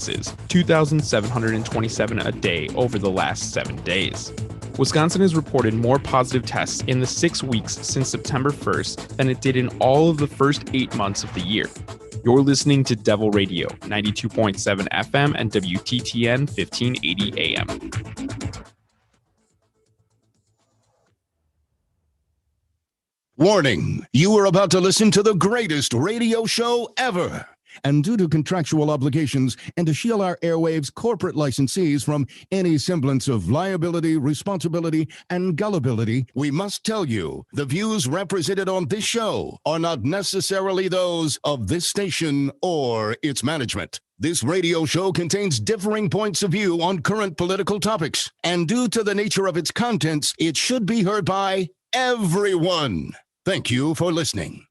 2,727 a day over the last 7 days. Wisconsin has reported more positive tests in the 6 weeks since September 1st than it did in all of the first 8 months of the year. You're listening to Devil Radio, 92.7 FM and WTTN 1580 AM. Warning, you are about to listen to the greatest radio show ever. And due to contractual obligations and to shield our airwaves corporate licensees from any semblance of liability, responsibility, and gullibility, we must tell you the views represented on this show are not necessarily those of this station or its management. This radio show contains differing points of view on current political topics, and due to the nature of its contents, it should be heard by everyone. Thank you for listening.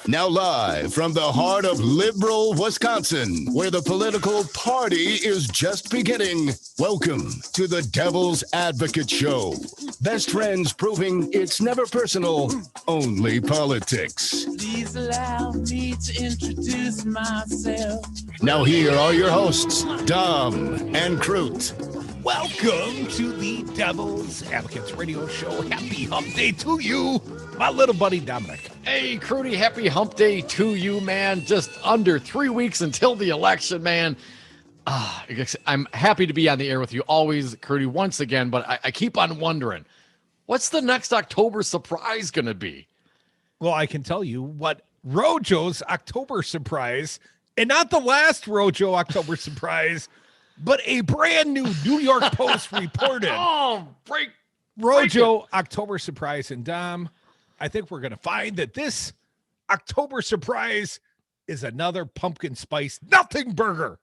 Now live from the heart of liberal Wisconsin, where the political party is just beginning, welcome to the Devil's Advocate Show. Best friends proving it's never personal, only politics. Please allow me to introduce myself. Now here are your hosts, Dom and Crute. Welcome to the Devil's Advocates Radio Show. Happy Hump Day to you, my little buddy Dominic. Hey, Crudy, happy Hump Day to you, man. Just under 3 weeks until the election, man. I'm happy to be on the air with you always, Crudy, once again, but I keep on wondering, what's the next October surprise going to be? Well, I can tell you what Rojo's October surprise, and not the last Rojo October surprise, but a brand new New York Post reported. Break Rojo October surprise. And Dom, I think we're going to find that this October surprise is another pumpkin spice nothing burger.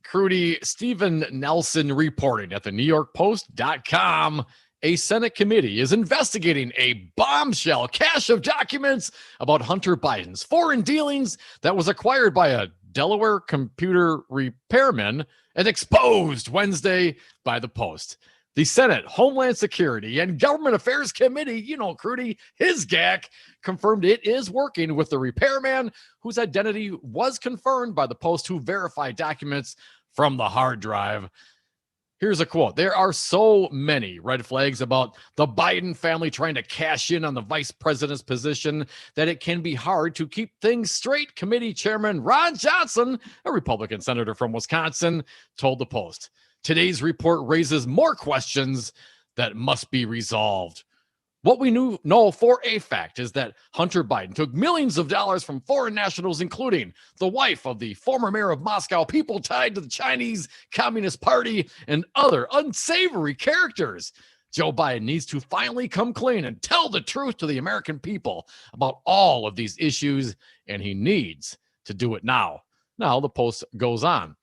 Crudy, Stephen Nelson reporting at the NewYorkPost.com. A Senate committee is investigating a bombshell cache of documents about Hunter Biden's foreign dealings that was acquired by a Delaware computer repairman and exposed Wednesday by the Post. The Senate Homeland Security and Government Affairs Committee, Crudy, his GAC, confirmed it is working with the repairman whose identity was confirmed by the Post, who verified documents from the hard drive. Here's a quote. There are so many red flags about the Biden family trying to cash in on the vice president's position that it can be hard to keep things straight, Committee Chairman Ron Johnson, a Republican senator from Wisconsin, told the Post. Today's report raises more questions that must be resolved. What we know for a fact is that Hunter Biden took millions of dollars from foreign nationals, including the wife of the former mayor of Moscow, people tied to the Chinese Communist Party, and other unsavory characters. Joe Biden needs to finally come clean and tell the truth to the American people about all of these issues, and he needs to do it now. Now, the Post goes on.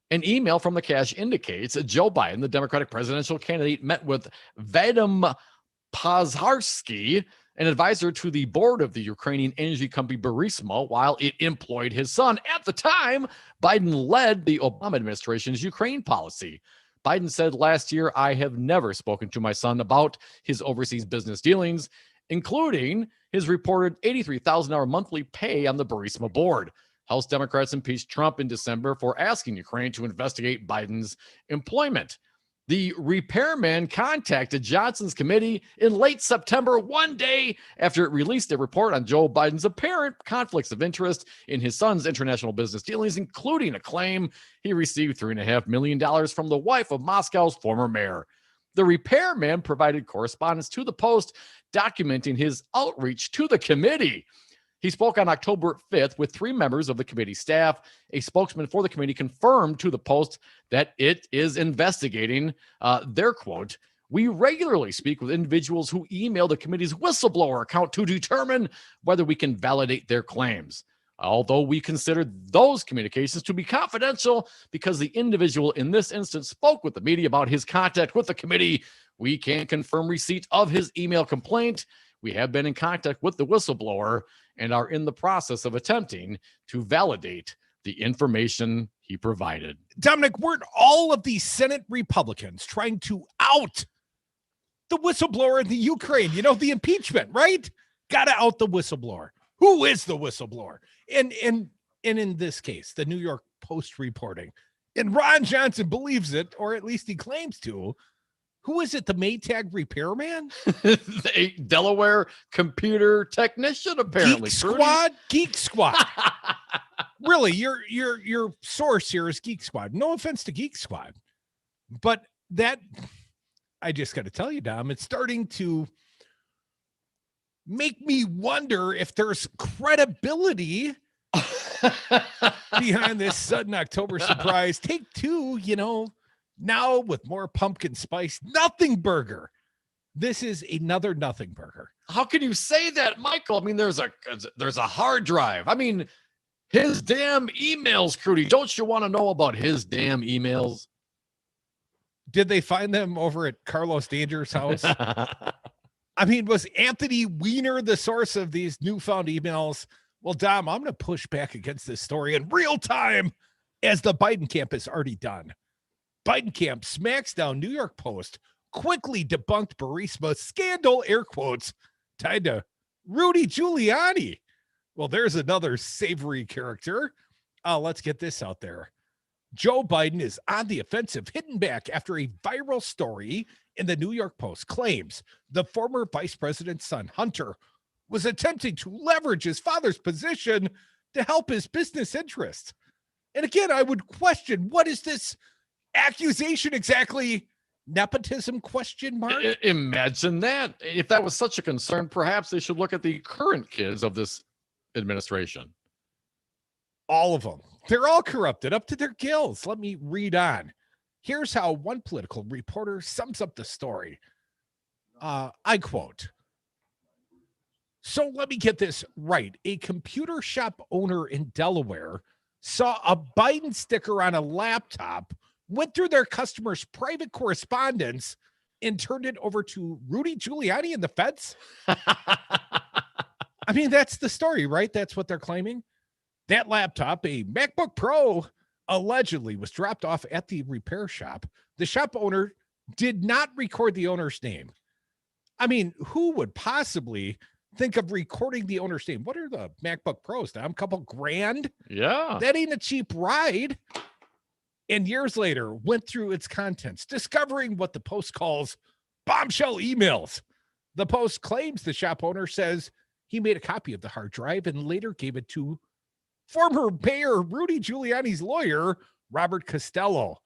An email from the cache indicates that Joe Biden, the Democratic presidential candidate, met with Vadim Pozharsky, an advisor to the board of the Ukrainian energy company Burisma, while it employed his son. At the time, Biden led the Obama administration's Ukraine policy. Biden said last year, I have never spoken to my son about his overseas business dealings, including his reported $83,000 monthly pay on the Burisma board. House Democrats impeached Trump in December for asking Ukraine to investigate Biden's employment. The repairman contacted Johnson's committee in late September, one day after it released a report on Joe Biden's apparent conflicts of interest in his son's international business dealings, including a claim he received $3.5 million from the wife of Moscow's former mayor. The repairman provided correspondence to the Post documenting his outreach to the committee. He spoke on October 5th with 3 members of the committee staff. A spokesman for the committee confirmed to the Post that it is investigating their quote. We regularly speak with individuals who email the committee's whistleblower account to determine whether we can validate their claims. Although we consider those communications to be confidential because the individual in this instance spoke with the media about his contact with the committee, we can't confirm receipt of his email complaint. We have been in contact with the whistleblower and are in the process of attempting to validate the information he provided. Dominic, weren't all of these Senate Republicans trying to out the whistleblower in the Ukraine? The impeachment, right? Got to out the whistleblower. Who is the whistleblower? And And in this case, the New York Post reporting, and Ron Johnson believes it, or at least he claims to. Who is it? The Maytag repairman? A Delaware computer technician, apparently. Geek Squad. Really, your source here is Geek Squad. No offense to Geek Squad, but that, I just got to tell you, Dom, it's starting to make me wonder if there's credibility behind this sudden October surprise. Take two, now with more pumpkin spice, nothing burger. This is another nothing burger. How can you say that, Michael? I mean, there's a hard drive. I mean, his damn emails, Crudy. Don't you want to know about his damn emails? Did they find them over at Carlos Danger's house? I mean, was Anthony Weiner the source of these newfound emails? Well, Dom, I'm going to push back against this story in real time, as the Biden camp has already done. Biden camp smacks down New York Post, quickly debunked Burisma scandal, air quotes, tied to Rudy Giuliani. Well, there's another savory character. Let's get this out there. Joe Biden is on the offensive, hitting back after a viral story in the New York Post claims the former vice president's son, Hunter, was attempting to leverage his father's position to help his business interests. And again, I would question, what is this accusation exactly? Nepotism, question mark? Imagine that. If that was such a concern, perhaps they should look at the current kids of this administration. All of them. They're all corrupted up to their gills. Let me read on. Here's how one political reporter sums up the story. I quote, "So let me get this right. A computer shop owner in Delaware saw a Biden sticker on a laptop, went through their customer's private correspondence, and turned it over to Rudy Giuliani and the feds." I mean, that's the story, right? That's what they're claiming. That laptop, a MacBook Pro, allegedly was dropped off at the repair shop. The shop owner did not record the owner's name. I mean, who would possibly think of recording the owner's name? What are the MacBook Pros now? A couple grand? Yeah. That ain't a cheap ride. And years later, went through its contents, discovering what the Post calls bombshell emails. The Post claims the shop owner says he made a copy of the hard drive and later gave it to former mayor Rudy Giuliani's lawyer, Robert Costello.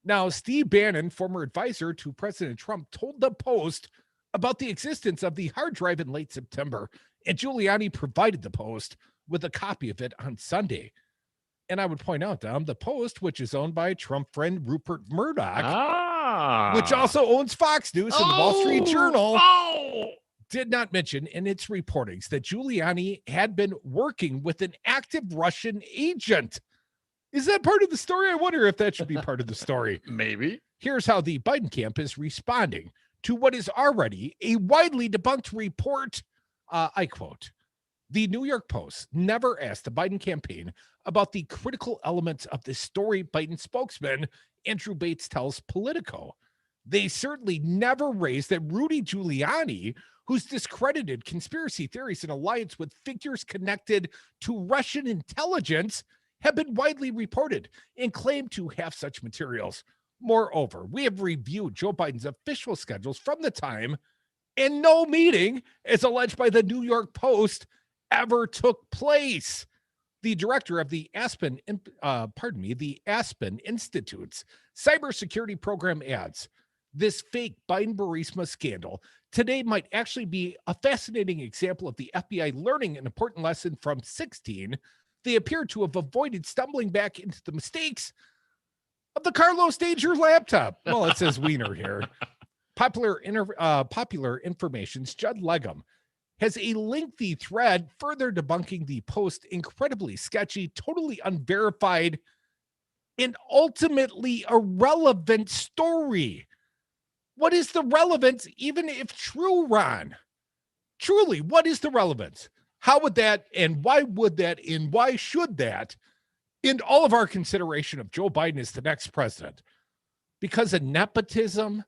Now, Steve Bannon, former advisor to President Trump, told the Post about the existence of the hard drive in late September, and Giuliani provided the Post with a copy of it on Sunday. And I would point out, Dom, the Post, which is owned by Trump friend Rupert Murdoch, which also owns Fox News and the Wall Street Journal, did not mention in its reportings that Giuliani had been working with an active Russian agent. Is that part of the story? I wonder if that should be part of the story. Maybe. Here's how the Biden camp is responding to what is already a widely debunked report. I quote, "The New York Post never asked the Biden campaign about the critical elements of this story," Biden spokesman Andrew Bates tells Politico. "They certainly never raised that Rudy Giuliani, who's discredited conspiracy theories in alliance with figures connected to Russian intelligence, have been widely reported and claimed to have such materials. Moreover, we have reviewed Joe Biden's official schedules from the time, and no meeting, as alleged by the New York Post, ever took place." The director of the Aspen Institute's cybersecurity program adds, "This fake Biden Burisma scandal today might actually be a fascinating example of the FBI learning an important lesson from 16. They appear to have avoided stumbling back into the mistakes of the Carlos Danger laptop." Well, it says Wiener here. Popular Information's Judd Legum has a lengthy thread further debunking the Post incredibly sketchy, totally unverified, and ultimately irrelevant story. What is the relevance, even if true, Ron? Truly, what is the relevance? How would that, and why would that, and why should that, in all of our consideration of Joe Biden as the next president? Because of nepotism?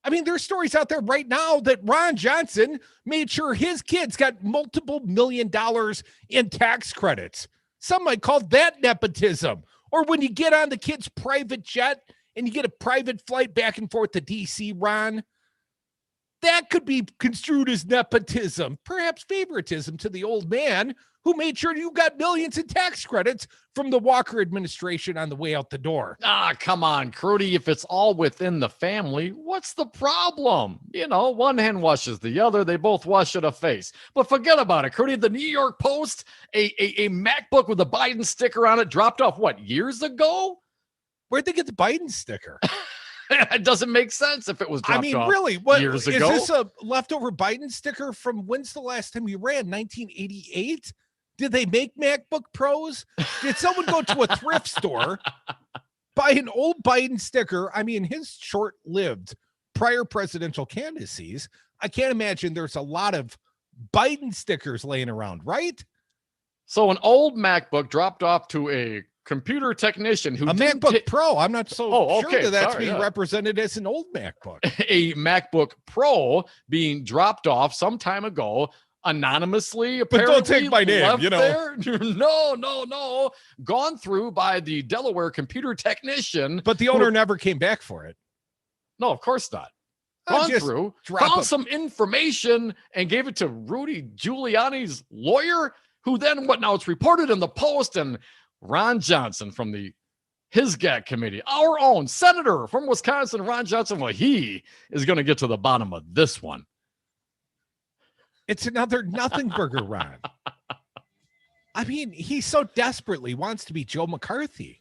I mean, there's stories out there right now that Ron Johnson made sure his kids got multiple $1 million in tax credits. Some might call that nepotism. Or when you get on the kid's private jet and you get a private flight back and forth to D.C., Ron, that could be construed as nepotism, perhaps favoritism to the old man who made sure you got millions in tax credits from the Walker administration on the way out the door. Ah, come on, Crudy. If it's all within the family, what's the problem? You know, one hand washes the other. They both wash it a face. But forget about it, Crudy. The New York Post, a MacBook with a Biden sticker on it dropped off, what, years ago? Where'd they get the Biden sticker? It doesn't make sense if it was dropped off really, what years is ago. Is this a leftover Biden sticker from when's the last time we ran? 1988? Did they make MacBook Pros? Did someone go to a thrift store, buy an old Biden sticker? I mean, his short-lived prior presidential candidacies, I can't imagine there's a lot of Biden stickers laying around, right? So an old MacBook dropped off to a computer technician who MacBook Pro. I'm not so sure that's being represented as an old MacBook. A MacBook Pro being dropped off some time ago, anonymously. But don't take my name, you know. There. No. Gone through by the Delaware computer technician. But the owner never came back for it. No, of course not. Gone through, found some information, and gave it to Rudy Giuliani's lawyer, who then, now it's reported in the Post, and Ron Johnson from the HISGAC committee, our own senator from Wisconsin, Ron Johnson, well, he is going to get to the bottom of this one. It's another nothing burger, Ron. I mean, he so desperately wants to be Joe McCarthy.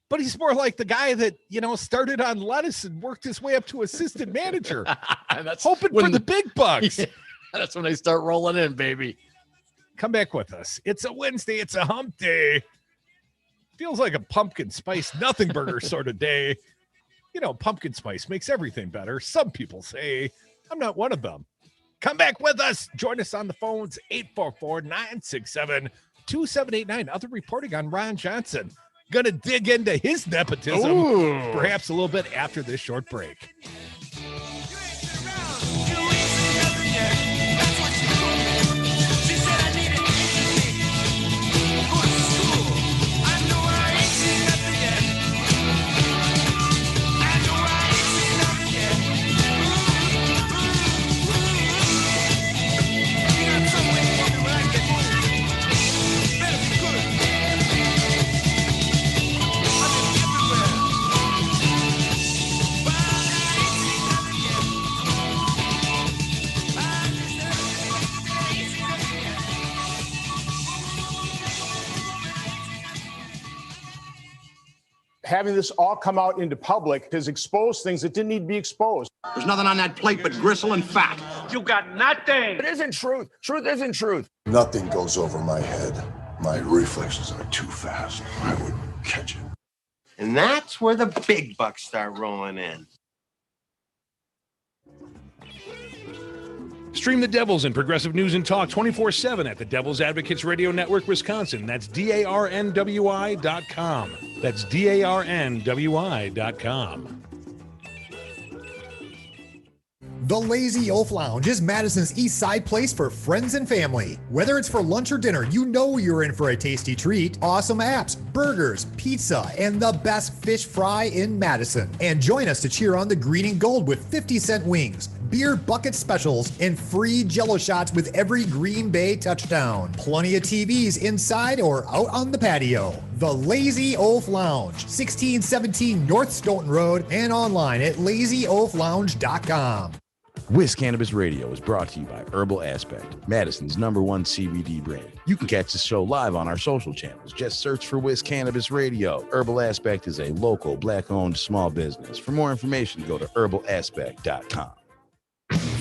But he's more like the guy that, started on lettuce and worked his way up to assistant manager. That's hoping for the big bucks. Yeah, that's when they start rolling in, baby. Come back with us. It's a Wednesday. It's a hump day. Feels like a pumpkin spice nothing burger sort of day. Pumpkin spice makes everything better. Some people say. I'm not one of them. Come back with us. Join us on the phones, 844-967-2789. Other reporting on Ron Johnson. Going to dig into his nepotism, perhaps a little bit after this short break. Having this all come out into public has exposed things that didn't need to be exposed. There's nothing on that plate but gristle and fat. You got nothing. It isn't truth. Truth isn't truth. Nothing goes over my head. My reflexes are too fast. I would catch it. And that's where the big bucks start rolling in. Stream the Devils and Progressive News and Talk 24/7 at the Devil's Advocates Radio Network, Wisconsin. That's DARNWI.com. That's DARNWI.com. The Lazy Oaf Lounge is Madison's East Side place for friends and family. Whether it's for lunch or dinner, you're in for a tasty treat. Awesome apps, burgers, pizza, and the best fish fry in Madison. And join us to cheer on the green and gold with 50-cent wings, beer bucket specials, and free Jell-O shots with every Green Bay touchdown. Plenty of TVs inside or out on the patio. The Lazy Oaf Lounge, 1617 North Stoughton Road, and online at lazyoaflounge.com. Whiz Cannabis Radio is brought to you by Herbal Aspect, Madison's #1 CBD brand. You can catch the show live on our social channels. Just search for Whiz Cannabis Radio. Herbal Aspect is a local, black-owned small business. For more information, go to herbalaspect.com.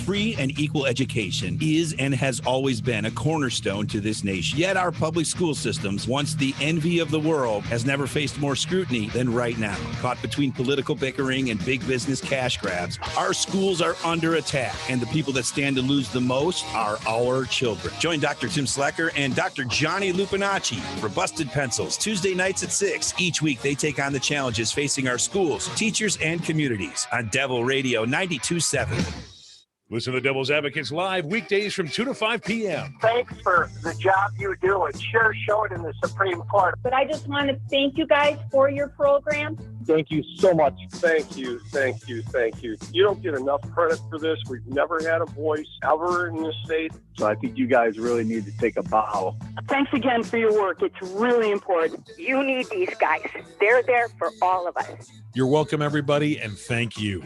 Free and equal education is and has always been a cornerstone to this nation. Yet our public school systems, once the envy of the world, has never faced more scrutiny than right now. Caught between political bickering and big business cash grabs, our schools are under attack, and the people that stand to lose the most are our children. Join Dr. Tim Slecker and Dr. Johnny Lupinacci for Busted Pencils, Tuesday nights at 6. Each week, they take on the challenges facing our schools, teachers, and communities on Devil Radio 92.7. Listen to the Devil's Advocates live weekdays from 2 to 5 p.m. Thanks for the job you do. It sure showed in the Supreme Court. But I just want to thank you guys for your program. Thank you so much. Thank you, thank you, thank you. You don't get enough credit for this. We've never had a voice ever in this state. So I think you guys really need to take a bow. Thanks again for your work. It's really important. You need these guys. They're there for all of us. You're welcome, everybody, and thank you.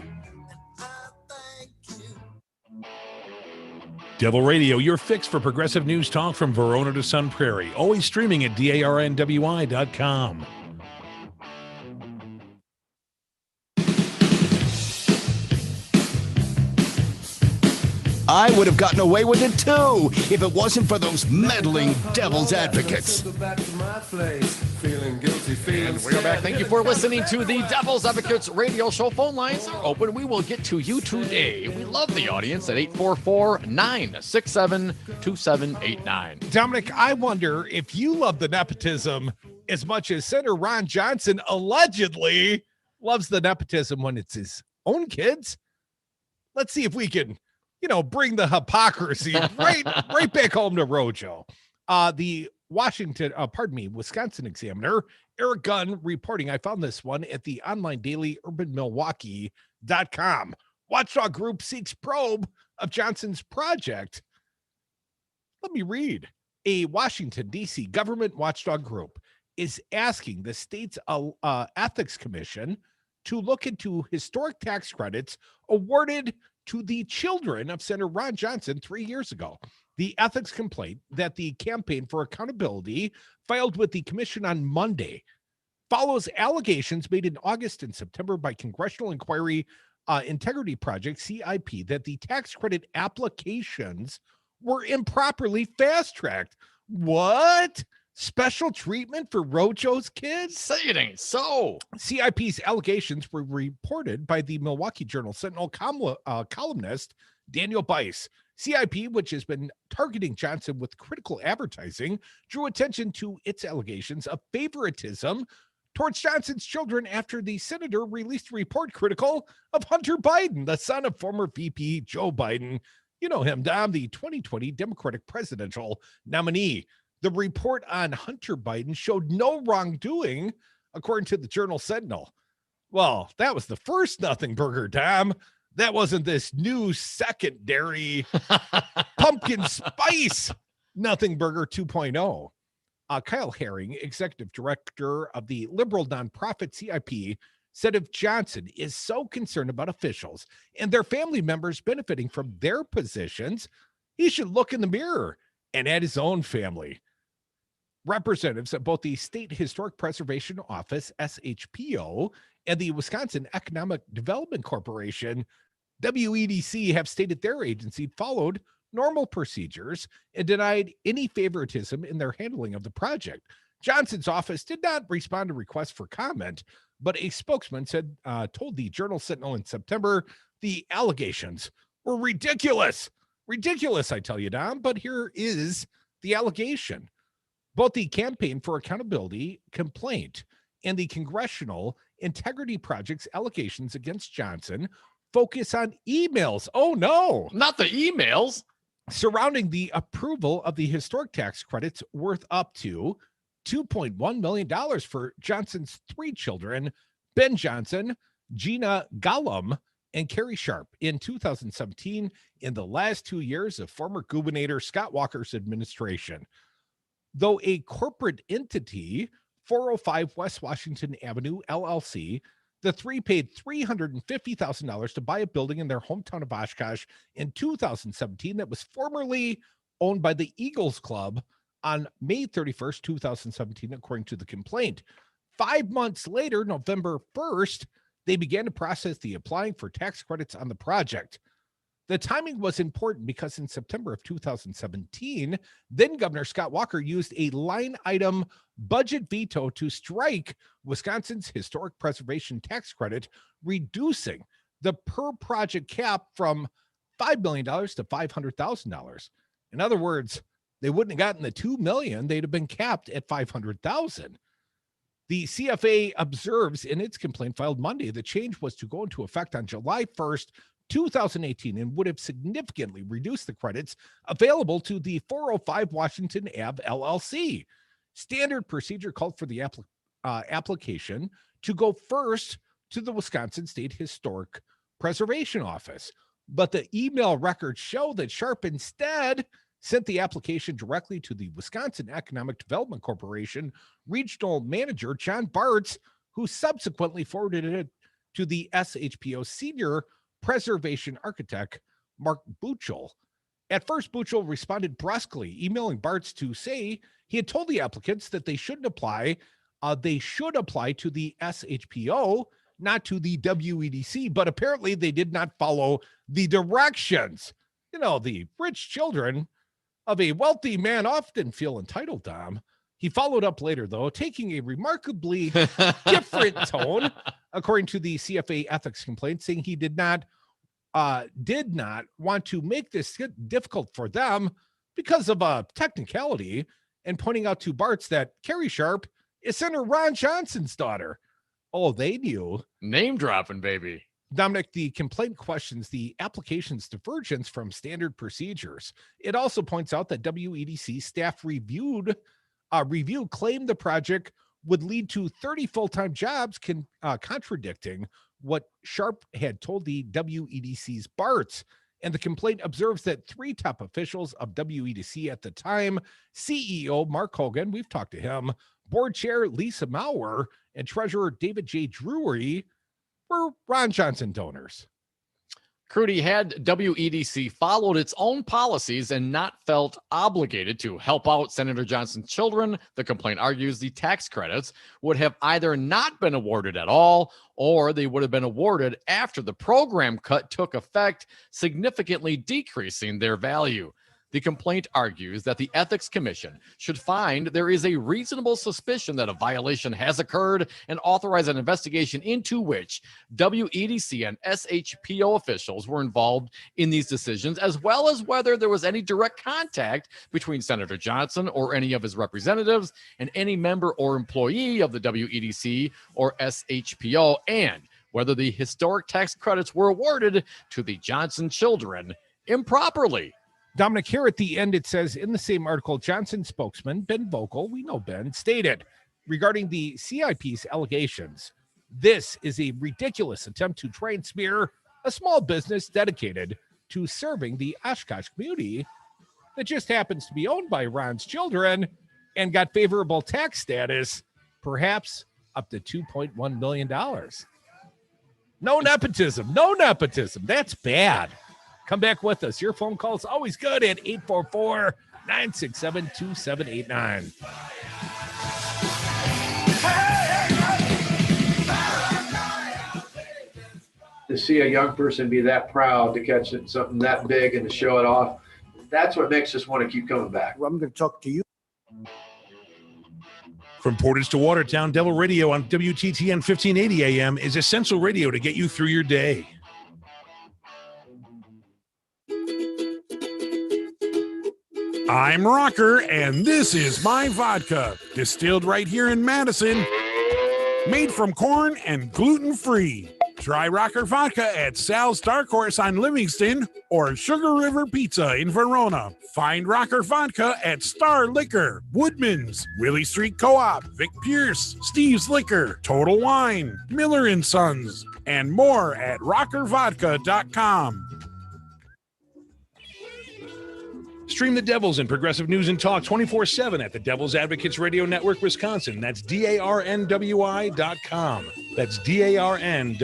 Devil Radio, your fix for progressive news talk from Verona to Sun Prairie. Always streaming at DARNWI.com. I would have gotten away with it too if it wasn't for those meddling devil's advocates. And we are back. Thank you for listening to the Devil's Advocates radio show. Phone lines are open. We will get to you today. We love the audience at 844-967-2789. Dominic, I wonder if you love the nepotism as much as Senator Ron Johnson allegedly loves the nepotism when it's his own kids. Let's see if we can, bring the hypocrisy right back home to Rojo. The Wisconsin Examiner, Eric Gunn reporting. I found this one at the online daily urbanmilwaukee.com. Watchdog group seeks probe of Johnson's project. Let me read. A Washington, D.C. government watchdog group is asking the state's ethics commission to look into historic tax credits awarded to the children of Senator Ron Johnson 3 years ago. The ethics complaint that the Campaign for Accountability filed with the commission on Monday follows allegations made in August and September by Congressional Inquiry Integrity Project, CIP, that the tax credit applications were improperly fast-tracked. What? Special treatment for Rojo's kids? Say it ain't so. CIP's allegations were reported by the Milwaukee Journal Sentinel columnist Daniel Bice. CIP, which has been targeting Johnson with critical advertising, drew attention to its allegations of favoritism towards Johnson's children after the senator released a report critical of Hunter Biden, the son of former VP Joe Biden. You know him, Dom, the 2020 Democratic presidential nominee. The report on Hunter Biden showed no wrongdoing, according to the Journal Sentinel. Well, that was the first nothing burger, Tom. That wasn't this new secondary pumpkin spice nothing burger 2.0. Kyle Herring, executive director of the liberal nonprofit CIP, said if Johnson is so concerned about officials and their family members benefiting from their positions, he should look in the mirror and at his own family. Representatives of both the State Historic Preservation Office, SHPO, and the Wisconsin Economic Development Corporation, WEDC, have stated their agency followed normal procedures and denied any favoritism in their handling of the project. Johnson's office did not respond to requests for comment, but a spokesman told the Journal Sentinel in September the allegations were ridiculous. Ridiculous, I tell you, Dom, but here is the allegation. Both the Campaign for Accountability complaint and the Congressional Integrity Project's allegations against Johnson focus on emails. Oh, no. Not the emails. Surrounding the approval of the historic tax credits worth up to $2.1 million for Johnson's three children, Ben Johnson, Gina Gollum, and Carrie Sharp in 2017 in the last 2 years of former Governor Scott Walker's administration. Though a corporate entity, 405 West Washington Avenue, LLC, the three paid $350,000 to buy a building in their hometown of Oshkosh in 2017 that was formerly owned by the Eagles Club on May 31st, 2017, according to the complaint. 5 months later, November 1st, they began to process the applying for tax credits on the project. The timing was important because in September of 2017, then Governor Scott Walker used a line item budget veto to strike Wisconsin's historic preservation tax credit, reducing the per project cap from $5 million to $500,000. In other words, they wouldn't have gotten the $2 million. They'd have been capped at $500,000. The CFA observes in its complaint filed Monday, the change was to go into effect on July 1st, 2018 and would have significantly reduced the credits available to the 405 Washington Ave LLC. Standard procedure called for the application to go first to the Wisconsin State Historic Preservation Office. But the email records show that Sharp instead sent the application directly to the Wisconsin Economic Development Corporation regional manager, John Bartz, who subsequently forwarded it to the SHPO senior preservation architect, Mark Buchel. At first, Buchel responded brusquely, emailing Bartz to say he had told the applicants that they shouldn't apply. They should apply to the SHPO, not to the WEDC, but apparently they did not follow the directions. You know, the rich children of a wealthy man often feel entitled, Dom. He followed up later, though, taking a remarkably different tone, according to the CFA ethics complaint, saying he did not want to make this difficult for them because of a technicality, and pointing out to Bartz that Carrie Sharp is Senator Ron Johnson's daughter. Oh, they knew. Name dropping, baby. Dominic, the complaint questions the application's divergence from standard procedures. It also points out that WEDC staff review claimed the project would lead to 30 full-time jobs, contradicting what Sharp had told the WEDC's Bartz. And the complaint observes that 3 top officials of WEDC at the time, CEO Mark Hogan, we've talked to him, board chair Lisa Maurer, and treasurer David J. Drury were Ron Johnson donors. Crudy, had WEDC followed its own policies and not felt obligated to help out Senator Johnson's children, the complaint argues the tax credits would have either not been awarded at all, or they would have been awarded after the program cut took effect, significantly decreasing their value. The complaint argues that the Ethics Commission should find there is a reasonable suspicion that a violation has occurred and authorize an investigation into which WEDC and SHPO officials were involved in these decisions, as well as whether there was any direct contact between Senator Johnson or any of his representatives and any member or employee of the WEDC or SHPO, and whether the historic tax credits were awarded to the Johnson children improperly. Dominic, here at the end, it says in the same article, Johnson spokesman Ben Vogel, we know Ben, stated regarding the CIP's allegations, this is a ridiculous attempt to try and smear a small business dedicated to serving the Oshkosh community that just happens to be owned by Ron's children and got favorable tax status, perhaps up to $2.1 million. No nepotism. That's bad. Come back with us. Your phone call is always good at 844-967-2789. To see a young person be that proud to catch something that big and to show it off, that's what makes us want to keep coming back. I'm going to talk to you. From Portage to Watertown, Devil Radio on WTTN 1580 AM is essential radio to get you through your day. I'm Rocker, and this is my vodka, distilled right here in Madison, made from corn and gluten-free. Try Rocker Vodka at Sal's Dark Horse on Livingston or Sugar River Pizza in Verona. Find Rocker Vodka at Star Liquor, Woodman's, Willie Street Co-op, Vic Pierce, Steve's Liquor, Total Wine, Miller & Sons, and more at rockervodka.com. Stream the Devils and Progressive News and Talk 24/7 at the Devil's Advocates Radio Network, Wisconsin. That's DARNWI.com. That's DARNWI.com.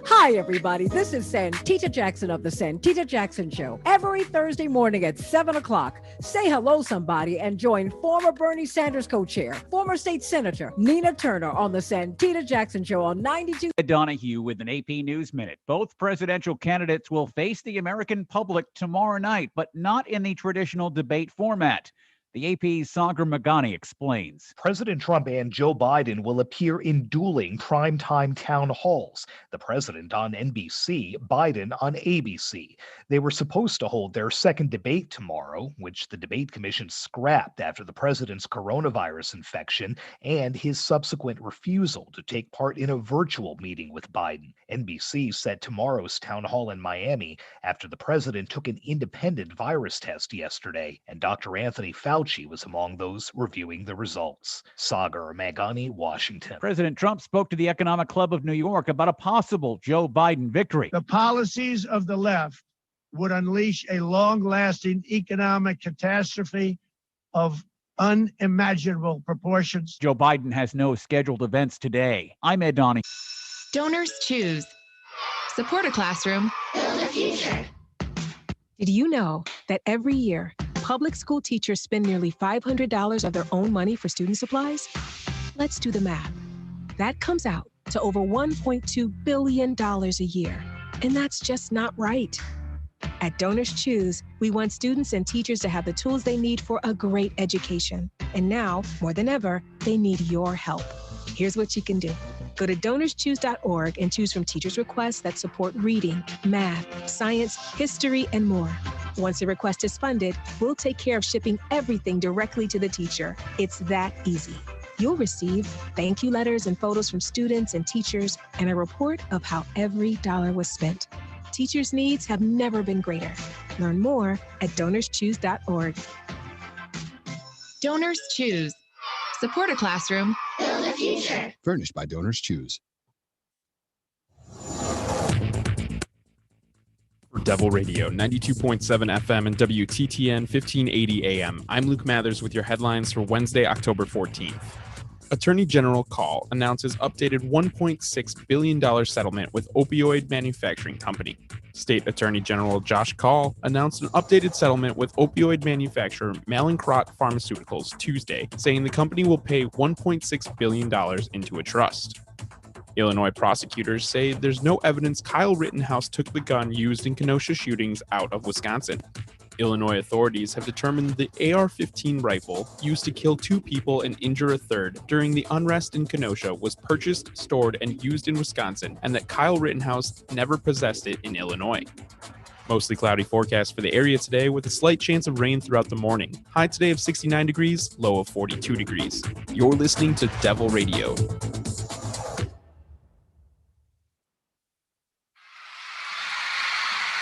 Hi, everybody. This is Santita Jackson of the Santita Jackson Show. Every Thursday morning at 7 o'clock, say hello, somebody, and join former Bernie Sanders co-chair, former state senator Nina Turner on the Santita Jackson Show on 92. Donahue with an AP News Minute. Both presidential candidates will face the American public tomorrow night, but not in the traditional debate format. The AP's Sagar Magani explains. President Trump and Joe Biden will appear in dueling primetime town halls. The president on NBC, Biden on ABC. They were supposed to hold their second debate tomorrow, which the debate commission scrapped after the president's coronavirus infection and his subsequent refusal to take part in a virtual meeting with Biden. NBC set tomorrow's town hall in Miami after the president took an independent virus test yesterday, and Dr. Anthony Fauci was among those reviewing the results. Sagar Magani, Washington. President Trump spoke to the Economic Club of New York about a possible Joe Biden victory. The policies of the left would unleash a long-lasting economic catastrophe of unimaginable proportions. Joe Biden has no scheduled events today. I'm Ed Donnie. Donors choose. Support a classroom. Build a future. Did you know that every year, public school teachers spend nearly $500 of their own money for student supplies? Let's do the math. That comes out to over $1.2 billion a year. And that's just not right. At Donors Choose, we want students and teachers to have the tools they need for a great education. And now, more than ever, they need your help. Here's what you can do. Go to donorschoose.org and choose from teachers' requests that support reading, math, science, history, and more. Once a request is funded, we'll take care of shipping everything directly to the teacher. It's that easy. You'll receive thank you letters and photos from students and teachers and a report of how every dollar was spent. Teachers' needs have never been greater. Learn more at donorschoose.org. Donors choose. Support a classroom. Build a future. Furnished by Donors Choose. For Devil Radio, 92.7 FM and WTTN 1580 AM, I'm Luke Mathers with your headlines for Wednesday, October 14th. Attorney General Call announces updated $1.6 billion settlement with opioid manufacturing company. State Attorney General Josh Call announced an updated settlement with opioid manufacturer Mallinckrodt Pharmaceuticals Tuesday, saying the company will pay $1.6 billion into a trust. Illinois prosecutors say there's no evidence Kyle Rittenhouse took the gun used in Kenosha shootings out of Wisconsin. Illinois authorities have determined the AR-15 rifle used to kill 2 people and injure a third during the unrest in Kenosha was purchased, stored, and used in Wisconsin, and that Kyle Rittenhouse never possessed it in Illinois. Mostly cloudy forecast for the area today with a slight chance of rain throughout the morning. High today of 69 degrees, low of 42 degrees. You're listening to Devil Radio.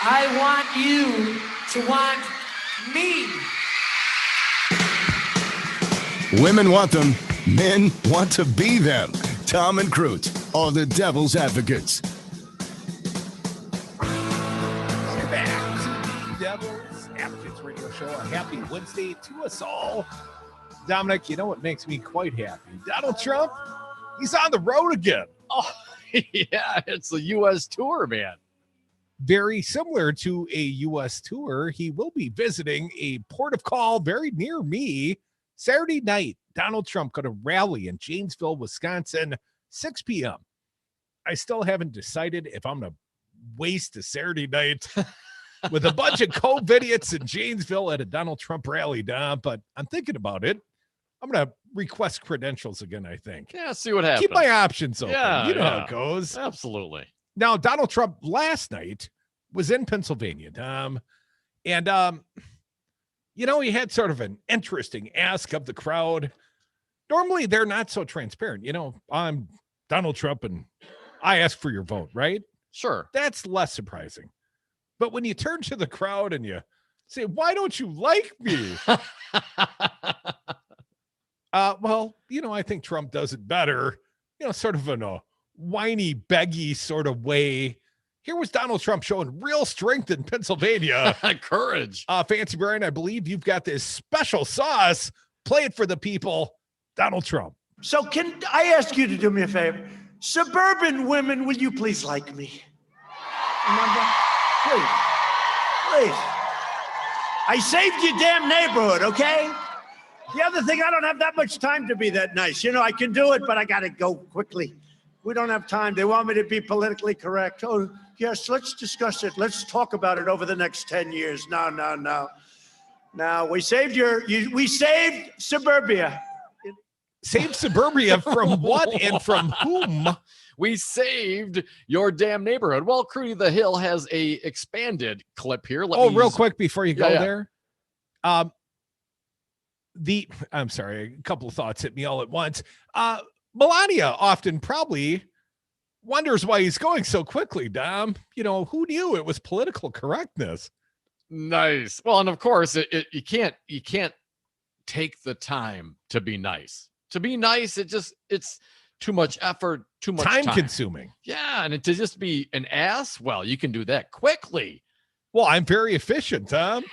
I want you to want me. Women want them. Men want to be them. Tom and Crute are the Devil's Advocates. Welcome back to the Devil's Advocates Radio Show. A happy Wednesday to us all. Dominic, you know what makes me quite happy? Donald Trump, he's on the road again. Oh, yeah, it's a U.S. tour, man. Very similar to a U.S. tour, he will be visiting a port of call very near me Saturday night. Donald Trump got a rally in Janesville, Wisconsin, 6 p.m. I still haven't decided if I'm going to waste a Saturday night with a bunch of COVID-idiots in Janesville at a Donald Trump rally, Dom, but I'm thinking about it. I'm going to request credentials again, I think. Yeah, see what happens. Keep my options open. Yeah, you know how it goes. Absolutely. Now, Donald Trump last night was in Pennsylvania, Tom, and, you know, he had sort of an interesting ask of the crowd. Normally, they're not so transparent. You know, I'm Donald Trump, and I ask for your vote, right? Sure. That's less surprising. But when you turn to the crowd and you say, why don't you like me? Well, you know, I think Trump does it better, you know, sort of in a whiny, beggy sort of way. Here was Donald Trump showing real strength in Pennsylvania. Courage. Fancy Brian, I believe you've got this special sauce. Play it for the people. Donald Trump. So can I ask you to do me a favor? Suburban women, will you please like me? Remember? Please. I saved your damn neighborhood, okay? The other thing, I don't have that much time to be that nice. You know, I can do it, but I got to go quickly. We don't have time. They want me to be politically correct. Oh, yes, let's discuss it. Let's talk about it over the next 10 years. No. Now, we saved we saved suburbia. Save suburbia from what and from whom? We saved your damn neighborhood. Well, Crudy the Hill has a expanded clip here. Real quick before you go Yeah. there. I'm sorry, a couple of thoughts hit me all at once. Melania often probably wonders why he's going so quickly, Dom. You know, who knew it was political correctness? Nice. Well, and of course, you can't take the time to be nice. To be nice, it's too much effort, too much time consuming. Yeah, and to just be an ass, well, you can do that quickly. Well, I'm very efficient, Tom.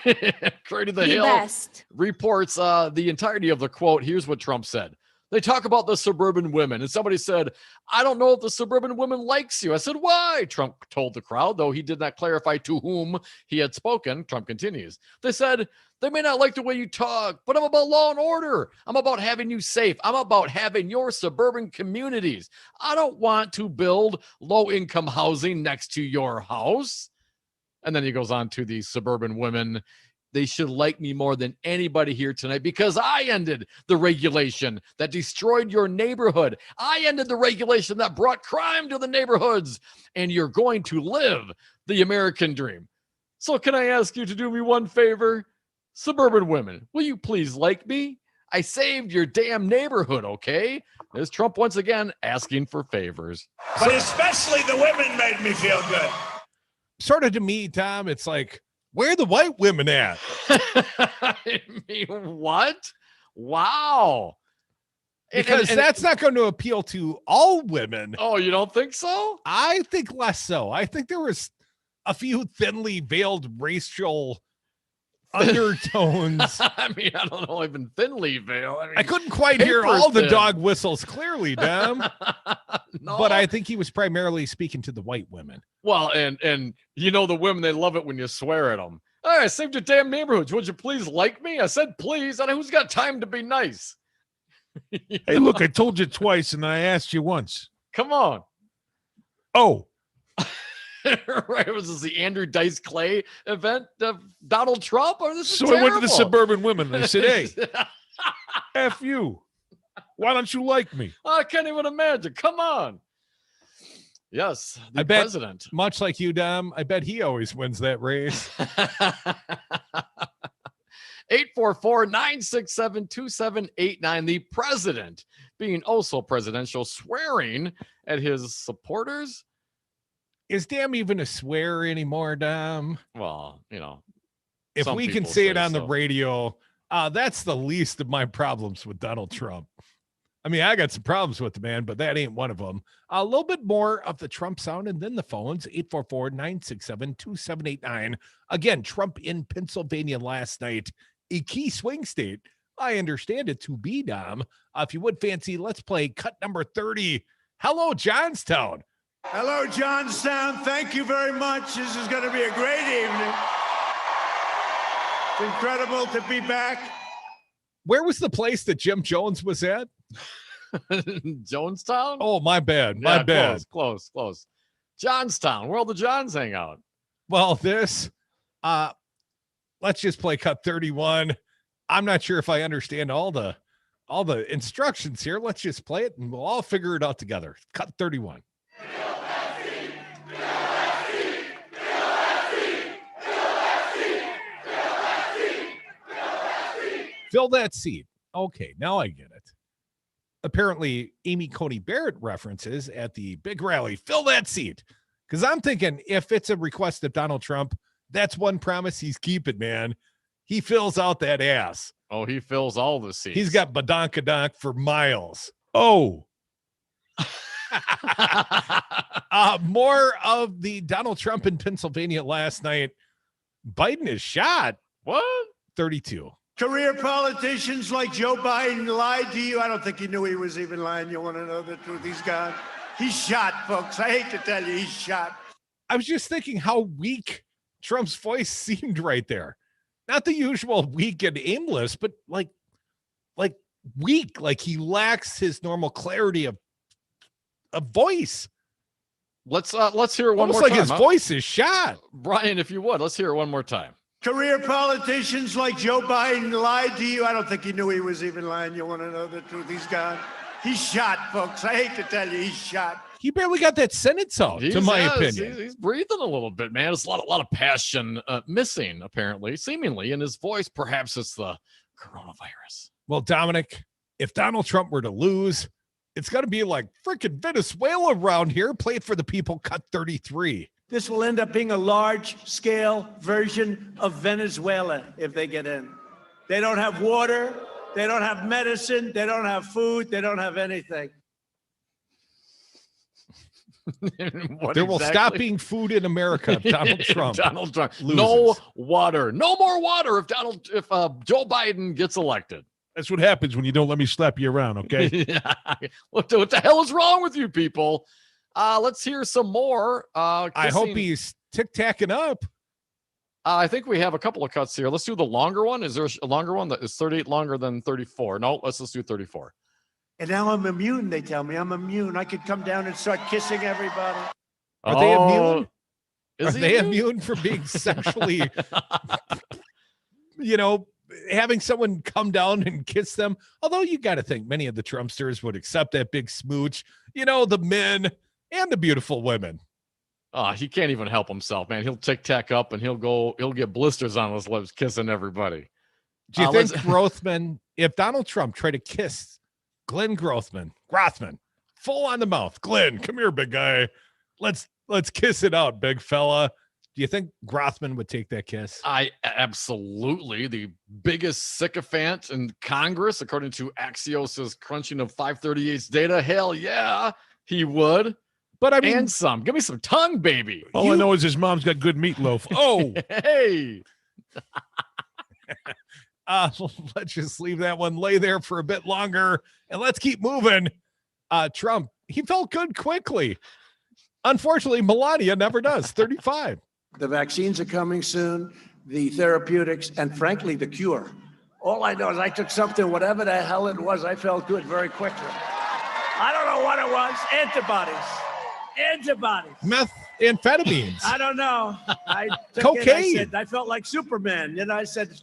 Crudy the Hill reports the entirety of the quote. Here's what Trump said. They talk about the suburban women, and somebody said, I don't know if the suburban woman likes you. I said, why? Trump told the crowd, though he did not clarify to whom he had spoken. Trump continues. They said, they may not like the way you talk, but I'm about law and order. I'm about having you safe. I'm about having your suburban communities. I don't want to build low-income housing next to your house. And then he goes on to the suburban women. They should like me more than anybody here tonight because I ended the regulation that destroyed your neighborhood. I ended the regulation that brought crime to the neighborhoods. And you're going to live the American dream. So can I ask you to do me one favor? Suburban women, will you please like me? I saved your damn neighborhood, okay? There's Trump once again asking for favors. But especially the women made me feel good. Sort of to me, Tom, it's like, where are the white women at? I mean, what? Wow. Because that's not going to appeal to all women. Oh, you don't think so? I think less so. I think there was a few thinly veiled racial undertones. I mean, I don't know, even thinly veiled. I couldn't quite hear all the dog whistles clearly, Dom. No. But I think he was primarily speaking to the white women. Well, and you know the women, they love it when you swear at them. All right, saved your damn neighborhoods. Would you please like me? I said please. And who's got time to be nice? Hey, look, I told you twice and I asked you once. Come on. Oh. Right, was this the Andrew Dice Clay event of Donald Trump? Or this is so terrible. I went to the suburban women and I said, hey, F you. Why don't you like me? I can't even imagine. Come on. Yes, the president. Much like you, Dom, I bet he always wins that race. 844-967-2789. The president being also presidential, swearing at his supporters. Is damn even a swear anymore, Dom? Well, you know, if we can say it on the radio, that's the least of my problems with Donald Trump. I mean, I got some problems with the man, but that ain't one of them. A little bit more of the Trump sound and then the phones, 844-967-2789. Again, Trump in Pennsylvania last night, a key swing state. I understand it to be, Dom. If you would fancy, let's play cut number 30. Hello, Johnstown. Hello, Johnstown. Thank you very much. This is going to be a great evening. It's incredible to be back. Where was the place that Jim Jones was at? Jonestown? Oh, my bad. My bad. Close. Johnstown, where all the Johns hang out. Well, let's just play cut 31. I'm not sure if I understand all the instructions here. Let's just play it and we'll all figure it out together. Cut 31. Fill that seat. Okay, now I get it. Apparently, Amy Coney Barrett references at the big rally, fill that seat. Because I'm thinking if it's a request of Donald Trump, that's one promise he's keeping, man. He fills out that ass. Oh, he fills all the seats. He's got badonkadonk for miles. Oh. More of the Donald Trump in Pennsylvania last night. Biden is shot. What? 32. Career politicians like Joe Biden lied to you. I don't think he knew he was even lying. You want to know the truth? He's gone. He's shot, folks. I hate to tell you, he's shot. I was just thinking how weak Trump's voice seemed right there. Not the usual weak and aimless, but like weak. Like he lacks his normal clarity of voice. Let's hear it one Almost more like time. His voice is shot. Brian, if you would, let's hear it one more time. Career politicians like Joe Biden lied to you. I don't think he knew he was even lying. You want to know the truth? He's gone. He's shot, folks. I hate to tell you, he's shot. He barely got that sentence out, to my opinion. He's breathing a little bit, man. It's a lot of passion missing, apparently, seemingly, in his voice. Perhaps it's the coronavirus. Well, Dominic, if Donald Trump were to lose, it's going to be like freaking Venezuela around here. Play it for the people, cut 33. This will end up being a large-scale version of Venezuela if they get in. They don't have water. They don't have medicine. They don't have food. They don't have anything. There will stop being food in America if Donald Trump. Donald Trump. Loses. No water. No more water if Joe Biden gets elected. That's what happens when you don't let me slap you around, okay? What the hell is wrong with you people? Let's hear some more. I hope he's tic-tacking up. I think we have a couple of cuts here. Let's do the longer one. Is there a longer one that is 38 longer than 34? No, let's just do 34. And now I'm immune, they tell me. I'm immune. I could come down and start kissing everybody. Are they immune? Are they immune from being sexually, having someone come down and kiss them? Although you got to think many of the Trumpsters would accept that big smooch. The men and the beautiful women. He can't even help himself, man. He'll tic-tac up and he'll get blisters on his lips kissing everybody. Do you think Grothman, if Donald Trump tried to kiss Glenn Grothman, full on the mouth, Glenn, come here, big guy. Let's kiss it out, big fella. Do you think Grothman would take that kiss? Absolutely. The biggest sycophant in Congress, according to Axios' crunching of 538's data. Hell yeah, he would. But I mean, and some. Give me some tongue, baby. All I know is his mom's got good meatloaf. Oh, hey. Let's just leave that one lay there for a bit longer and let's keep moving. Trump, he felt good quickly. Unfortunately, Melania never does. 35. The vaccines are coming soon, the therapeutics, and frankly, the cure. All I know is I took something, whatever the hell it was, I felt good very quickly. I don't know what it was. Antibodies. Methamphetamines. I don't know. I took cocaine. It, I felt like Superman. I said,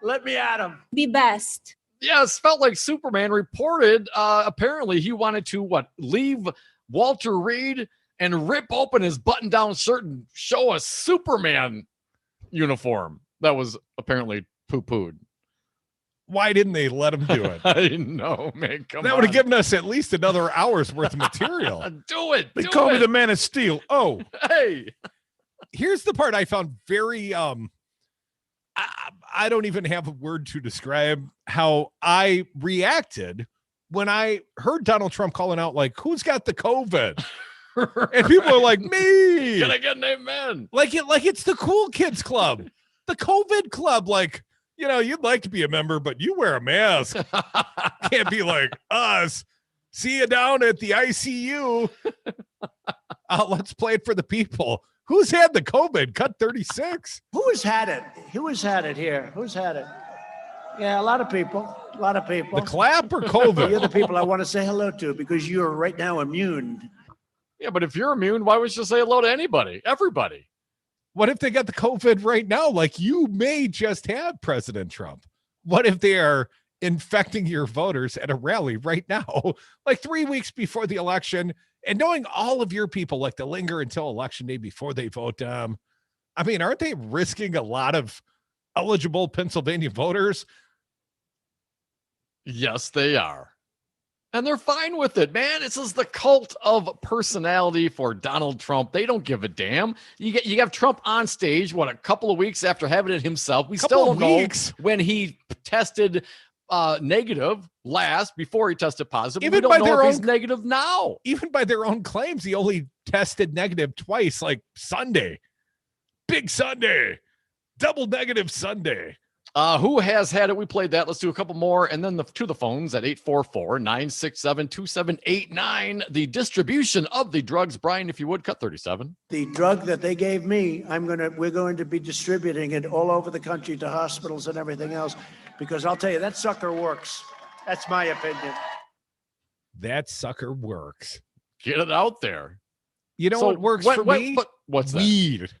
let me at him. Be best. Yes, felt like Superman reported. Apparently, he wanted to leave Walter Reed and rip open his button-down shirt and show a Superman uniform. That was apparently poo-pooed. Why didn't they let him do it? I know, man. Come on. That would have given us at least another hour's worth of material. Do it. They call me the Man of Steel. Oh, hey. Here's the part I found very I don't even have a word to describe how I reacted when I heard Donald Trump calling out, like, who's got the COVID? And people are like, me. Can I get an amen? Like it's the cool kids club, the COVID club. Like, you'd like to be a member, but you wear a mask. Can't be like us. See you down at the ICU. Let's play it for the people. Who's had the COVID? Cut 36. Who has had it? Who has had it here? Who's had it? Yeah, a lot of people. The clap or COVID? You're the people I want to say hello to because you're right now immune. Yeah, but if you're immune, why would you say hello to anybody? Everybody. What if they got the COVID right now? Like you may just have President Trump. What if they are infecting your voters at a rally right now, like 3 weeks before the election, and knowing all of your people like to linger until election day before they vote? I mean, aren't they risking a lot of eligible Pennsylvania voters? Yes, they are. And they're fine with it, man. This is the cult of personality for Donald Trump. They don't give a damn. You have Trump on stage, a couple of weeks after having it himself. We still don't know when he tested negative last, before he tested positive. Even we don't know if he's negative now. Even by their own claims, he only tested negative twice, like Sunday. Big Sunday. Double negative Sunday. Who has had it? We played that. Let's do a couple more. And then to the phones at 844-967-2789. The distribution of the drugs. Brian, if you would, cut 37. The drug that they gave me, we're going to be distributing it all over the country to hospitals and everything else, because I'll tell you, that sucker works. That's my opinion. That sucker works. Get it out there. You know what works for me? What's weed. that?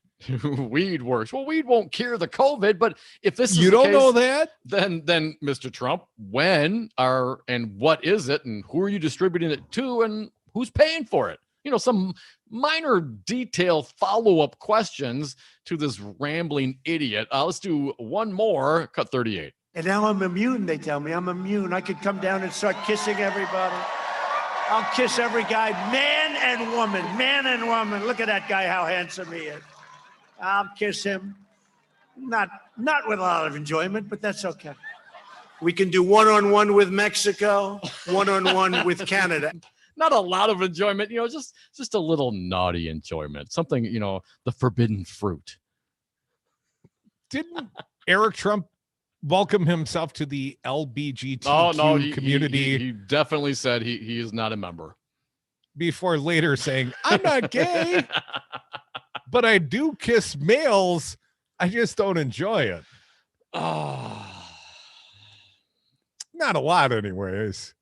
Weed works. Well, weed won't cure the COVID, but if this is You the don't case, know that? then Mr. Trump, when are and what is it, and who are you distributing it to, and who's paying for it? Some minor detail follow-up questions to this rambling idiot. Let's do one more. Cut 38. And now I'm immune, they tell me. I'm immune. I could come down and start kissing everybody. I'll kiss every guy, man and woman, man and woman. Look at that guy, how handsome he is. I'll kiss him. Not with a lot of enjoyment, but that's okay. We can do one-on-one with Mexico, one-on-one with Canada. Not a lot of enjoyment, just a little naughty enjoyment. Something, the forbidden fruit. Didn't Eric Trump welcome himself to the LBGTQ community? He definitely said he is not a member. Before later saying, I'm not gay, but I do kiss males. I just don't enjoy it. Oh. Not a lot anyways.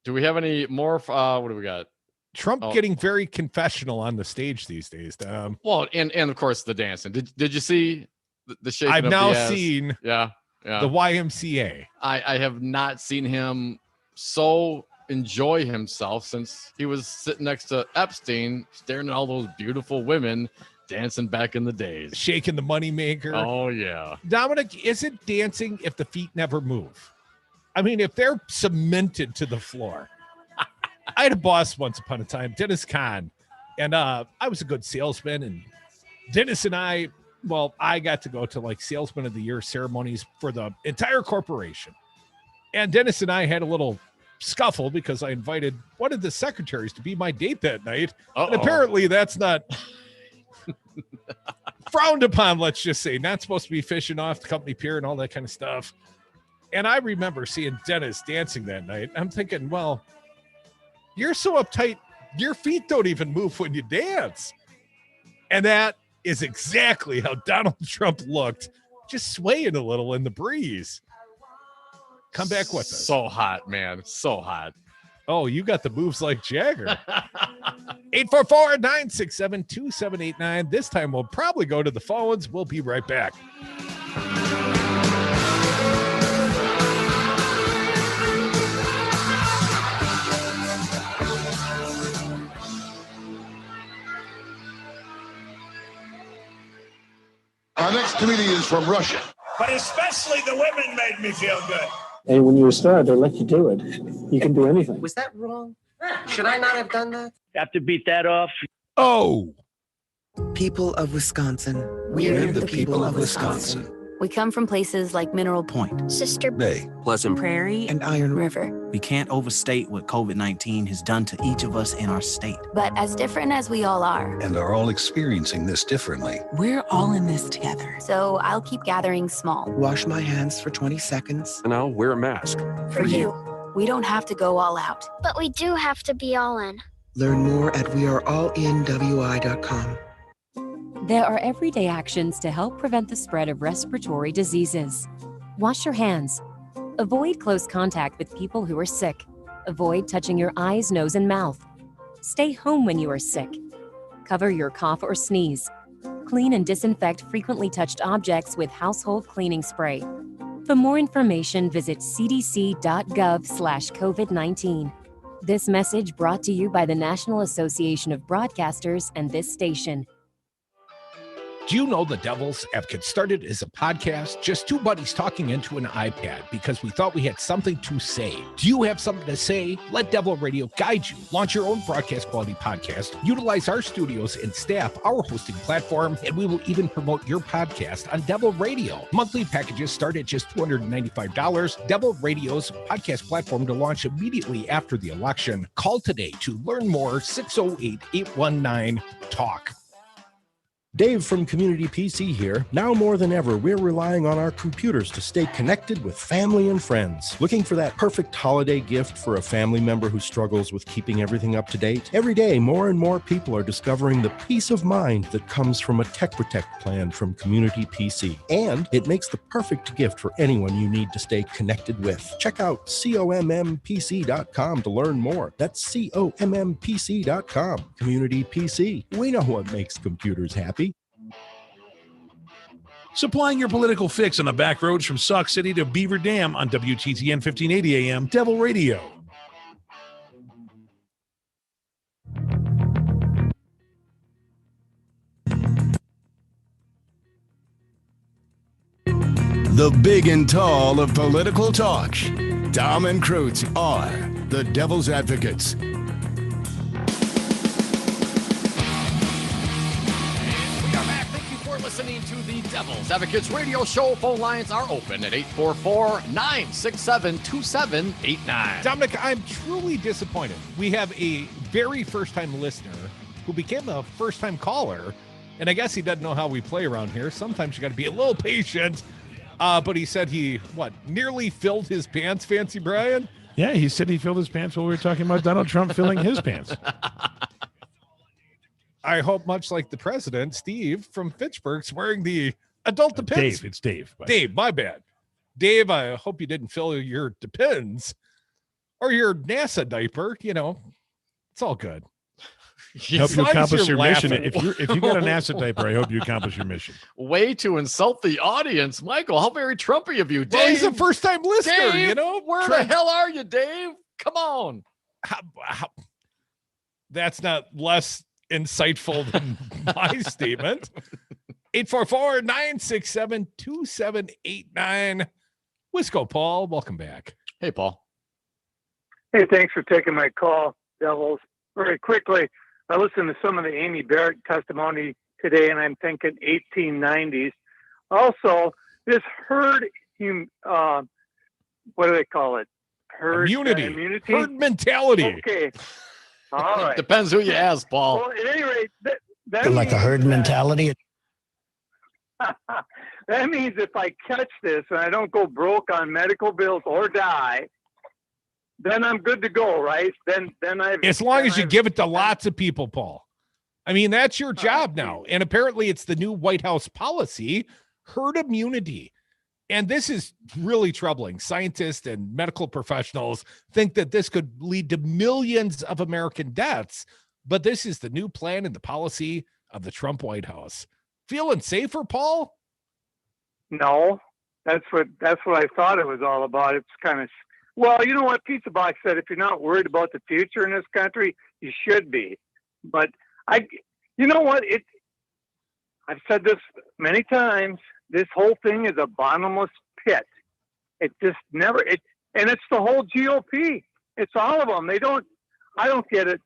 Do we have any more? What do we got? Trump getting very confessional on the stage these days. Well, and of course the dancing. Did you see the shaking? I've of now the ass? seen the YMCA. I have not seen him so enjoy himself since he was sitting next to Epstein, staring at all those beautiful women dancing back in the days. Shaking the moneymaker. Oh, yeah. Dominic, is it dancing if the feet never move? I mean, if they're cemented to the floor. I had a boss once upon a time, Dennis Kahn, and I was a good salesman, and Dennis and I got to go to like Salesman of the Year ceremonies for the entire corporation. And Dennis and I had a little scuffle because I invited one of the secretaries to be my date that night. And apparently that's not frowned upon, let's just say. Not supposed to be fishing off the company pier and all that kind of stuff. And I remember seeing Dennis dancing that night. I'm thinking, well, you're so uptight, your feet don't even move when you dance. And that is exactly how Donald Trump looked, just swaying a little in the breeze. Come back with us. So hot, man. So hot. Oh, you got the moves like Jagger. 844-967-2789. This time we'll probably go to the phones. We'll be right back. Our next comedian is from Russia. But especially the women made me feel good. And when you're a star, they let you do it. You can do anything. Was that wrong? Should I not have done that? Have to beat that off. Oh. People of Wisconsin. We're the people of Wisconsin. We come from places like Mineral Point, Sister Bay, Pleasant Prairie, and Iron River. We can't overstate what COVID-19 has done to each of us in our state. But as different as we all are, And are all experiencing this differently. we're all in this together. So I'll keep gathering small. Wash my hands for 20 seconds. And I'll wear a mask. For you, we don't have to go all out. But we do have to be all in. Learn more at weareallinwi.com. There are everyday actions to help prevent the spread of respiratory diseases. Wash your hands. Avoid close contact with people who are sick. Avoid touching your eyes, nose, and mouth. Stay home when you are sick. Cover your cough or sneeze. Clean and disinfect frequently touched objects with household cleaning spray. For more information, visit cdc.gov/COVID-19. This message brought to you by the National Association of Broadcasters and this station. Do you know the Devil's Advocate started as a podcast, just two buddies talking into an iPad because we thought we had something to say. Do you have something to say? Let Devil Radio guide you. Launch your own broadcast quality podcast. Utilize our studios and staff, our hosting platform, and we will even promote your podcast on Devil Radio. Monthly packages start at just $295. Devil Radio's podcast platform to launch immediately after the election. Call today to learn more. 608-819-TALK. Dave from Community PC here. Now more than ever, we're relying on our computers to stay connected with family and friends. Looking for that perfect holiday gift for a family member who struggles with keeping everything up to date? Every day, more and more people are discovering the peace of mind that comes from a Tech Protect plan from Community PC. And it makes the perfect gift for anyone you need to stay connected with. Check out commpc.com to learn more. That's commpc.com. Community PC. We know what makes computers happy. Supplying your political fix on the back roads from Sauk City to Beaver Dam on WTTN 1580 AM Devil Radio. The big and tall of political talk. Tom and Krutz are the Devil's Advocates. Listening to the Devil's Advocates radio show. Phone lines are open at 844-967-2789. Dominic, I'm truly disappointed. We have a very first-time listener who became a first-time caller, and I guess he doesn't know how we play around here. Sometimes you got to be a little patient, but he said he, nearly filled his pants, Fancy Brian? Yeah, he said he filled his pants while we were talking about Donald Trump filling his pants. I hope, much like the president, Steve from Fitchburg's wearing the adult Depends. Dave, it's Dave. Dave, my bad. Dave, I hope you didn't fill your Depends or your NASA diaper. It's all good. Help you accomplish your mission. If you got a NASA diaper, I hope you accomplish your mission. Way to insult the audience, Michael. How very Trumpy of you, Dave. Well, he's a first-time listener, Dave, where the hell are you, Dave? Come on. That's not less insightful than my statement. 844-967-2789. Wisco Paul, welcome back. Hey, Paul. Hey, thanks for taking my call, Devils. Very quickly, I listened to some of the Coney Barret testimony today, and I'm thinking 1890s. Also, this herd, what do they call it? Herd immunity. Herd mentality. Okay. All right. Depends who you ask, Paul. Well, at any rate, that like a herd mentality. That means if I catch this and I don't go broke on medical bills or die, then I'm good to go, right? Then as long as you give it to lots of people, Paul. I mean, that's your job now. And apparently it's the new White House policy, herd immunity. And this is really troubling. Scientists and medical professionals think that this could lead to millions of American deaths, but this is the new plan and the policy of the Trump White House. Feeling safer, Paul? No, that's what I thought it was all about. It's kind of, well, you know what? Pizza Box said, if you're not worried about the future in this country, you should be. But you know what? I've said this many times. This whole thing is a bottomless pit. It just never, and it's the whole GOP. It's all of them. I don't get it.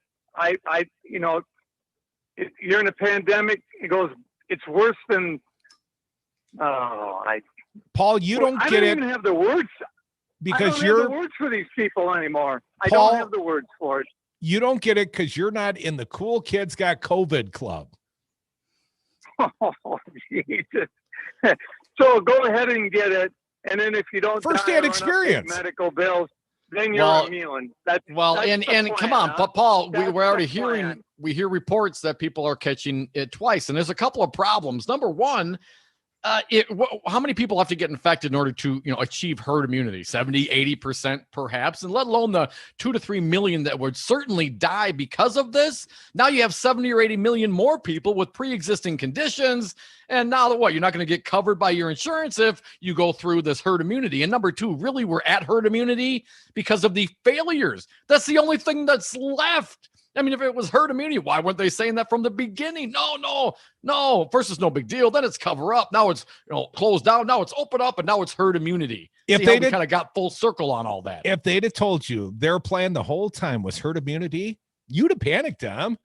You're in a pandemic. It goes, it's worse than, Paul, you don't get it. I don't even have the words. Because I don't have the words for these people anymore. Paul, I don't have the words for it. You don't get it because you're not in the cool kids got COVID club. Oh, Jesus. So go ahead and get it, and then if you don't first-hand experience medical bills, then you're immune. That's and come on, but Paul, we're already hearing hear reports that people are catching it twice, and there's a couple of problems. Number one, how many people have to get infected in order to achieve herd immunity? 70-80% perhaps, and let alone the 2 to 3 million that would certainly die because of this. Now you have 70 or 80 million more people with pre-existing conditions, and now what? You're not going to get covered by your insurance if you go through this herd immunity. And number two, really, we're at herd immunity because of the failures. That's the only thing that's left. I mean, if it was herd immunity, why weren't they saying that from the beginning? No. First, it's no big deal. Then it's cover up. Now it's closed down. Now it's open up, and now it's herd immunity. If they kind of got full circle on all that. If they'd have told you their plan the whole time was herd immunity, you'd have panicked, Tom.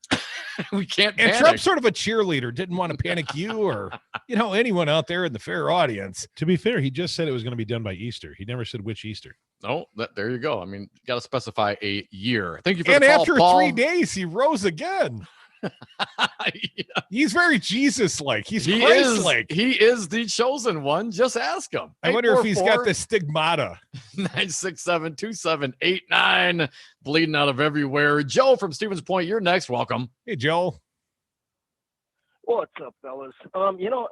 We can't. And Trump's sort of a cheerleader, didn't want to panic you or anyone out there in the fair audience. To be fair, he just said it was going to be done by Easter. He never said which Easter. No, there you go. I mean, got to specify a year. Thank you for the call, after Paul. 3 days, he rose again. Yeah. He's very Jesus-like. He's Christ-like. He is the chosen one. Just ask him. I wonder if he's got the stigmata. 967-2789, bleeding out of everywhere. Joe from Stevens Point, you're next. Welcome. Hey, Joe. What's up, fellas?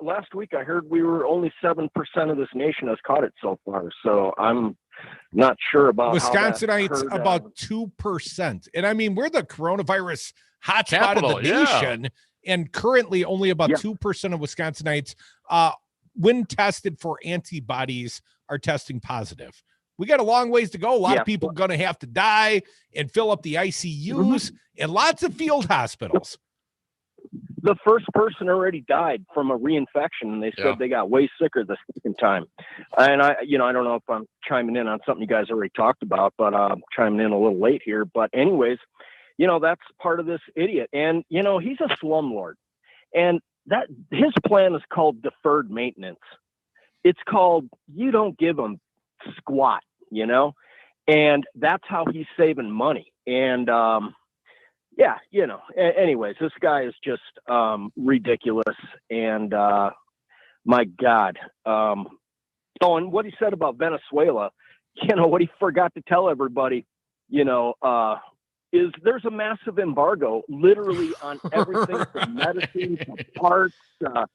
Last week I heard we were only 7% of this nation has caught it so far. So I'm not sure about Wisconsinites, about 2%. And I mean, we're the coronavirus hotspot of the nation. And currently only about 2% of Wisconsinites when tested for antibodies, are testing positive. We got a long ways to go. A lot of people going to have to die and fill up the ICUs and lots of field hospitals. The first person already died from a reinfection, and they said they got way sicker the second time. And I don't know if I'm chiming in on something you guys already talked about, but I'm chiming in a little late here. But anyways, that's part of this idiot. And, he's a slumlord. And that his plan is called deferred maintenance. It's called, you don't give him squat, and that's how he's saving money. And, anyways, this guy is just ridiculous. And my God. And what he said about Venezuela, what he forgot to tell everybody, is there's a massive embargo literally on everything from medicine to parts. God,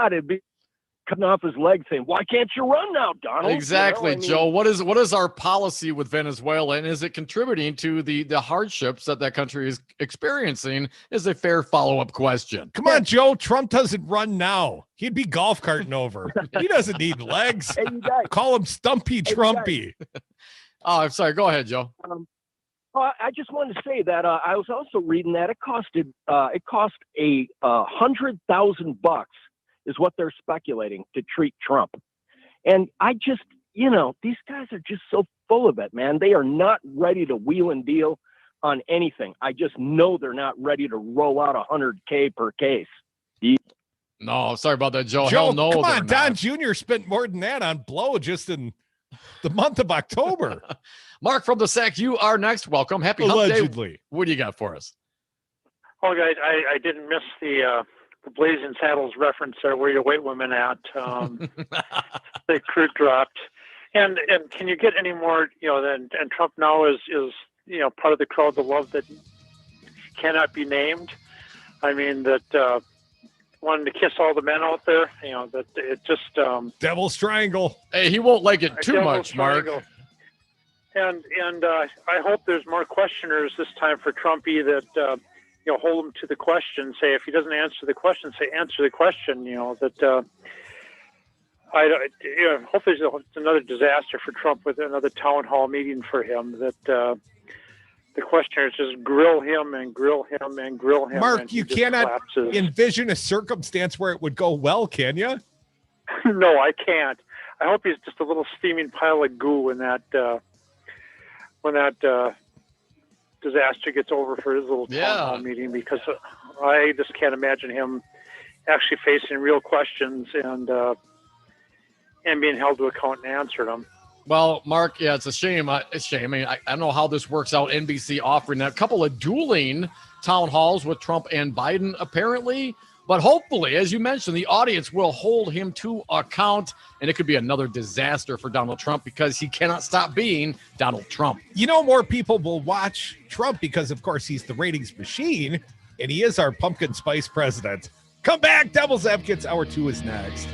it'd be cutting off his leg saying, why can't you run now, Donald? Exactly, Joe. What is our policy with Venezuela, and is it contributing to the hardships that country is experiencing, is a fair follow-up question. Come on, Joe. Trump doesn't run now. He'd be golf carting over. He doesn't need legs. Hey, you guys. Call him Stumpy Trumpy. Oh, I'm sorry. Go ahead, Joe. I just wanted to say that I was also reading that it cost $100,000 is what they're speculating to treat Trump. And I just, these guys are just so full of it, man. They are not ready to wheel and deal on anything. I just know they're not ready to roll out $100K per case. No, sorry about that, Joe. Joe, Hell no. Come on, Don Jr. spent more than that on blow just in the month of October. Mark from the Sack, you are next. Welcome. Happy Hump Day. What do you got for us? Oh, guys, I didn't miss the Blazing Saddles reference there. Where your white women at? The crew dropped. And can you get any more, and Trump now is part of the crowd, the love that cannot be named. I mean, that wanting to kiss all the men out there, that it just... Devil's Triangle. Hey, he won't like it too much, Mark. And I hope there's more questioners this time for Trumpy that, hold him to the question. Say, if he doesn't answer the question, say, answer the question, hopefully it's another disaster for Trump with another town hall meeting for him, that the questioners just grill him and grill him and grill him. Mark, you cannot envision a circumstance where it would go well, can you? No, I can't. I hope he's just a little steaming pile of goo when that disaster gets over for his little town hall meeting, because I just can't imagine him actually facing real questions and being held to account and answering them. Well, Mark, it's a shame. It's a shame. I mean, I don't know how this works out. NBC offering a couple of dueling town halls with Trump and Biden, apparently. But hopefully, as you mentioned, the audience will hold him to account, and it could be another disaster for Donald Trump because he cannot stop being Donald Trump. More people will watch Trump because, of course, he's the ratings machine, and he is our pumpkin spice president. Come back, Devil's Advocates. Hour 2 is next.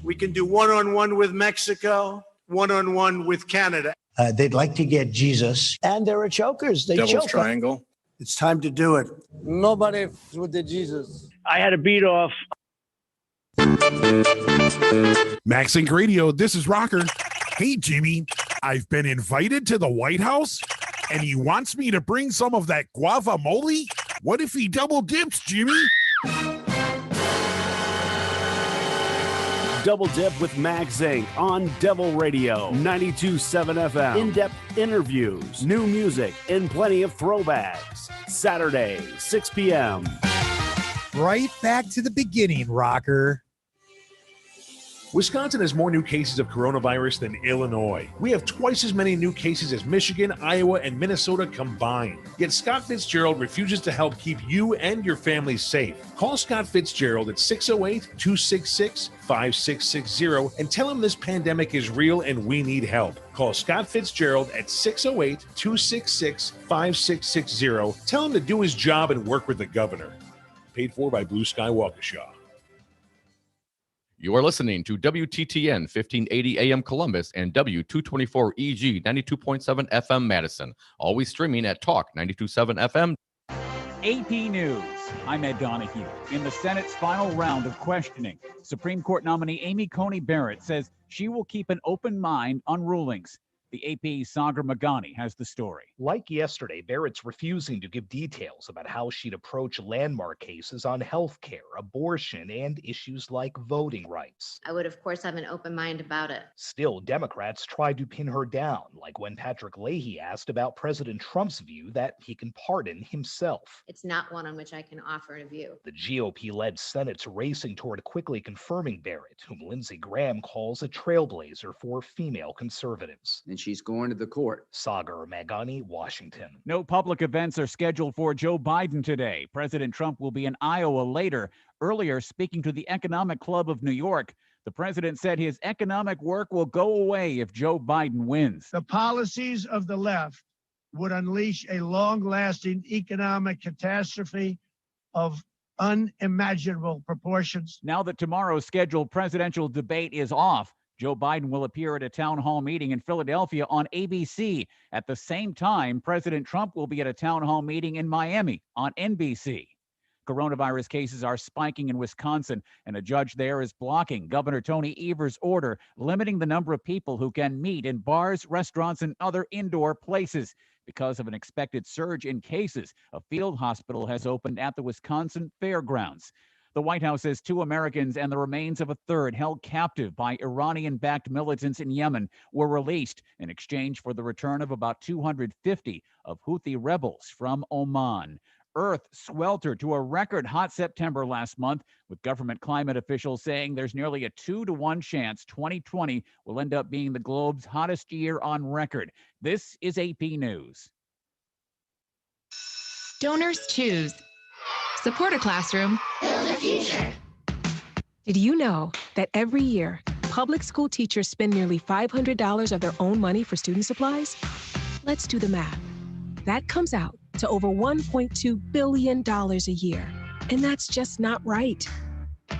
We can do one-on-one with Mexico, one-on-one with Canada. They'd like to get Jesus. And there are chokers. They Devil's choke. Triangle. It's time to do it. Nobody with the Jesus. I had to beat off. Max Inc. Radio, this is Rocker. Hey, Jimmy, I've been invited to the White House, and he wants me to bring some of that guacamole. What if he double dips, Jimmy? Double Dip with Mags Inc. on Devil Radio 92.7 FM. In-depth interviews, new music, and plenty of throwbacks. Saturday, 6 p.m. Right back to the beginning, Rocker. Wisconsin has more new cases of coronavirus than Illinois. We have twice as many new cases as Michigan, Iowa, and Minnesota combined. Yet Scott Fitzgerald refuses to help keep you and your family safe. Call Scott Fitzgerald at 608-266-5660 and tell him this pandemic is real and we need help. Call Scott Fitzgerald at 608-266-5660. Tell him to do his job and work with the governor. Paid for by Blue Sky Waukesha. You are listening to WTTN 1580 AM Columbus and W224 EG 92.7 FM Madison. Always streaming at Talk 92.7 FM. AP News. I'm Ed Donahue. In the Senate's final round of questioning, Supreme Court nominee Amy Coney Barrett says she will keep an open mind on rulings. The AP's Sagar Magani has the story. Like yesterday, Barrett's refusing to give details about how she'd approach landmark cases on health care, abortion, and issues like voting rights. I would, of course, have an open mind about it. Still, Democrats tried to pin her down, like when Patrick Leahy asked about President Trump's view that he can pardon himself. It's not one on which I can offer a view. The GOP-led Senate's racing toward quickly confirming Barrett, whom Lindsey Graham calls a trailblazer for female conservatives. And she's going to the court. Sagar Magani, Washington. No public events are scheduled for Joe Biden today. President Trump will be in Iowa later. Earlier, speaking to the Economic Club of New York, the president said his economic work will go away if Joe Biden wins. The policies of the left would unleash a long-lasting economic catastrophe of unimaginable proportions. Now that tomorrow's scheduled presidential debate is off, Joe Biden will appear at a town hall meeting in Philadelphia on ABC. At the same time, President Trump will be at a town hall meeting in Miami on NBC. Coronavirus cases are spiking in Wisconsin, and a judge there is blocking Governor Tony Evers' order limiting the number of people who can meet in bars, restaurants, and other indoor places. Because of an expected surge in cases, a field hospital has opened at the Wisconsin Fairgrounds. The White House says 2 Americans and the remains of a third held captive by Iranian-backed militants in Yemen were released in exchange for the return of about 250 of Houthi rebels from Oman. Earth sweltered to a record hot September last month, with government climate officials saying there's nearly a 2-to-1 chance 2020 will end up being the globe's hottest year on record. This is AP News. Donors choose. Support a classroom. Build a future. Did you know that every year, public school teachers spend nearly $500 of their own money for student supplies? Let's do the math. That comes out to over $1.2 billion a year. And that's just not right.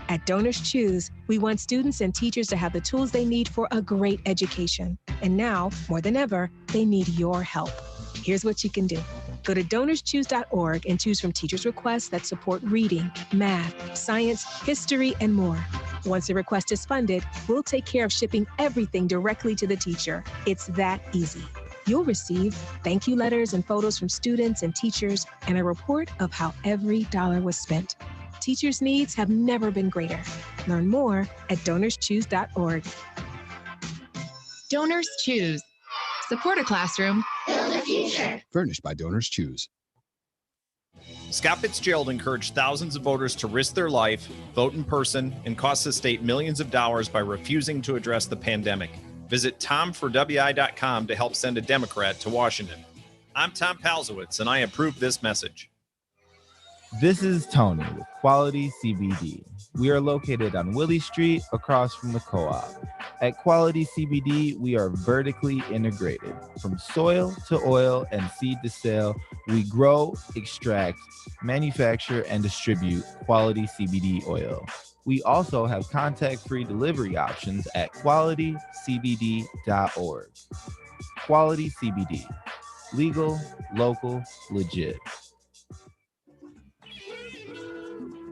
At Donors Choose, we want students and teachers to have the tools they need for a great education. And now, more than ever, they need your help. Here's what you can do. Go to donorschoose.org and choose from teachers' requests that support reading, math, science, history, and more. Once the request is funded, we'll take care of shipping everything directly to the teacher. It's that easy. You'll receive thank you letters and photos from students and teachers and a report of how every dollar was spent. Teachers' needs have never been greater. Learn more at donorschoose.org. Donors choose. Support a classroom. Build a future. Furnished by Donors Choose. Scott Fitzgerald encouraged thousands of voters to risk their life, vote in person, and cost the state millions of dollars by refusing to address the pandemic. Visit TomForWI.com to help send a Democrat to Washington. I'm Tom Palzowitz, and I approve this message. This is Tony with Quality CBD. We are located on Willie Street across from the co-op. At Quality CBD, we are vertically integrated. From soil to oil and seed to sale, we grow, extract, manufacture, and distribute quality CBD oil. We also have contact-free delivery options at qualitycbd.org. Quality CBD. Legal, local, legit.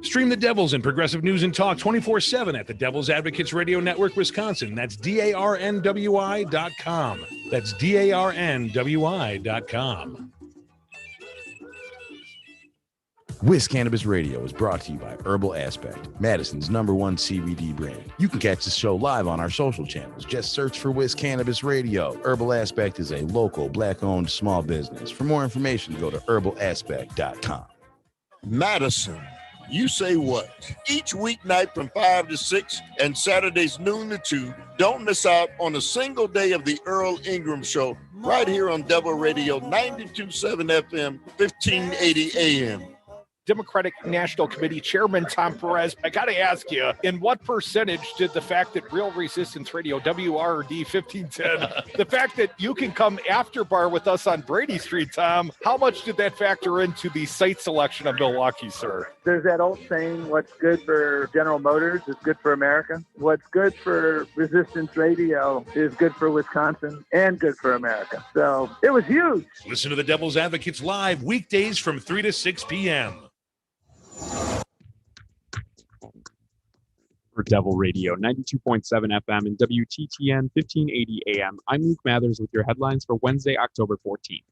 Stream the Devils and Progressive News and Talk 24/7 at the Devil's Advocates Radio Network, Wisconsin. That's DARNWI.com. That's DARNWI.com. Whiz Cannabis Radio is brought to you by Herbal Aspect, Madison's #1 CBD brand. You can catch the show live on our social channels. Just search for Whiz Cannabis Radio. Herbal Aspect is a local, black-owned small business. For more information, go to herbalaspect.com. Madison, you say what? Each weeknight from 5 to 6 and Saturdays noon to 2, don't miss out on a single day of the Earl Ingram Show right here on Devil Radio 92.7 FM, 1580 AM. Democratic National Committee Chairman Tom Perez, I got to ask you, in what percentage did the fact that Real Resistance Radio, WRD 1510, the fact that you can come after bar with us on Brady Street, Tom, how much did that factor into the site selection of Milwaukee, sir? There's that old saying, what's good for General Motors is good for America. What's good for Resistance Radio is good for Wisconsin and good for America. So it was huge. Listen to the Devil's Advocates live weekdays from 3 to 6 p.m. For Devil Radio 92.7 FM and WTTN 1580 AM, I'm Luke Mathers with your headlines for Wednesday, October 14th.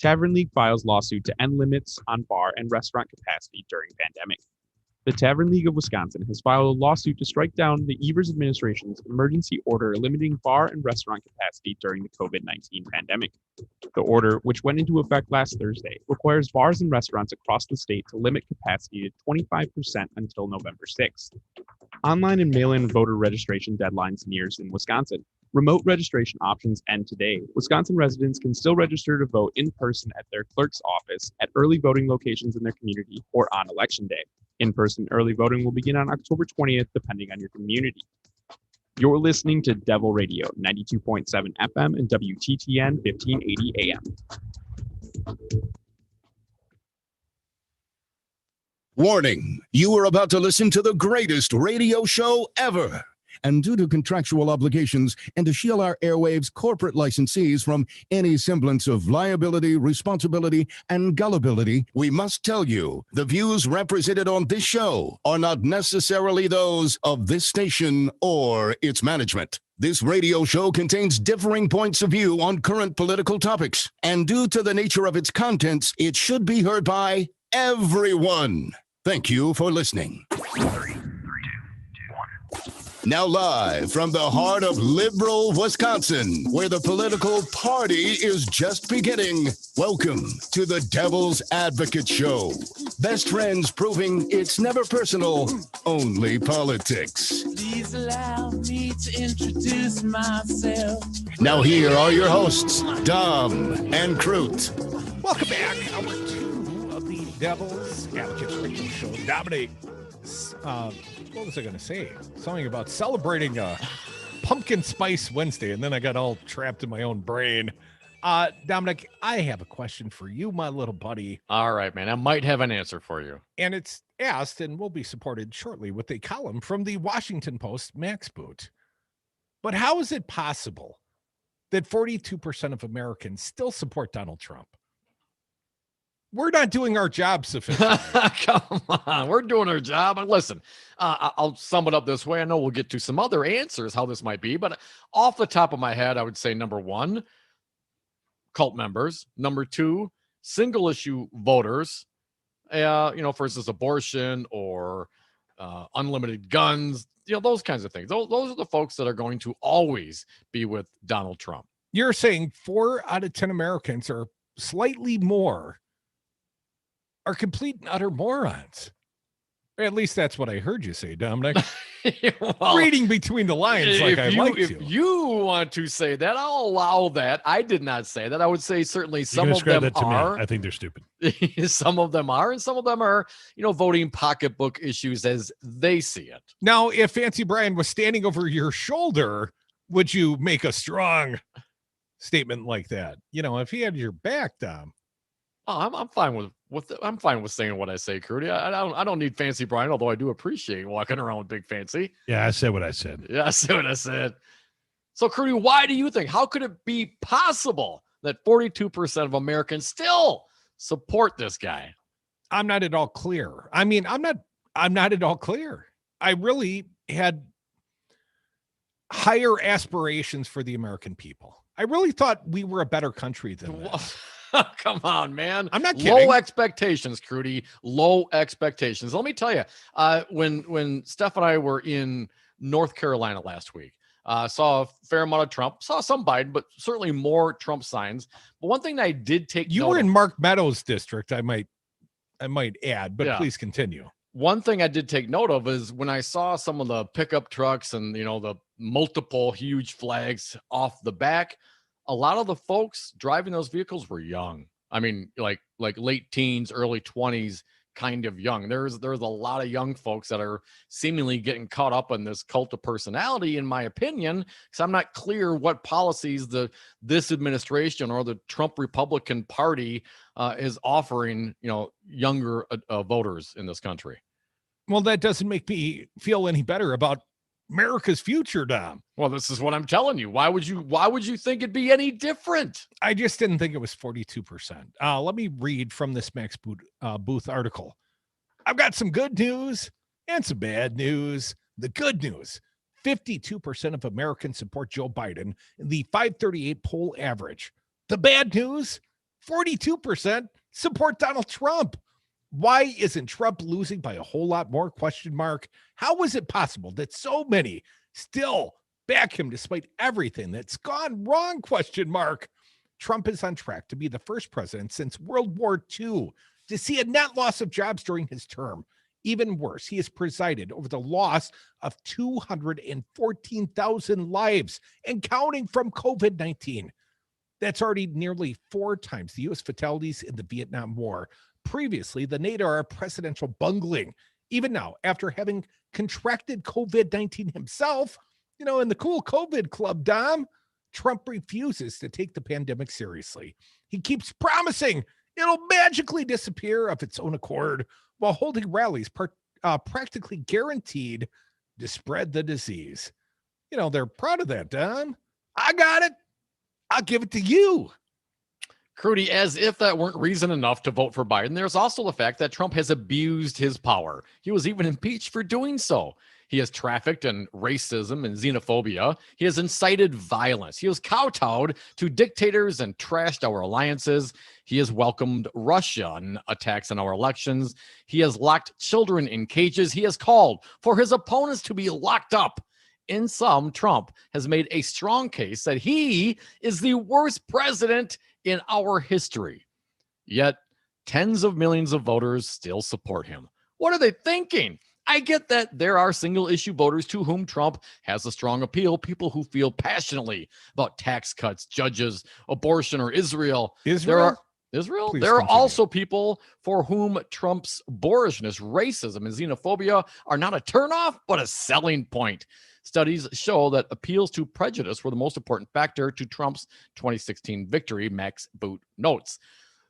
Tavern League files lawsuit to end limits on bar and restaurant capacity during pandemic. The Tavern League of Wisconsin has filed a lawsuit to strike down the Evers administration's emergency order limiting bar and restaurant capacity during the COVID-19 pandemic. The order, which went into effect last Thursday, requires bars and restaurants across the state to limit capacity to 25% until November 6th. Online and mail-in voter registration deadlines nears in Wisconsin. Remote registration options end today. Wisconsin residents can still register to vote in person at their clerk's office, at early voting locations in their community, or on Election Day. In-person early voting will begin on October 20th, depending on your community. You're listening to Devil Radio, 92.7 FM and WTTN 1580 AM. Warning, you are about to listen to the greatest radio show ever. And due to contractual obligations and to shield our airwaves corporate licensees from any semblance of liability, responsibility, and gullibility, we must tell you the views represented on this show are not necessarily those of this station or its management. This radio show contains differing points of view on current political topics, and due to the nature of its contents, it should be heard by everyone. Thank you for listening. Now live from the heart of liberal Wisconsin, where the political party is just beginning, welcome to the Devil's Advocate Show. Best friends proving it's never personal, only politics. Please allow me to introduce myself. Now here are your hosts, Dom and Crute. Welcome back. Hour 2 of the Devil's Advocate Radio Show. Dominic, what was I going to say? Something about celebrating Pumpkin Spice Wednesday, and then I got all trapped in my own brain. Dominic, I have a question for you, my little buddy. All right, man. I might have an answer for you. And it's asked and will be supported shortly with a column from the Washington Post, Max Boot. But how is it possible that 42% of Americans still support Donald Trump? We're not doing our job sufficiently. Come on, we're doing our job. And listen, I'll sum it up this way. I know we'll get to some other answers, how this might be, but off the top of my head, I would say number one, cult members. Number two, single issue voters. For instance, abortion or unlimited guns. Those kinds of things. Those are the folks that are going to always be with Donald Trump. You're saying 4 out of 10 Americans, or slightly more, are complete and utter morons. Or at least that's what I heard you say, Dominic. Well, reading between the lines like I like to. If you want to say that, I'll allow that. I did not say that. I would say certainly some of them are. I think they're stupid. Some of them are, and some of them are, voting pocketbook issues as they see it. Now, if Fancy Brian was standing over your shoulder, would you make a strong statement like that? If he had your back, Dom. Oh, I'm fine I'm fine with saying what I say, Crudy. I don't need Fancy Brian, although I do appreciate walking around with Big Fancy. Yeah, I said what I said. Yeah, I said what I said. So, Crudy, why do you think? How could it be possible that 42% of Americans still support this guy? I'm not at all clear. I'm not at all clear. I really had higher aspirations for the American people. I really thought we were a better country than this. Come on, man. I'm not kidding. Low expectations, Crudy. Low expectations. Let me tell you, when Steph and I were in North Carolina last week, saw a fair amount of Trump, saw some Biden, but certainly more Trump signs. But one thing that I did take You were in Mark Meadows' district, I might add, but yeah. Please continue. One thing I did take note of is when I saw some of the pickup trucks and, the multiple huge flags off the back, a lot of the folks driving those vehicles were young. I mean, like late teens, early 20s, kind of young. There's a lot of young folks that are seemingly getting caught up in this cult of personality, in my opinion, because I'm not clear what policies this administration or the Trump Republican Party is offering, younger voters in this country. Well, that doesn't make me feel any better about America's future, Dom. Well, this is what I'm telling you. Why would you think it'd be any different? I just didn't think it was 42%. Let me read from this Max Booth article. I've got some good news and some bad news. The good news, 52% of Americans support Joe Biden in the 538 poll average. The bad news, 42% support Donald Trump. Why isn't Trump losing by a whole lot more? Question mark. How is it possible that so many still back him despite everything that's gone wrong? Question mark. Trump is on track to be the first president since World War II to see a net loss of jobs during his term. Even worse, he has presided over the loss of 214,000 lives and counting from COVID-19. That's already nearly 4 times the U.S. fatalities in the Vietnam War. Previously, the NATO presidential bungling. Even now, after having contracted COVID-19 himself, in the cool COVID club, Dom, Trump refuses to take the pandemic seriously. He keeps promising it'll magically disappear of its own accord while holding rallies practically guaranteed to spread the disease. They're proud of that, Dom. I got it. I'll give it to you. Crudy, as if that weren't reason enough to vote for Biden, there's also the fact that Trump has abused his power. He was even impeached for doing so. He has trafficked in racism and xenophobia. He has incited violence. He has kowtowed to dictators and trashed our alliances. He has welcomed Russian attacks on our elections. He has locked children in cages. He has called for his opponents to be locked up. In sum, Trump has made a strong case that he is the worst president in our history. Yet, tens of millions of voters still support him. What are they thinking? I get that there are single-issue voters to whom Trump has a strong appeal, people who feel passionately about tax cuts, judges, abortion, or Israel. There are also people for whom Trump's boorishness, racism, and xenophobia are not a turnoff, but a selling point. Studies show that appeals to prejudice were the most important factor to Trump's 2016 victory, Max Boot notes.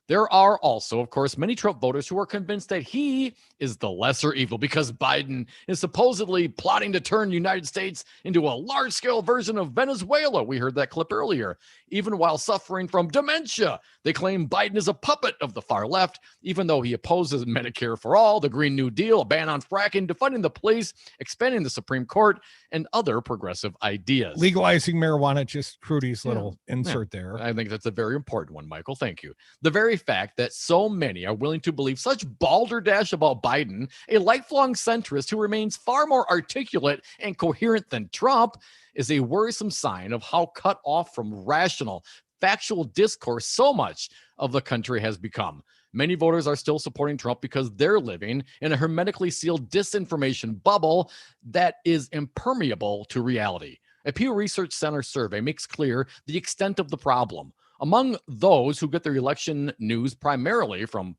There are also, of course, many Trump voters who are convinced that he is the lesser evil because Biden is supposedly plotting to turn the United States into a large-scale version of Venezuela. We heard that clip earlier. Even while suffering from dementia, they claim Biden is a puppet of the far left, even though he opposes Medicare for all, the Green New Deal, a ban on fracking, defunding the police, expanding the Supreme Court, and other progressive ideas. Legalizing marijuana, just Crudy's little insert there. I think that's a very important one, Michael. Thank you. The very fact that so many are willing to believe such balderdash about Biden, a lifelong centrist who remains far more articulate and coherent than Trump, is a worrisome sign of how cut off from rational, factual discourse so much of the country has become. Many voters are still supporting Trump because they're living in a hermetically sealed disinformation bubble that is impermeable to reality. A Pew Research Center survey makes clear the extent of the problem. Among those who get their election news primarily from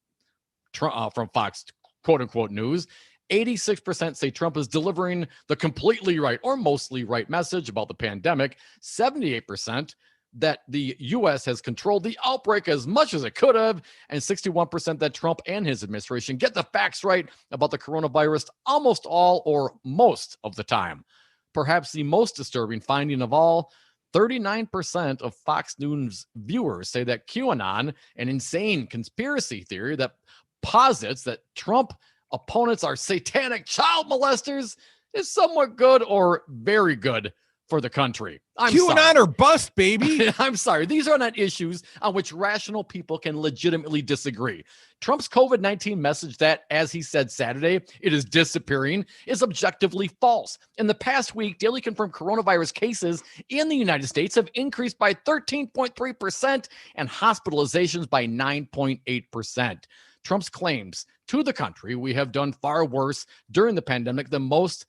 Fox, quote-unquote, news, 86% say Trump is delivering the completely right or mostly right message about the pandemic. 78% that the U.S. has controlled the outbreak as much as it could have, and 61% that Trump and his administration get the facts right about the coronavirus almost all or most of the time. Perhaps the most disturbing finding of all, 39% of Fox News viewers say that QAnon, an insane conspiracy theory that posits that Trump opponents are satanic child molesters, is somewhat good or very good for the country. QAnon or bust, baby. I'm sorry. These are not issues on which rational people can legitimately disagree. Trump's COVID-19 message that, as he said Saturday, it is disappearing, is objectively false. In the past week, daily confirmed coronavirus cases in the United States have increased by 13.3% and hospitalizations by 9.8%. Trump's claims to the country, we have done far worse during the pandemic than most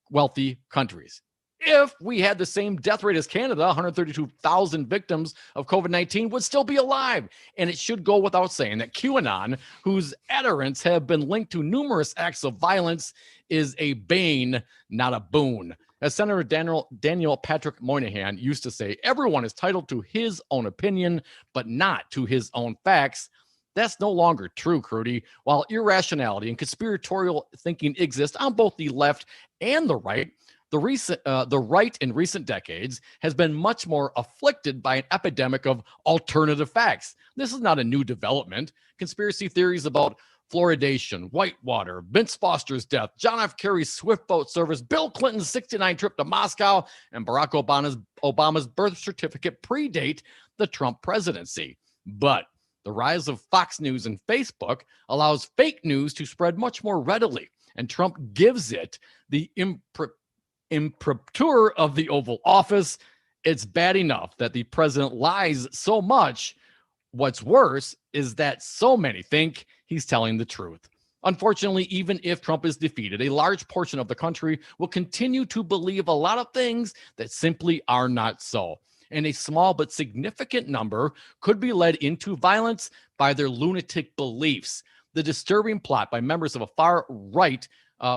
wealthy countries. If we had the same death rate as Canada, 132,000 victims of COVID-19 would still be alive. And it should go without saying that QAnon, whose adherents have been linked to numerous acts of violence, is a bane, not a boon. As Senator Daniel Patrick Moynihan used to say, everyone is entitled to his own opinion, but not to his own facts. That's no longer true, Crudy. While irrationality and conspiratorial thinking exist on both the left and the right, the right in recent decades has been much more afflicted by an epidemic of alternative facts. This is not a new development. Conspiracy theories about fluoridation, Whitewater, Vince Foster's death, John F. Kerry's swift boat service, Bill Clinton's 69 trip to Moscow, and Barack Obama's birth certificate predate the Trump presidency. But the rise of Fox News and Facebook allows fake news to spread much more readily, and Trump gives it the imprimatur of the Oval Office. It's bad enough that the president lies so much. What's worse is that so many think he's telling the truth. Unfortunately, even if Trump is defeated, a large portion of the country will continue to believe a lot of things that simply are not so. And a small but significant number could be led into violence by their lunatic beliefs. The disturbing plot by members of a far-right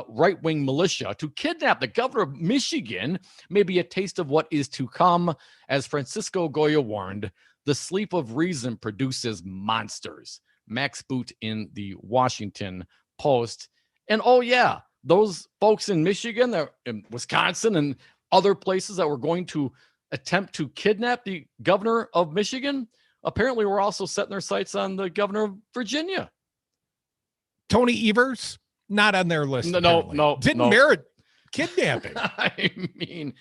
right-wing militia to kidnap the governor of Michigan may be a taste of what is to come. As Francisco Goya warned, the sleep of reason produces monsters. Max Boot in the Washington Post. And oh yeah, those folks in Michigan, in Wisconsin, and other places that were going to attempt to kidnap the governor of Michigan, apparently were also setting their sights on the governor of Virginia. Tony Evers, not on their list. No. Didn't merit kidnapping. I mean,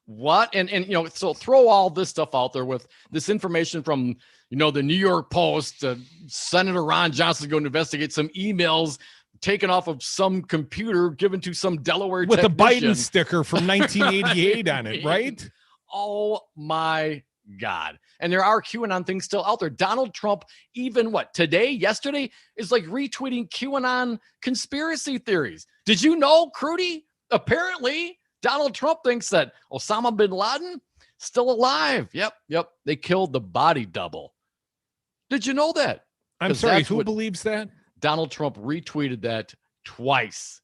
what? And so throw all this stuff out there with this information from, the New York Post. Senator Ron Johnson going to investigate some emails taken off of some computer given to some Delaware with technician. a Biden sticker from 1988 on it, right? Oh my God. And there are QAnon things still out there. Donald Trump, even yesterday is like retweeting QAnon conspiracy theories. Did you know, Crudy? Apparently, Donald Trump thinks that Osama bin Laden still alive. Yep. They killed the body double. Did you know that? I'm sorry, who believes that? Donald Trump retweeted that twice.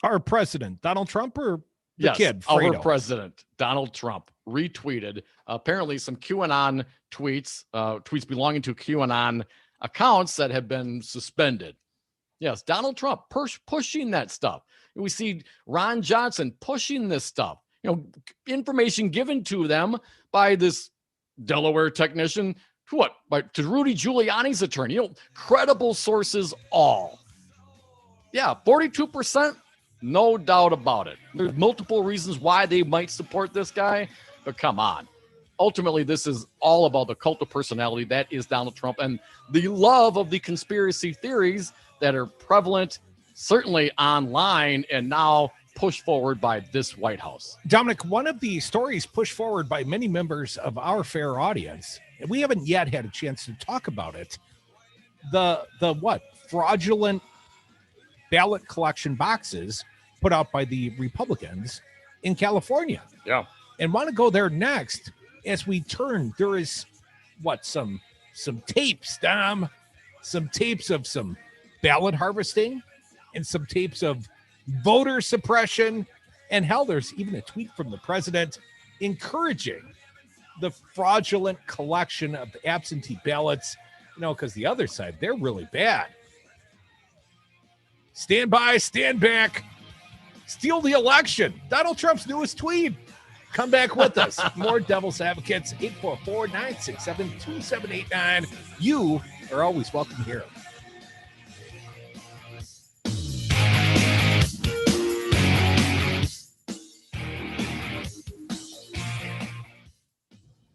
Our president, Donald Trump, or the yes, kid, Fredo? Our president, Donald Trump, retweeted apparently some QAnon tweets belonging to QAnon accounts that have been suspended. Yes, Donald Trump pushing that stuff. We see Ron Johnson pushing this stuff. Information given to them by this Delaware technician to Rudy Giuliani's attorney. Credible sources all. Yeah, 42%. No doubt about it. There's multiple reasons why they might support this guy, but come on. Ultimately, this is all about the cult of personality that is Donald Trump and the love of the conspiracy theories that are prevalent, certainly online, and now pushed forward by this White House. Dominic, one of the stories pushed forward by many members of our fair audience, and we haven't yet had a chance to talk about it, the fraudulent ballot collection boxes put out by the Republicans in California. Yeah. And want to go there next as we turn. There is some tapes, Dom, some tapes of some ballot harvesting and some tapes of voter suppression. And hell, there's even a tweet from the president encouraging the fraudulent collection of absentee ballots, because the other side, they're really bad. Stand by, stand back, steal the election. Donald Trump's newest tweet. Come back with us. More Devil's Advocates, 844-967-2789. You are always welcome here.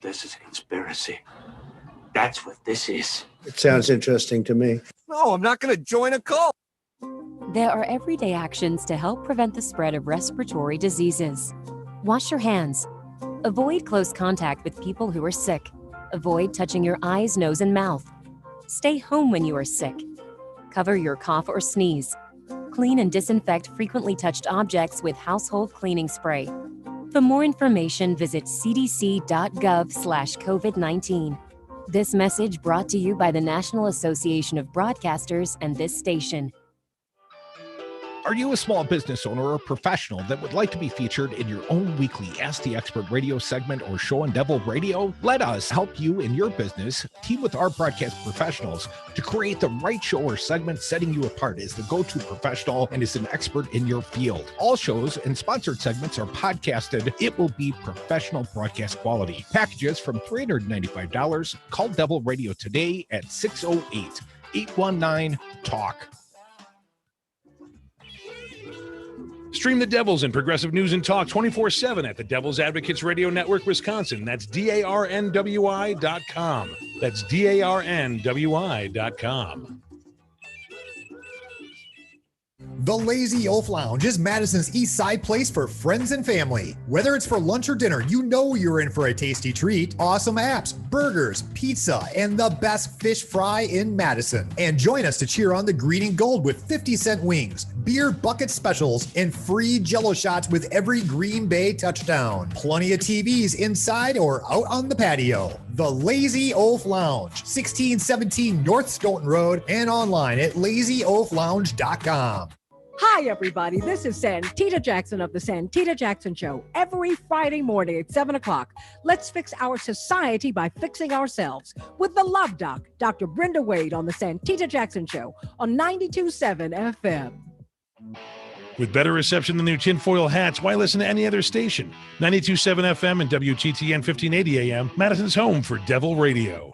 This is a conspiracy. That's what this is. It sounds interesting to me. No, I'm not going to join a cult. There are everyday actions to help prevent the spread of respiratory diseases. Wash your hands. Avoid close contact with people who are sick. Avoid touching your eyes, nose, and mouth. Stay home when you are sick. Cover your cough or sneeze. Clean and disinfect frequently touched objects with household cleaning spray. For more information, visit cdc.gov/COVID-19. This message brought to you by the National Association of Broadcasters and this station. Are you a small business owner or professional that would like to be featured in your own weekly Ask the Expert radio segment or show on Devil Radio? Let us help you in your business. Team with our broadcast professionals to create the right show or segment, setting you apart as the go-to professional and as an expert in your field. All shows and sponsored segments are podcasted. It will be professional broadcast quality. Packages from $395. Call Devil Radio today at 608 819-TALK. Stream the Devils and progressive news and talk 24/7 at the Devil's Advocates Radio Network, Wisconsin. That's DARNWI.com. That's DARNWI.com. The Lazy Wolf Lounge is Madison's East Side place for friends and family. Whether it's for lunch or dinner, you know you're in for a tasty treat. Awesome apps, burgers, pizza, and the best fish fry in Madison. And join us to cheer on the green and gold with 50-cent wings, beer bucket specials, and free Jell-O shots with every Green Bay touchdown. Plenty of TVs inside or out on the patio. The Lazy Wolf Lounge, 1617 North Stoughton Road, and online at lazywolflounge.com. Hi, everybody. This is Santita Jackson of The Santita Jackson Show. Every Friday morning at 7 o'clock, let's fix our society by fixing ourselves with the Love Doc, Dr. Brenda Wade on The Santita Jackson Show on 92.7 FM. With better reception than their tinfoil hats, why listen to any other station? 92.7 FM and WTTN 1580 AM, Madison's home for Devil Radio.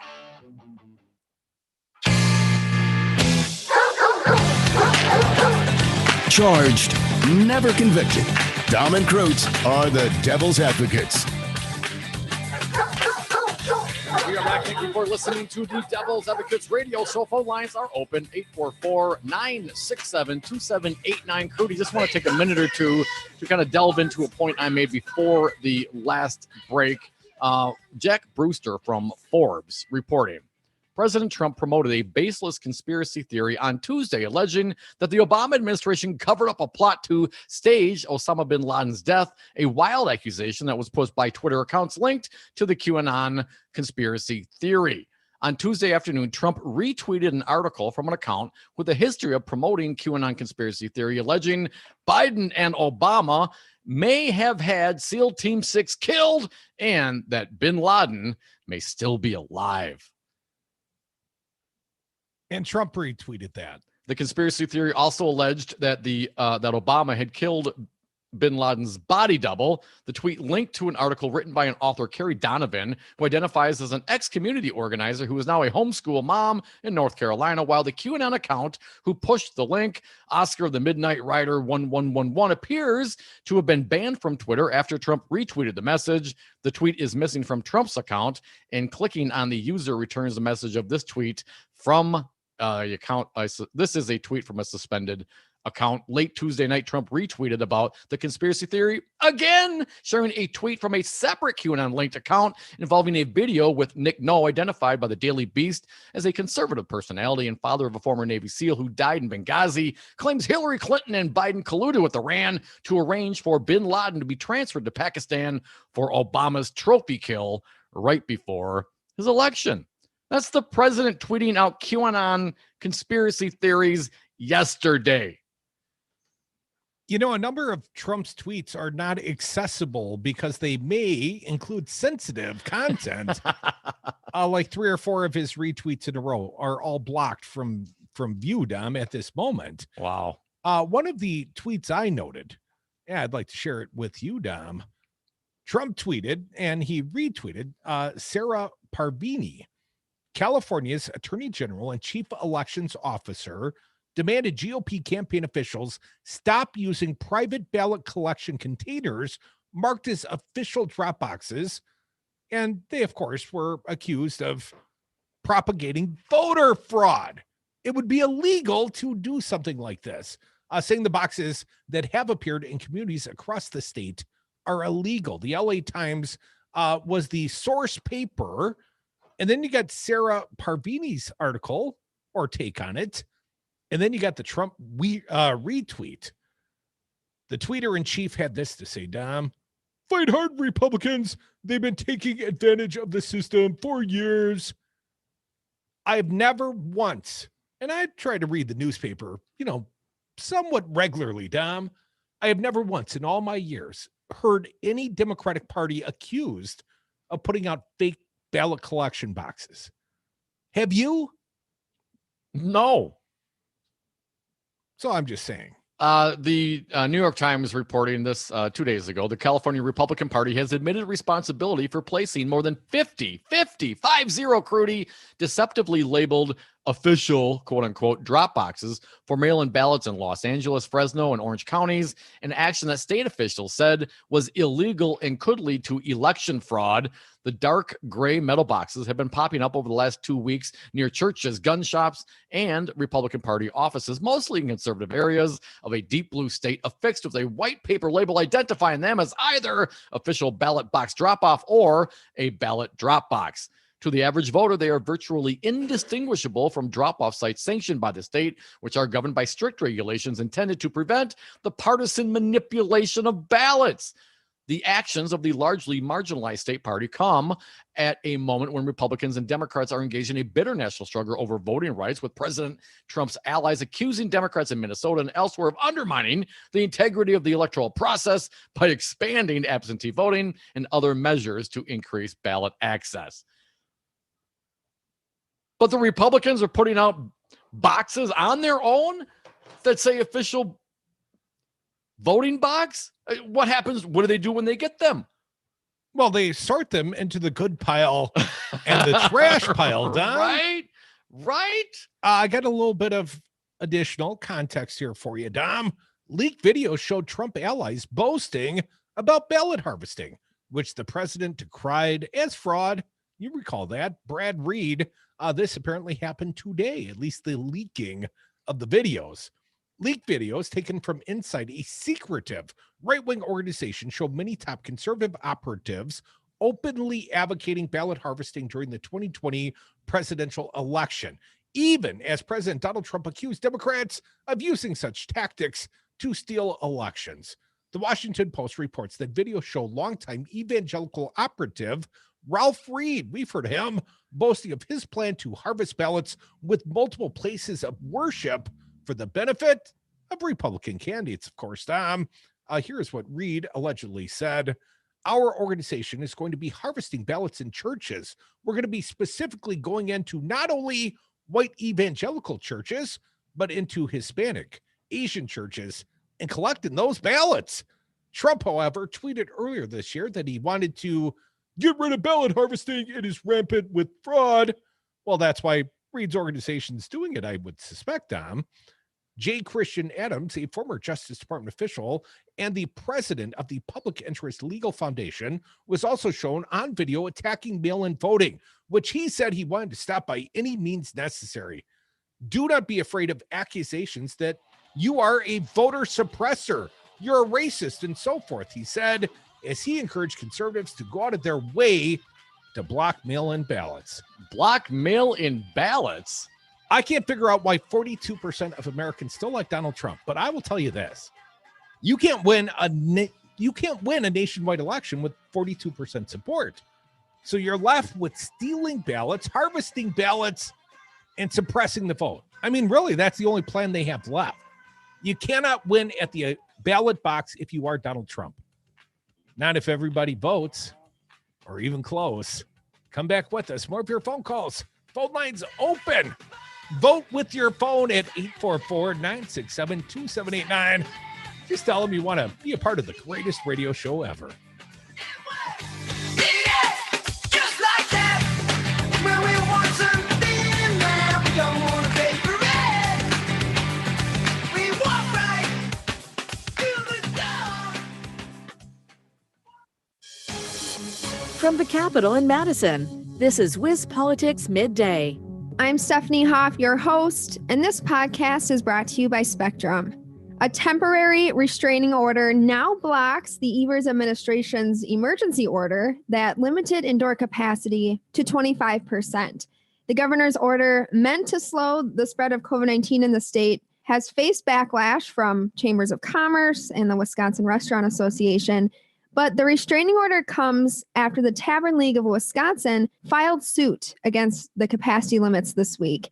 Charged, never convicted. Dom and Krutz are the Devil's Advocates. We are back. Thank you for listening to the Devil's Advocates Radio Show. Phone lines are open, 844-967-2789. Crudy, just want to take a minute or two to kind of delve into a point I made before the last break. Jack Brewster from Forbes reporting. President Trump promoted a baseless conspiracy theory on Tuesday, alleging that the Obama administration covered up a plot to stage Osama bin Laden's death, a wild accusation that was posted by Twitter accounts linked to the QAnon conspiracy theory. On Tuesday afternoon, Trump retweeted an article from an account with a history of promoting QAnon conspiracy theory, alleging Biden and Obama may have had SEAL Team 6 killed and that bin Laden may still be alive. And Trump retweeted that. The conspiracy theory also alleged that that Obama had killed bin Laden's body double. The tweet linked to an article written by an author, Carrie Donovan, who identifies as an ex-community organizer who is now a homeschool mom in North Carolina, while the QAnon account who pushed the link, Oscar the Midnight Rider 1111, appears to have been banned from Twitter after Trump retweeted the message. The tweet is missing from Trump's account, and clicking on the user returns the message of this tweet from the account. This is a tweet from a suspended account. Late Tuesday night, Trump retweeted about the conspiracy theory again, sharing a tweet from a separate QAnon linked account involving a video with Nick No, identified by the Daily Beast as a conservative personality and father of a former Navy SEAL who died in Benghazi, claims Hillary Clinton and Biden colluded with Iran to arrange for bin Laden to be transferred to Pakistan for Obama's trophy kill right before his election. That's the president tweeting out QAnon conspiracy theories yesterday. You know, a number of Trump's tweets are not accessible because they may include sensitive content. Like 3 or 4 of his retweets in a row are all blocked from view, Dom, at this moment. Wow. One of the tweets I noted, I'd like to share it with you, Dom. Trump tweeted and he retweeted Sarah Parvini, California's Attorney General and Chief Elections Officer, demanded GOP campaign officials stop using private ballot collection containers marked as official drop boxes. And they, of course, were accused of propagating voter fraud. It would be illegal to do something like this, saying the boxes that have appeared in communities across the state are illegal. The LA Times was the source paper. And then you got Sarah Parvini's article or take on it. And then you got the Trump retweet. The tweeter in chief had this to say, Dom, fight hard, Republicans. They've been taking advantage of the system for years. I've never once, and I try to read the newspaper, somewhat regularly, Dom. I have never once in all my years heard any Democratic Party accused of putting out fake ballot collection boxes. Have you? No. So I'm just saying. The New York Times reporting this 2 days ago. The California Republican Party has admitted responsibility for placing more than 50 Crudy, deceptively labeled official, quote unquote, drop boxes for mail-in ballots in Los Angeles, Fresno, and Orange counties, an action that state officials said was illegal and could lead to election fraud. The dark gray metal boxes have been popping up over the last 2 weeks near churches, gun shops, and Republican Party offices, mostly in conservative areas of a deep blue state, affixed with a white paper label identifying them as either official ballot box drop-off or a ballot drop box. To the average voter, they are virtually indistinguishable from drop-off sites sanctioned by the state, which are governed by strict regulations intended to prevent the partisan manipulation of ballots. The actions of the largely marginalized state party come at a moment when Republicans and Democrats are engaged in a bitter national struggle over voting rights, with President Trump's allies accusing Democrats in Minnesota and elsewhere of undermining the integrity of the electoral process by expanding absentee voting and other measures to increase ballot access. But the Republicans are putting out boxes on their own that say official voting box. What happens? What do they do when they get them? Well, they sort them into the good pile and the trash pile, Dom. Right. I got a little bit of additional context here for you, Dom. Leaked videos showed Trump allies boasting about ballot harvesting, which the president decried as fraud. You recall that. Brad Reed. This apparently happened today, at least the leaking of the videos. Leaked videos taken from inside a secretive right-wing organization show many top conservative operatives openly advocating ballot harvesting during the 2020 presidential election, even as President Donald Trump accused Democrats of using such tactics to steal elections. The Washington Post reports that videos show longtime evangelical operative Ralph Reed, we've heard him, boasting of his plan to harvest ballots with multiple places of worship for the benefit of Republican candidates, of course, Tom. Here's what Reed allegedly said. Our organization is going to be harvesting ballots in churches. We're going to be specifically going into not only white evangelical churches, but into Hispanic, Asian churches and collecting those ballots. Trump, however, tweeted earlier this year that he wanted to get rid of ballot harvesting. It is rampant with fraud. Well, that's why Reed's organization is doing it, I would suspect, Dom. J. Christian Adams, a former Justice Department official and the president of the Public Interest Legal Foundation, was also shown on video attacking mail-in voting, which he said he wanted to stop by any means necessary. Do not be afraid of accusations that you are a voter suppressor, you're a racist, and so forth, he said, as he encouraged conservatives to go out of their way to block mail-in ballots. Block mail-in ballots? I can't figure out why 42% of Americans still like Donald Trump, but I will tell you this. You can't win a nationwide election with 42% support. So you're left with stealing ballots, harvesting ballots, and suppressing the vote. I mean, really, that's the only plan they have left. You cannot win at the ballot box if you are Donald Trump. Not if everybody votes or even close. Come back with us. More of your phone calls. Phone lines open. Vote with your phone at 844-967-2789. Just tell them you want to be a part of the greatest radio show ever. From the Capitol in Madison, this is Wiz Politics Midday. I'm Stephanie Hoff, your host, and this podcast is brought to you by Spectrum. A temporary restraining order now blocks the Evers administration's emergency order that limited indoor capacity to 25%. The governor's order, meant to slow the spread of COVID-19 in the state, has faced backlash from chambers of commerce and the Wisconsin Restaurant Association. But the restraining order comes after the Tavern League of Wisconsin filed suit against the capacity limits this week.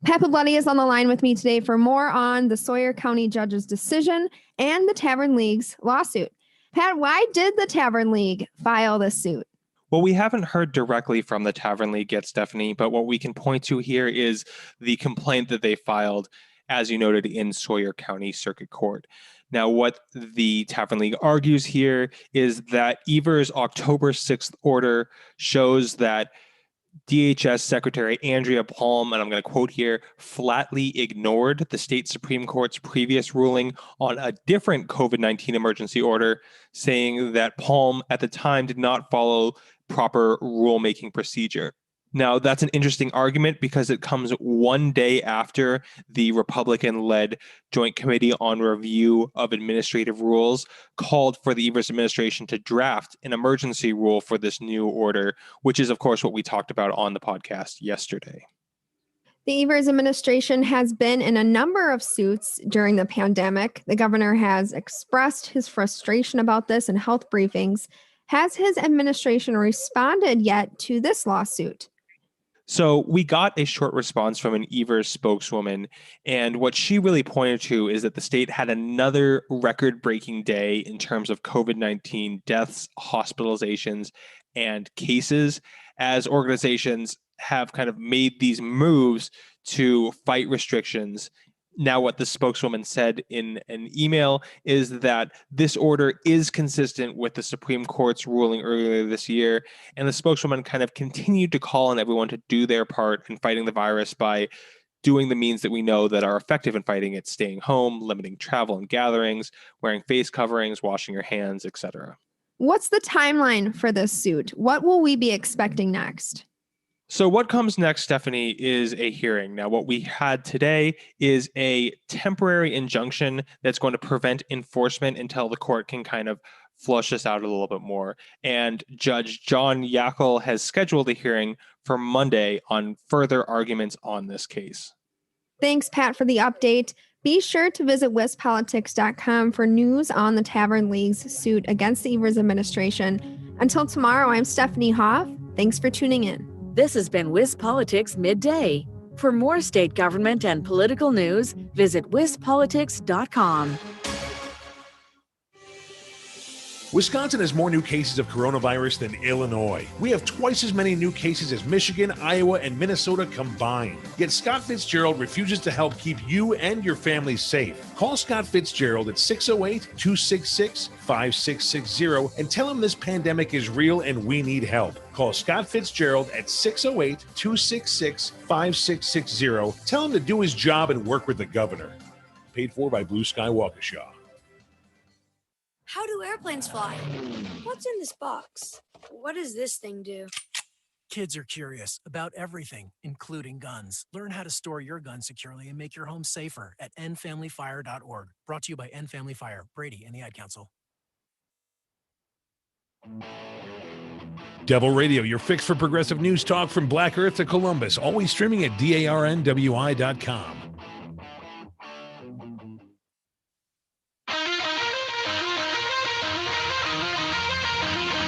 Pat Pavletti is on the line with me today for more on the Sawyer County Judge's decision and the Tavern League's lawsuit. Pat, why did the Tavern League file this suit? Well, we haven't heard directly from the Tavern League yet, Stephanie, but what we can point to here is the complaint that they filed, as you noted, in Sawyer County Circuit Court. Now, what the Tavern League argues here is that Evers' October 6th order shows that DHS Secretary Andrea Palm, and I'm going to quote here, flatly ignored the state Supreme Court's previous ruling on a different COVID-19 emergency order, saying that Palm at the time did not follow proper rulemaking procedure. Now, that's an interesting argument because it comes one day after the Republican-led Joint Committee on Review of Administrative Rules called for the Evers administration to draft an emergency rule for this new order, which is, of course, what we talked about on the podcast yesterday. The Evers administration has been in a number of suits during the pandemic. The governor has expressed his frustration about this in health briefings. Has his administration responded yet to this lawsuit? So we got a short response from an Evers spokeswoman, and what she really pointed to is that the state had another record-breaking day in terms of COVID-19 deaths, hospitalizations, and cases, as organizations have kind of made these moves to fight restrictions. Now, what the spokeswoman said in an email is that this order is consistent with the Supreme Court's ruling earlier this year. And the spokeswoman kind of continued to call on everyone to do their part in fighting the virus by doing the means that we know that are effective in fighting it, staying home, limiting travel and gatherings, wearing face coverings, washing your hands, etc. What's the timeline for this suit? What will we be expecting next? So what comes next, Stephanie, is a hearing. Now, what we had today is a temporary injunction that's going to prevent enforcement until the court can kind of flush this out a little bit more. And Judge John Yackel has scheduled a hearing for Monday on further arguments on this case. Thanks, Pat, for the update. Be sure to visit wispolitics.com for news on the Tavern League's suit against the Evers administration. Until tomorrow, I'm Stephanie Hoff. Thanks for tuning in. This has been WisPolitics Midday. For more state government and political news, visit wispolitics.com. Wisconsin has more new cases of coronavirus than Illinois. We have twice as many new cases as Michigan, Iowa, and Minnesota combined. Yet Scott Fitzgerald refuses to help keep you and your family safe. Call Scott Fitzgerald at 608-266-5660 and tell him this pandemic is real and we need help. Call Scott Fitzgerald at 608-266-5660. Tell him to do his job and work with the governor. Paid for by Blue Sky Waukesha. How do airplanes fly? What's in this box? What does this thing do? Kids are curious about everything, including guns. Learn how to store your gun securely and make your home safer at endfamilyfire.org. Brought to you by End Family Fire, Brady, and the Ad Council. Devil Radio, your fix for progressive news talk from Black Earth to Columbus. Always streaming at darnwi.com.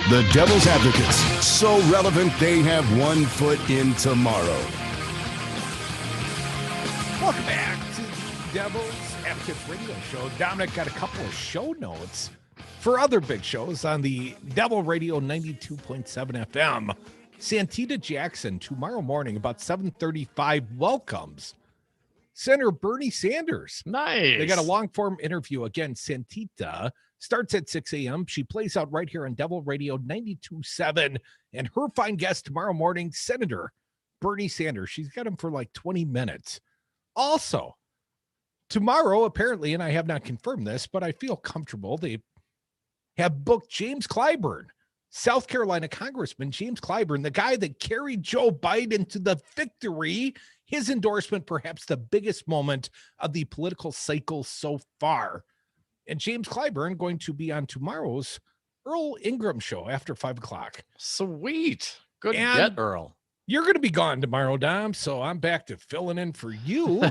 The Devil's Advocates, so relevant they have 1 foot in tomorrow. Welcome back to the Devil's Advocates radio show. Dominic got a couple of show notes for other big shows on the Devil Radio 92.7 FM. Santita Jackson tomorrow morning about 7:35 welcomes Senator Bernie Sanders. Nice. They got a long form interview. Again, Santita starts at 6 a.m. She plays out right here on Devil Radio 92.7. And her fine guest tomorrow morning, Senator Bernie Sanders. She's got him for like 20 minutes. Also, tomorrow, apparently, and I have not confirmed this, but I feel comfortable, they have booked James Clyburn, South Carolina Congressman James Clyburn, the guy that carried Joe Biden to the victory. His endorsement, perhaps the biggest moment of the political cycle so far. And James Clyburn going to be on tomorrow's Earl Ingram show after 5 o'clock. Sweet. Good get, Earl. You're going to be gone tomorrow, Dom, so I'm back to filling in for you.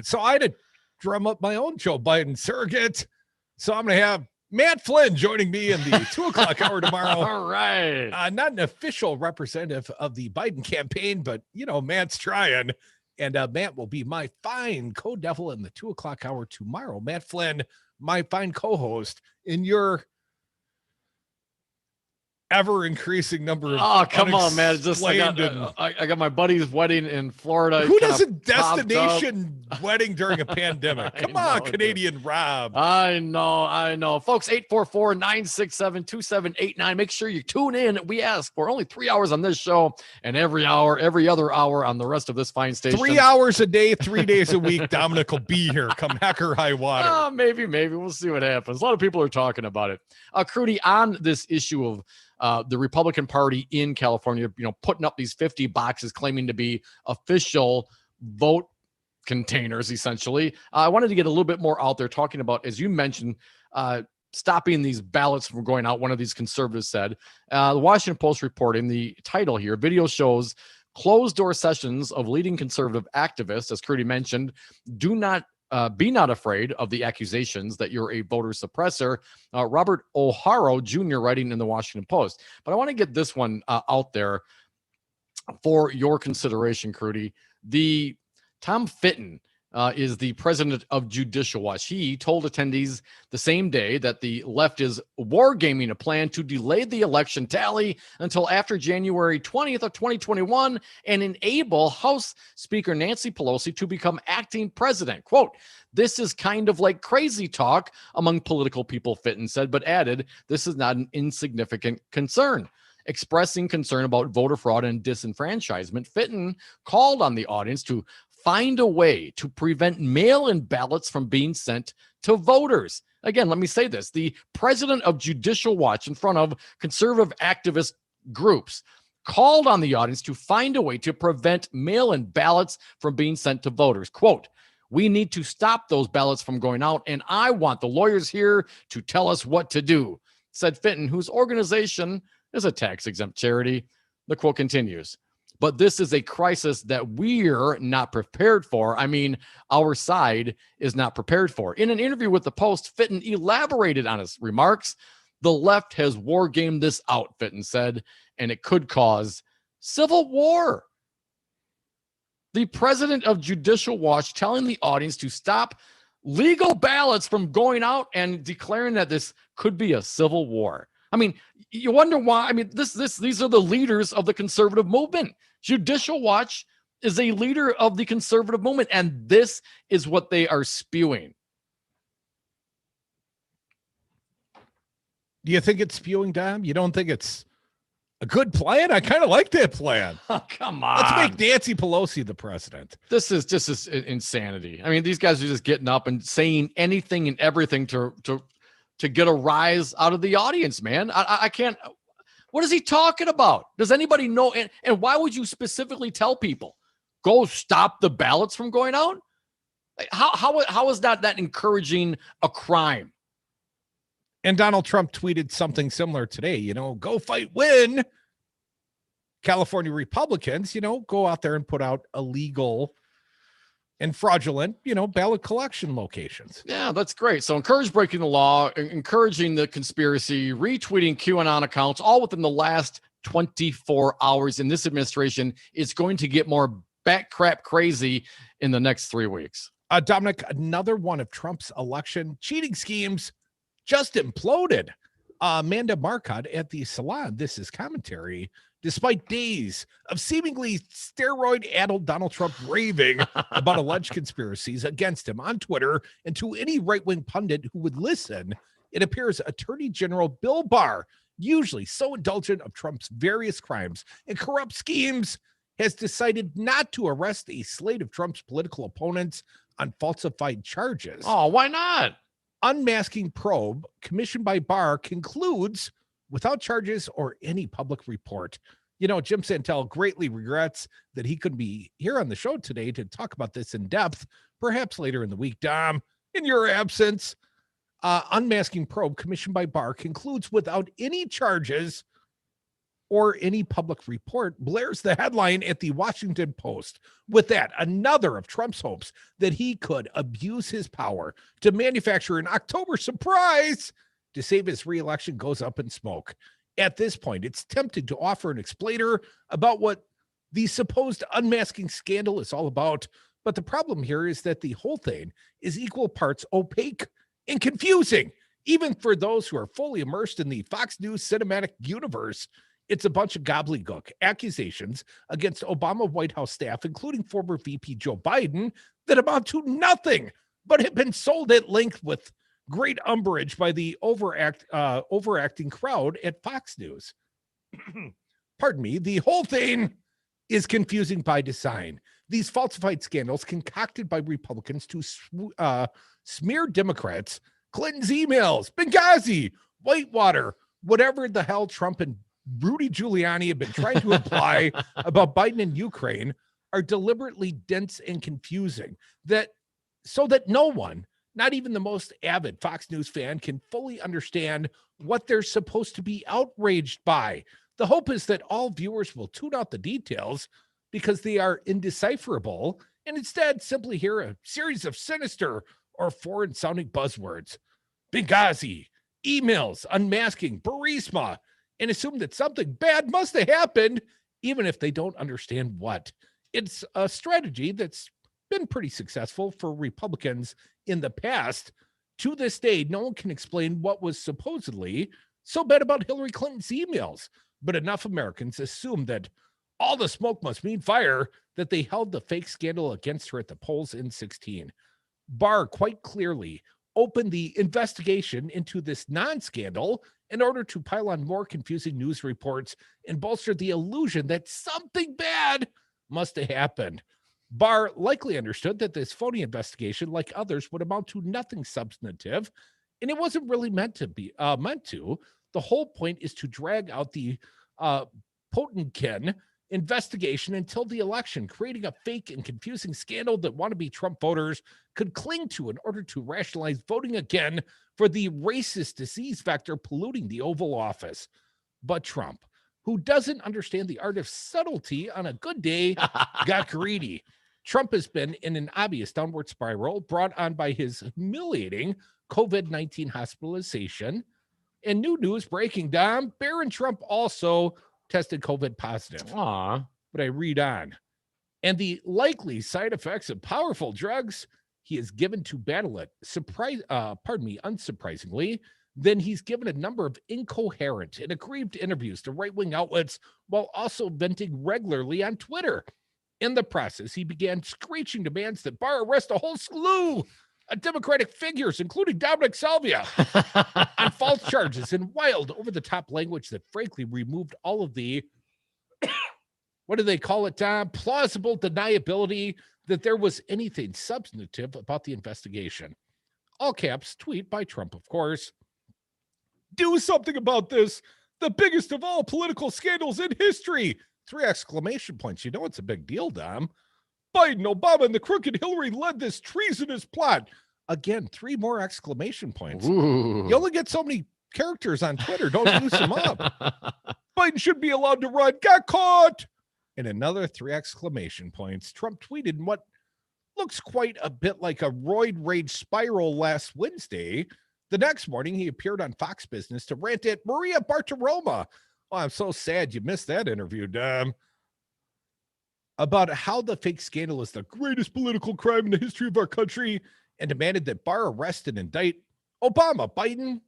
So I had to drum up my own Joe Biden surrogate. So I'm going to have Matt Flynn joining me in the 2 o'clock hour tomorrow. All right. Not an official representative of the Biden campaign, but, you know, Matt's trying. And Matt will be my fine co-devil in the 2 o'clock hour tomorrow. Matt Flynn, my fine co-host in your ever increasing number of. Oh, come on, man! It's just unexplained I got my buddy's wedding in Florida. Who does a destination wedding during a pandemic? Come on, Canadian Rob. I know. Folks, 844-967-2789. Make sure you tune in. We ask for only 3 hours on this show and every other hour on the rest of this fine station. 3 hours a day, 3 days a week. Dominic will be here come heck or high water. Maybe. We'll see what happens. A lot of people are talking about it. Crudy, on this issue of the Republican Party in California, putting up these 50 boxes claiming to be official vote containers, essentially. I wanted to get a little bit more out there talking about, as you mentioned, stopping these ballots from going out. One of these conservatives said, the Washington Post reporting the title here, video shows closed door sessions of leading conservative activists, as Crudy mentioned, be not afraid of the accusations that you're a voter suppressor. Robert O'Hara Jr. writing in the Washington Post. But I want to get this one out there for your consideration, Crudy. The Tom Fitton is the president of Judicial Watch. He told attendees the same day that the left is wargaming a plan to delay the election tally until after January 20th of 2021 and enable House Speaker Nancy Pelosi to become acting president. Quote, "This is kind of like crazy talk among political people," Fitton said, but added, "This is not an insignificant concern." Expressing concern about voter fraud and disenfranchisement, Fitton called on the audience to find a way to prevent mail-in ballots from being sent to voters. Again, let me say this. The president of Judicial Watch, in front of conservative activist groups, called on the audience to find a way to prevent mail-in ballots from being sent to voters. Quote, "We need to stop those ballots from going out, and I want the lawyers here to tell us what to do," said Fitton, whose organization is a tax-exempt charity. The quote continues, "But this is a crisis that we're not prepared for. I mean, our side is not prepared for." In an interview with the Post, Fitton elaborated on his remarks. "The left has wargamed this out," Fitton said, "and it could cause civil war." The president of Judicial Watch telling the audience to stop legal ballots from going out and declaring that this could be a civil war. I mean, you wonder why. I mean, these are the leaders of the conservative movement. Judicial Watch is a leader of the conservative movement, and this is what they are spewing. Do you think it's spewing, Dom? You don't think it's a good plan? I kind of like that plan. Oh, come on. Let's make Nancy Pelosi the president. This is just insanity. I mean, these guys are just getting up and saying anything and everything to get a rise out of the audience, man. I can't. What is he talking about? Does anybody know? And why would you specifically tell people, go stop the ballots from going out? How is that encouraging a crime? And Donald Trump tweeted something similar today, go fight, win. California Republicans, go out there and put out illegal and fraudulent, ballot collection locations. Yeah, that's great. So encourage breaking the law, encouraging the conspiracy, retweeting QAnon accounts, all within the last 24 hours. In this administration, it's going to get more bat crap crazy in the next 3 weeks. Dominic, another one of Trump's election cheating schemes just imploded. Amanda Marcotte at the Salon, this is commentary. Despite days of seemingly steroid-addled Donald Trump raving about alleged conspiracies against him on Twitter, and to any right-wing pundit who would listen, it appears Attorney General Bill Barr, usually so indulgent of Trump's various crimes and corrupt schemes, has decided not to arrest a slate of Trump's political opponents on falsified charges. Oh, why not? Unmasking probe commissioned by Barr concludes without charges or any public report. Jim Santel greatly regrets that he couldn't be here on the show today to talk about this in depth, perhaps later in the week. Dom, in your absence, unmasking probe commissioned by Barr concludes without any charges or any public report, blares the headline at the Washington Post. With that, another of Trump's hopes that he could abuse his power to manufacture an October surprise to save his reelection goes up in smoke. At this point, it's tempting to offer an explainer about what the supposed unmasking scandal is all about. But the problem here is that the whole thing is equal parts opaque and confusing. Even for those who are fully immersed in the Fox News cinematic universe, it's a bunch of gobbledygook accusations against Obama White House staff, including former VP Joe Biden, that amount to nothing, but have been sold at length with great umbrage by the overacting crowd at Fox News. Pardon me, the whole thing is confusing by design. These falsified scandals concocted by Republicans to smear Democrats, Clinton's emails, Benghazi, Whitewater, whatever the hell Trump and Rudy Giuliani have been trying to imply about Biden and Ukraine, are deliberately dense and confusing, so that no one, not even the most avid Fox News fan, can fully understand what they're supposed to be outraged by. The hope is that all viewers will tune out the details because they are indecipherable and instead simply hear a series of sinister or foreign-sounding buzzwords. Benghazi, emails, unmasking, Burisma, and assume that something bad must have happened, even if they don't understand what. It's a strategy that's been pretty successful for Republicans in the past. To this day, no one can explain what was supposedly so bad about Hillary Clinton's emails, but enough Americans assume that all the smoke must mean fire that they held the fake scandal against her at the polls in 2016. Barr quite clearly opened the investigation into this non-scandal in order to pile on more confusing news reports and bolster the illusion that something bad must have happened. Barr likely understood that this phony investigation, like others, would amount to nothing substantive, and it wasn't really meant to. The whole point is to drag out the Potemkin investigation until the election, creating a fake and confusing scandal that wannabe Trump voters could cling to in order to rationalize voting again for the racist disease vector polluting the Oval Office. But Trump, who doesn't understand the art of subtlety on a good day, got greedy. Trump has been in an obvious downward spiral brought on by his humiliating COVID-19 hospitalization. And new news breaking down, Barron Trump also tested COVID positive. But I read on. And the likely side effects of powerful drugs he is given to battle it. Unsurprisingly, then he's given a number of incoherent and aggrieved interviews to right-wing outlets while also venting regularly on Twitter. In the process, he began screeching demands that Barr arrest a whole slew of Democratic figures, including Dominic Salvia, on false charges and wild, over-the-top language that frankly removed all of the, what do they call it, Tom? Plausible deniability that there was anything substantive about the investigation. All caps, tweet by Trump, of course. Do something about this. The biggest of all political scandals in history. 3 exclamation points. You know it's a big deal, Dom. Biden, Obama, and the crooked Hillary led this treasonous plot. Again, 3 more exclamation points. Ooh. You only get so many characters on Twitter. Don't use them up. Biden should be allowed to run. Got caught. And another 3 exclamation points. Trump tweeted in what looks quite a bit like a roid rage spiral last Wednesday. The next morning, he appeared on Fox Business to rant at Maria Bartiromo. Oh, I'm so sad you missed that interview, Dom. About how the fake scandal is the greatest political crime in the history of our country and demanded that Barr arrest and indict Obama, Biden, and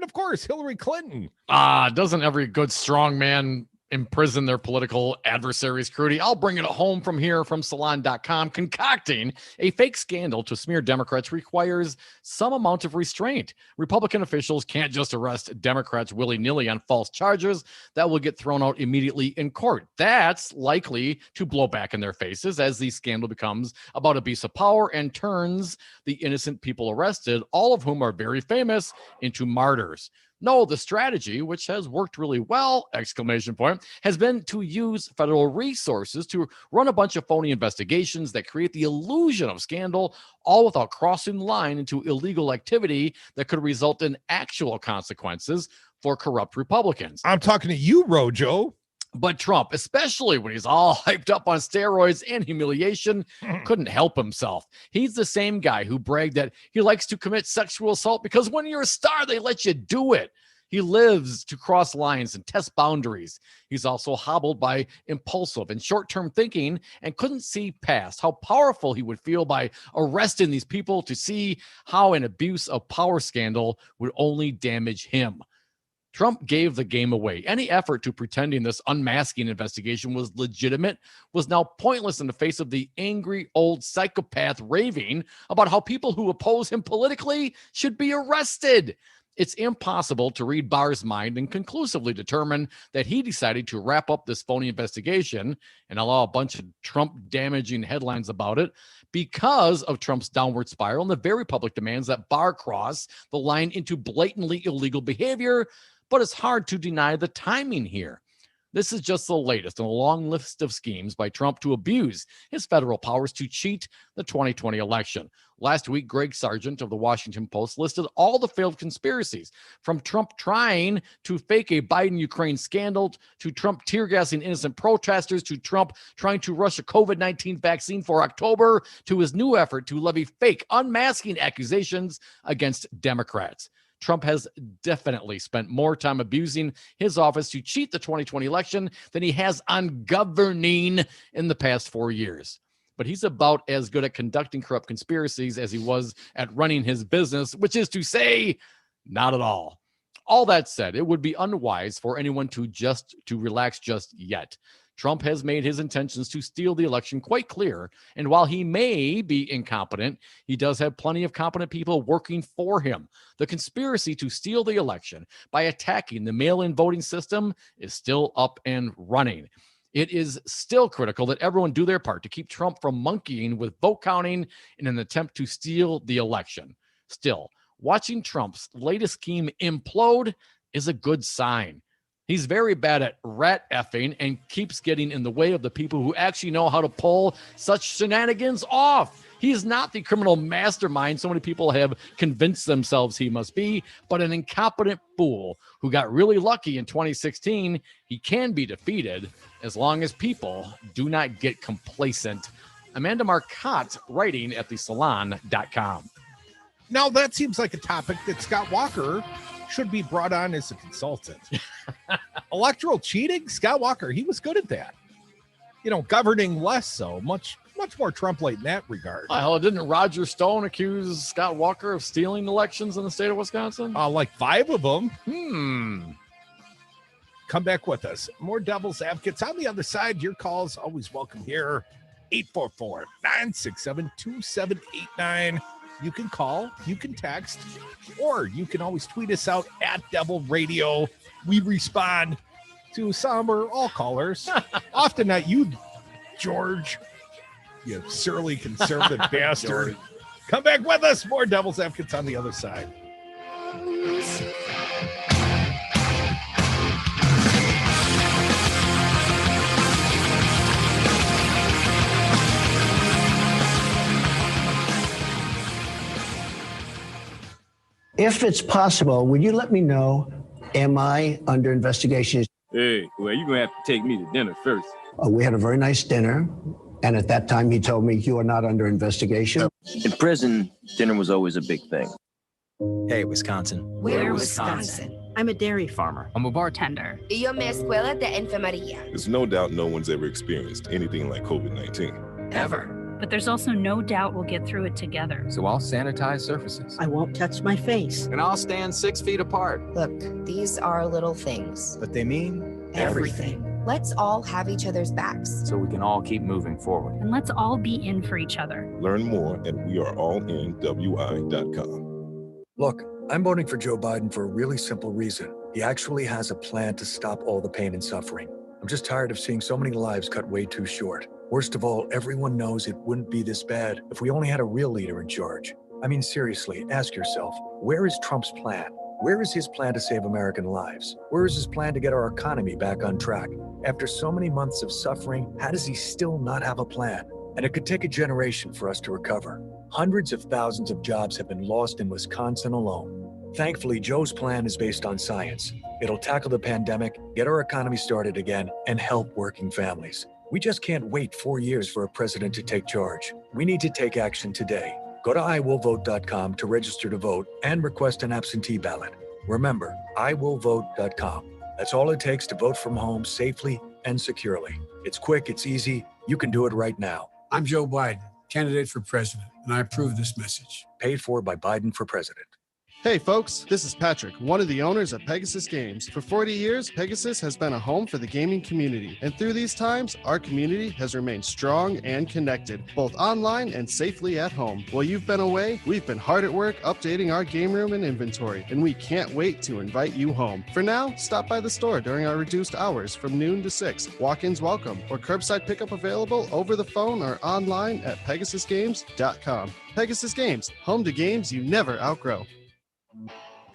of course, Hillary Clinton. Doesn't every good strong man imprison their political adversaries, Crudy? I'll bring it home from here from salon.com. Concocting a fake scandal to smear Democrats requires some amount of restraint. Republican officials can't just arrest Democrats willy-nilly on false charges that will get thrown out immediately in court. That's likely to blow back in their faces as the scandal becomes about abuse of power and turns the innocent people arrested, all of whom are very famous, into martyrs. No, the strategy, which has worked really well, exclamation point, has been to use federal resources to run a bunch of phony investigations that create the illusion of scandal, all without crossing the line into illegal activity that could result in actual consequences for corrupt Republicans. I'm talking to you, Rojo. But Trump, especially when he's all hyped up on steroids and humiliation, couldn't help himself. He's the same guy who bragged that he likes to commit sexual assault because when you're a star, they let you do it. He lives to cross lines and test boundaries. He's also hobbled by impulsive and short-term thinking and couldn't see past how powerful he would feel by arresting these people to see how an abuse of power scandal would only damage him. Trump gave the game away. Any effort to pretending this unmasking investigation was legitimate was now pointless in the face of the angry old psychopath raving about how people who oppose him politically should be arrested. It's impossible to read Barr's mind and conclusively determine that he decided to wrap up this phony investigation and allow a bunch of Trump-damaging headlines about it because of Trump's downward spiral and the very public demands that Barr cross the line into blatantly illegal behavior. But it's hard to deny the timing here. This is just the latest in a long list of schemes by Trump to abuse his federal powers to cheat the 2020 election. Last week, Greg Sargent of the Washington Post listed all the failed conspiracies, from Trump trying to fake a Biden-Ukraine scandal, to Trump tear-gassing innocent protesters, to Trump trying to rush a COVID-19 vaccine for October, to his new effort to levy fake unmasking accusations against Democrats. Trump has definitely spent more time abusing his office to cheat the 2020 election than he has on governing in the past 4 years. But he's about as good at conducting corrupt conspiracies as he was at running his business, which is to say, not at all. All that said, it would be unwise for anyone to relax just yet. Trump has made his intentions to steal the election quite clear, and while he may be incompetent, he does have plenty of competent people working for him. The conspiracy to steal the election by attacking the mail-in voting system is still up and running. It is still critical that everyone do their part to keep Trump from monkeying with vote counting in an attempt to steal the election. Still, watching Trump's latest scheme implode is a good sign. He's very bad at rat effing and keeps getting in the way of the people who actually know how to pull such shenanigans off. He is not the criminal mastermind so many people have convinced themselves he must be, but an incompetent fool who got really lucky in 2016. He can be defeated as long as people do not get complacent. Amanda Marcotte, writing at thesalon.com. Now, that seems like a topic that Scott Walker should be brought on as a consultant. Electoral cheating, Scott Walker, he was good at that. Governing less so, much more Trump-like in that regard. Hell, didn't Roger Stone accuse Scott Walker of stealing elections in the state of Wisconsin? Like 5 of them. Come back with us. More Devil's Advocates on the other side. Your calls always welcome here. 844-967-2789. You can call, you can text, or you can always tweet us out at Devil Radio. We respond to some or all callers. Often not you, George, you surly conservative bastard. Come back with us. More Devil's Advocates on the other side. If it's possible, would you let me know, am I under investigation? Hey, well, you're going to have to take me to dinner first. We had a very nice dinner, and at that time he told me you are not under investigation. In prison, dinner was always a big thing. Hey, Wisconsin. We're Wisconsin. I'm a dairy farmer. I'm a bartender. Yo me escuela de enfermería. There's no doubt no one's ever experienced anything like COVID-19. Ever. But there's also no doubt we'll get through it together. So I'll sanitize surfaces. I won't touch my face. And I'll stand 6 feet apart. Look, these are little things. But they mean everything. Let's all have each other's backs. So we can all keep moving forward. And let's all be in for each other. Learn more at weareallin.wi.com. Look, I'm voting for Joe Biden for a really simple reason. He actually has a plan to stop all the pain and suffering. I'm just tired of seeing so many lives cut way too short. Worst of all, everyone knows it wouldn't be this bad if we only had a real leader in charge. I mean, seriously, ask yourself, where is Trump's plan? Where is his plan to save American lives? Where is his plan to get our economy back on track? After so many months of suffering, how does he still not have a plan? And it could take a generation for us to recover. Hundreds of thousands of jobs have been lost in Wisconsin alone. Thankfully, Joe's plan is based on science. It'll tackle the pandemic, get our economy started again, and help working families. We just can't wait 4 years for a president to take charge. We need to take action today. Go to iwillvote.com to register to vote and request an absentee ballot. Remember, iwillvote.com. That's all it takes to vote from home safely and securely. It's quick, it's easy. You can do it right now. I'm Joe Biden, candidate for president, and I approve this message. Paid for by Biden for president. Hey folks, this is Patrick, one of the owners of Pegasus Games. For 40 years, Pegasus has been a home for the gaming community. And through these times, our community has remained strong and connected, both online and safely at home. While you've been away, we've been hard at work updating our game room and inventory, and we can't wait to invite you home. For now, stop by the store during our reduced hours from noon to 6. Walk-ins welcome, or curbside pickup available over the phone or online at pegasusgames.com. Pegasus Games, home to games you never outgrow.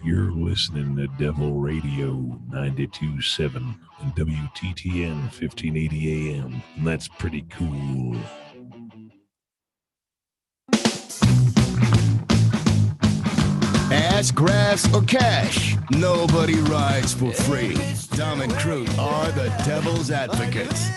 You're listening to Devil Radio 92.7 and WTTN 1580 AM. And that's pretty cool. Ass, grass, or cash, nobody rides for free. Dom and Crute are the devil's advocates.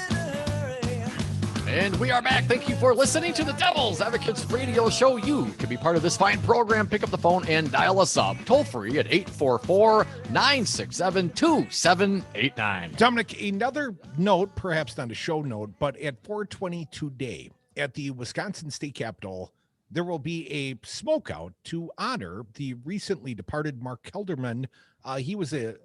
And we are back. Thank you for listening to the Devil's Advocates Radio Show. You can be part of this fine program. Pick up the phone and dial us up toll free at 844-967-2789. Dominic, another note, perhaps not a show note, but at 420 today at the Wisconsin State Capitol, there will be a smokeout to honor the recently departed Mark Kelderman. He was a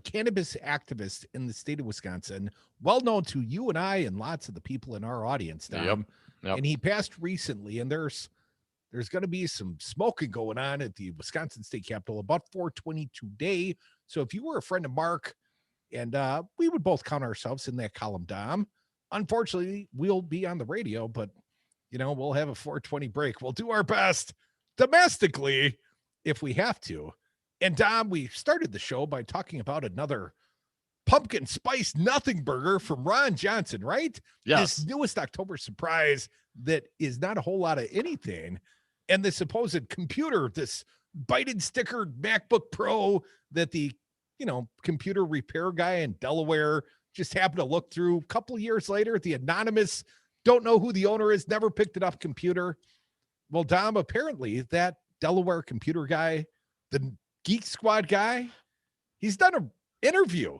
cannabis activist in the state of Wisconsin, well known to you and I and lots of the people in our audience now. Yep. And he passed recently, and there's going to be some smoking going on at the Wisconsin State Capitol about 420 today. So if you were a friend of Mark, and we would both count ourselves in that column, Dom, unfortunately, we'll be on the radio, but, we'll have a 420 break. We'll do our best domestically if we have to. And Dom, we started the show by talking about another pumpkin spice nothing burger from Ron Johnson, right? Yes. This newest October surprise that is not a whole lot of anything. And the supposed computer, this Biden stickered MacBook Pro that the, computer repair guy in Delaware just happened to look through a couple years later. The anonymous, don't know who the owner is, never picked it up computer. Well, Dom, apparently that Delaware computer guy, the Geek Squad guy, he's done an interview,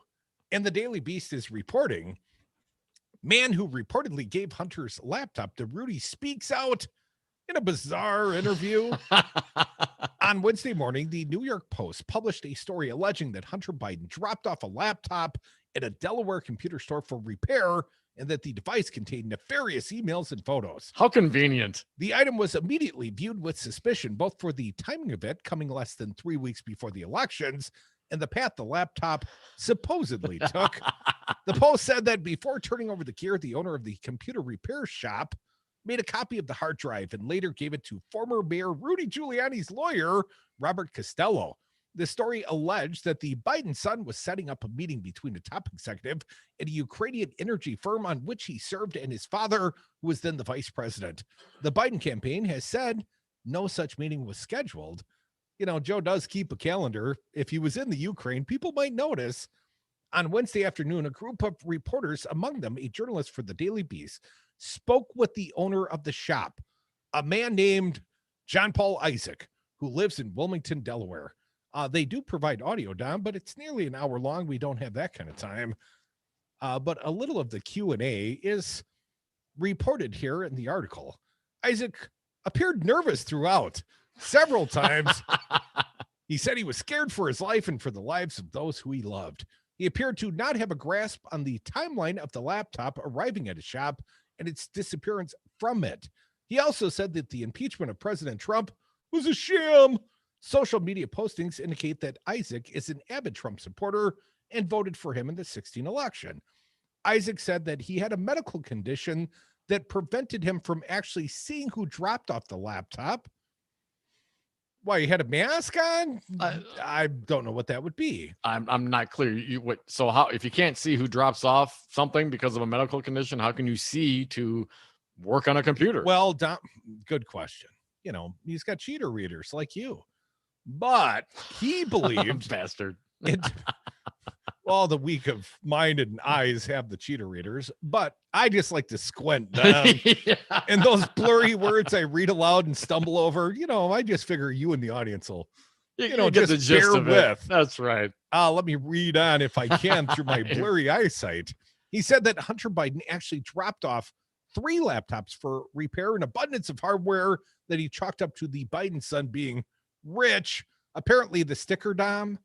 and the Daily Beast is reporting, man who reportedly gave Hunter's laptop to Rudy speaks out in a bizarre interview. On Wednesday morning, the New York Post published a story alleging that Hunter Biden dropped off a laptop at a Delaware computer store for repair, and that the device contained nefarious emails and photos. How convenient. The item was immediately viewed with suspicion, both for the timing of it coming less than 3 weeks before the elections and the path the laptop supposedly took. The Post said that before turning over the gear, the owner of the computer repair shop made a copy of the hard drive and later gave it to former Mayor Rudy Giuliani's lawyer, Robert Costello. The story alleged that the Biden son was setting up a meeting between a top executive at a Ukrainian energy firm on which he served and his father, who was then the vice president. The Biden campaign has said no such meeting was scheduled. Joe does keep a calendar. If he was in the Ukraine, people might notice. On Wednesday afternoon, a group of reporters, among them a journalist for the Daily Beast, spoke with the owner of the shop, a man named John Paul Isaac, who lives in Wilmington, Delaware. They do provide audio, Dom, but it's nearly an hour long. We don't have that kind of time. But a little of the Q&A is reported here in the article. Isaac appeared nervous throughout several times. He said he was scared for his life and for the lives of those who he loved. He appeared to not have a grasp on the timeline of the laptop arriving at his shop and its disappearance from it. He also said that the impeachment of President Trump was a sham. Social media postings indicate that Isaac is an avid Trump supporter and voted for him in the 2016 election. Isaac said that he had a medical condition that prevented him from actually seeing who dropped off the laptop. Why, you had a mask on? I don't know what that would be. I'm not clear. So how, if you can't see who drops off something because of a medical condition, how can you see to work on a computer? Well, good question. He's got cheater readers like you. But he believed bastard. Well, the weak of mind and eyes have the cheater readers, but I just like to squint down. Yeah. And those blurry words I read aloud and stumble over, I just figure you and the audience will You know, get just the gist bear of it. with. That's right. Let me read on if I can through my blurry eyesight. He said that Hunter Biden actually dropped off 3 laptops for repair, an abundance of hardware that he chalked up to the Biden son being rich. Apparently, the sticker, Dom,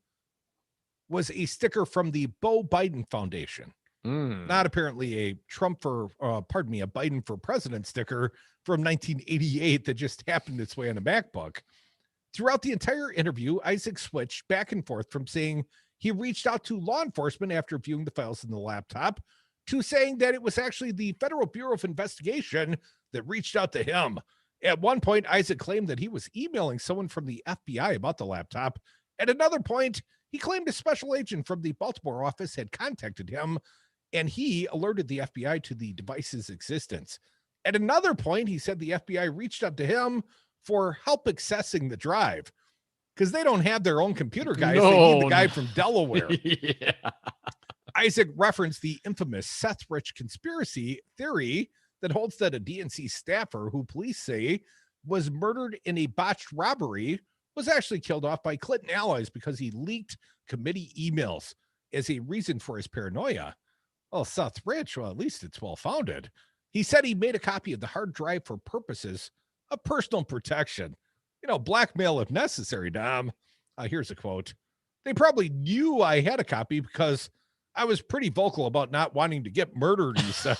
was a sticker from the Beau Biden Foundation. Not apparently a Biden for president sticker from 1988 that just happened its way on a MacBook. Throughout the entire interview, Isaac switched back and forth from saying he reached out to law enforcement after viewing the files in the laptop to saying that it was actually the Federal Bureau of Investigation that reached out to him. At one point, Isaac claimed that he was emailing someone from the FBI about the laptop. At another point, he claimed a special agent from the Baltimore office had contacted him, and he alerted the FBI to the device's existence. At another point, he said the FBI reached out to him for help accessing the drive because they don't have their own computer guys. They need the guy from Delaware. Yeah. Isaac referenced the infamous Seth Rich conspiracy theory that holds that a DNC staffer who police say was murdered in a botched robbery was actually killed off by Clinton allies because he leaked committee emails as a reason for his paranoia. Well, Seth Rich, well, at least it's well-founded. He said he made a copy of the hard drive for purposes of personal protection. You know, blackmail if necessary, Dom. Here's a quote. They probably knew I had a copy because I was pretty vocal about not wanting to get murdered, he said.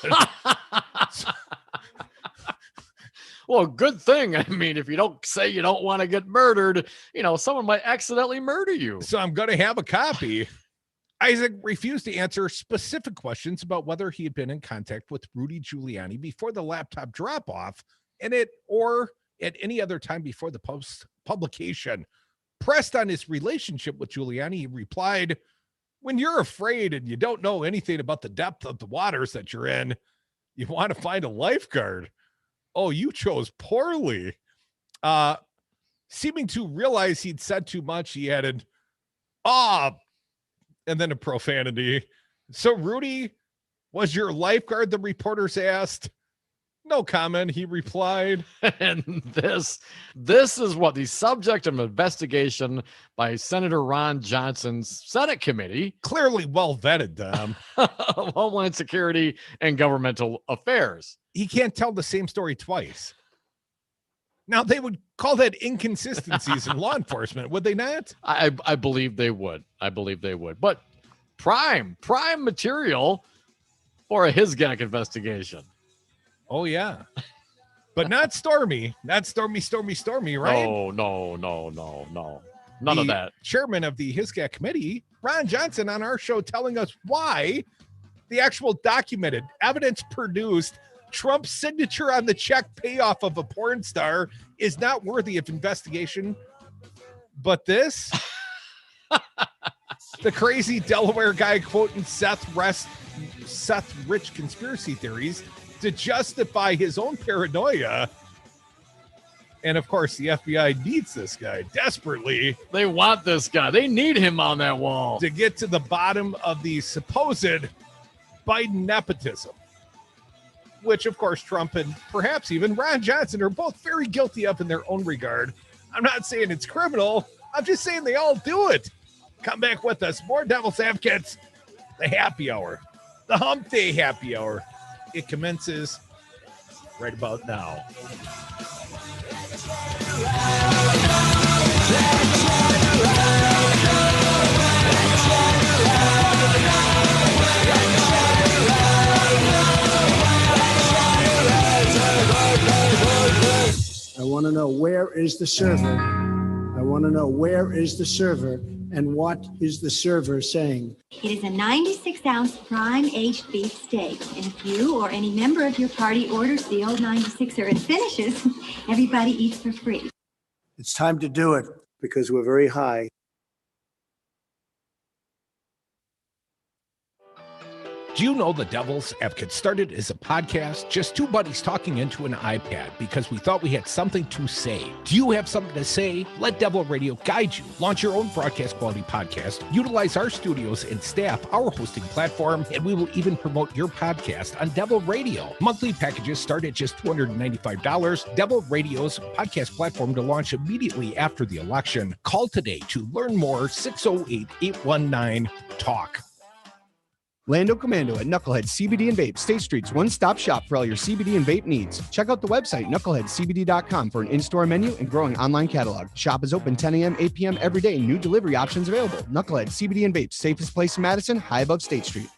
Well, good thing. I mean, if you don't say you don't want to get murdered, you know, someone might accidentally murder you. So I'm going to have a copy. Isaac refused to answer specific questions about whether he had been in contact with Rudy Giuliani before the laptop drop-off or at any other time before the publication. Pressed on his relationship with Giuliani, he replied, when you're afraid and you don't know anything about the depth of the waters that you're in, you want to find a lifeguard. Oh, you chose poorly. Seeming to realize he'd said too much, he added, and then a profanity. So, Rudy, was your lifeguard? The reporters asked. No comment, he replied. And this is what the subject of investigation by Senator Ron Johnson's Senate committee. Clearly well vetted, Dom. Homeland Security and Governmental Affairs. He can't tell the same story twice. Now, they would call that inconsistencies in law enforcement, would they not? I believe they would. But prime material for a HISGAC investigation. Oh, yeah. But not Stormy. Not Stormy, right? No. None of that. Chairman of the HISGAC committee, Ron Johnson, on our show telling us why the actual documented, evidence produced Trump's signature on the check payoff of a porn star is not worthy of investigation. But this, the crazy Delaware guy quoting Seth Rich conspiracy theories to justify his own paranoia. And of course, the FBI needs this guy desperately. They want this guy. They need him on that wall to get to the bottom of the supposed Biden nepotism, which of course Trump and perhaps even Ron Johnson are both very guilty of in their own regard. I'm not saying it's criminal. I'm just saying they all do it. Come back with us. More Devil's Advocates, the happy hour, the hump day happy hour. It commences right about now. I want to know where is the server. I want to know where is the server and what is the server saying. It is a 96-ounce prime-aged beef steak. And if you or any member of your party orders the old 96er and finishes, everybody eats for free. It's time to do it because we're very high. Do you know the Devil's Advocate started as a podcast? Just two buddies talking into an iPad because we thought we had something to say. Do you have something to say? Let Devil Radio guide you. Launch your own broadcast quality podcast. Utilize our studios and staff, our hosting platform, and we will even promote your podcast on Devil Radio. Monthly packages start at just $295. Devil Radio's podcast platform to launch immediately after the election. Call today to learn more. 608-819-TALK. Lando Commando at Knucklehead CBD and Vape, State Street's one-stop shop for all your CBD and vape needs. Check out the website, knuckleheadcbd.com, for an in-store menu and growing online catalog. Shop is open 10 a.m., 8 p.m. every day. New delivery options available. Knucklehead CBD and Vape, safest place in Madison, high above State Street.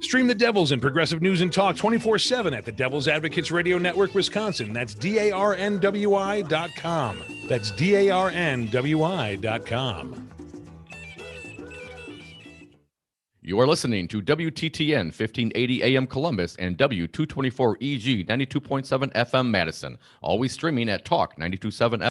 Stream the Devils and progressive news and talk 24/7 at the Devil's Advocates Radio Network, Wisconsin. That's DARNWI.com. That's DARNWI.com. You are listening to WTTN 1580 AM Columbus and W224EG 92.7 FM Madison. Always streaming at Talk 92.7 FM.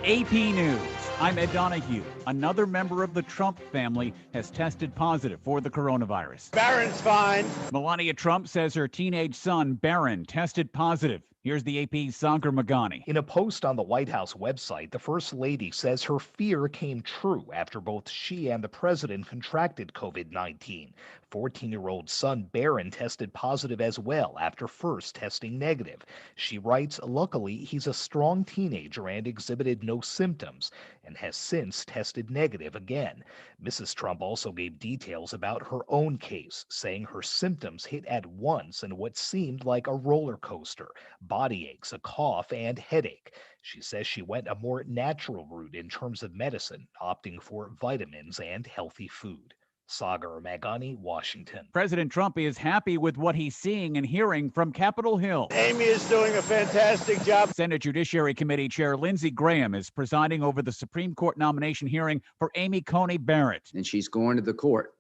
AP News. I'm Ed Donahue. Another member of the Trump family has tested positive for the coronavirus. Barron's fine. Melania Trump says her teenage son, Barron, tested positive. Here's the AP's Sagar Magani. In a post on the White House website, the First Lady says her fear came true after both she and the president contracted COVID-19. 14-year-old son Barron tested positive as well after first testing negative. She writes, luckily, he's a strong teenager and exhibited no symptoms and has since tested negative again. Mrs. Trump also gave details about her own case, saying her symptoms hit at once in what seemed like a roller coaster, body aches, a cough, and headache. She says she went a more natural route in terms of medicine, opting for vitamins and healthy food. Sagar Magani, Washington. President Trump is happy with what he's seeing and hearing from Capitol Hill. Amy is doing a fantastic job. Senate Judiciary Committee Chair Lindsey Graham is presiding over the Supreme Court nomination hearing for Amy Coney Barrett. And she's going to the court.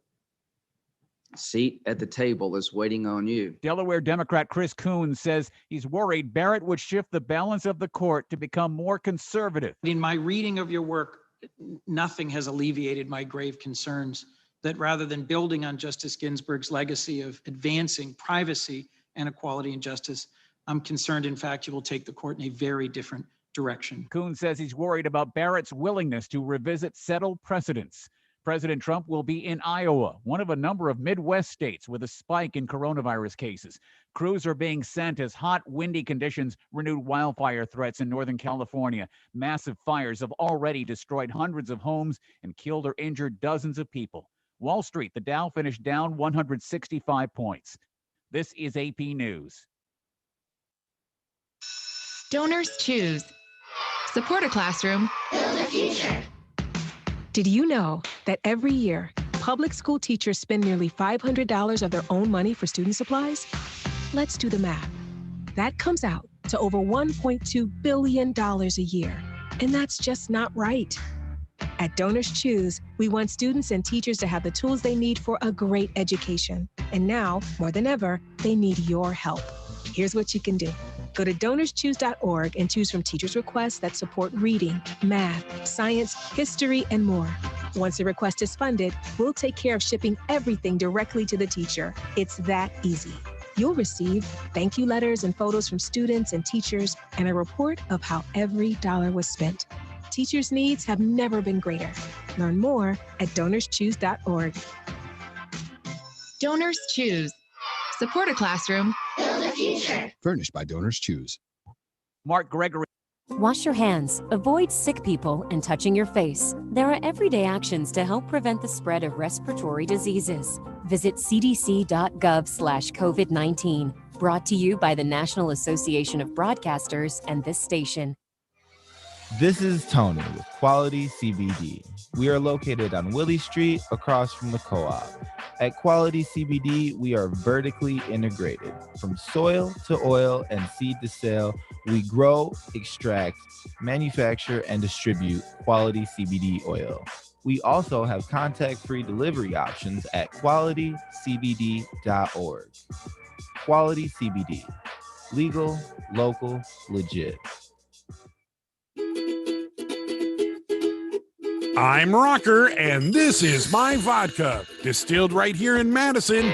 Seat at the table is waiting on you. Delaware Democrat Chris Coons says he's worried Barrett would shift the balance of the court to become more conservative. In my reading of your work, nothing has alleviated my grave concerns that rather than building on Justice Ginsburg's legacy of advancing privacy and equality and justice, I'm concerned, in fact, you will take the court in a very different direction. Coons says he's worried about Barrett's willingness to revisit settled precedents. President Trump will be in Iowa, one of a number of Midwest states with a spike in coronavirus cases. Crews are being sent as hot, windy conditions renewed wildfire threats in Northern California. Massive fires have already destroyed hundreds of homes and killed or injured dozens of people. Wall Street, the Dow finished down 165 points. This is AP News. Donors choose. Support a classroom. Build a future. Did you know that every year, public school teachers spend nearly $500 of their own money for student supplies? Let's do the math. That comes out to over $1.2 billion a year. And that's just not right. At Donors Choose, we want students and teachers to have the tools they need for a great education. And now, more than ever, they need your help. Here's what you can do. Go to donorschoose.org and choose from teachers' requests that support reading, math, science, history, and more. Once the request is funded, we'll take care of shipping everything directly to the teacher. It's that easy. You'll receive thank you letters and photos from students and teachers and a report of how every dollar was spent. Teachers' needs have never been greater. Learn more at donorschoose.org. Donors choose. Support a classroom. Build a future. Furnished by Donors Choose. Mark Gregory. Wash your hands, avoid sick people, and touching your face. There are everyday actions to help prevent the spread of respiratory diseases. Visit cdc.gov/COVID-19. Brought to you by the National Association of Broadcasters and this station. This is Tony with Quality CBD. We are located on Willie Street across from the co-op. At Quality CBD, we are vertically integrated. From soil to oil and seed to sale, we grow, extract, manufacture, and distribute quality CBD oil. We also have contact-free delivery options at qualitycbd.org. Quality CBD. Legal, local, legit. I'm Rocker, and this is my vodka, distilled right here in Madison,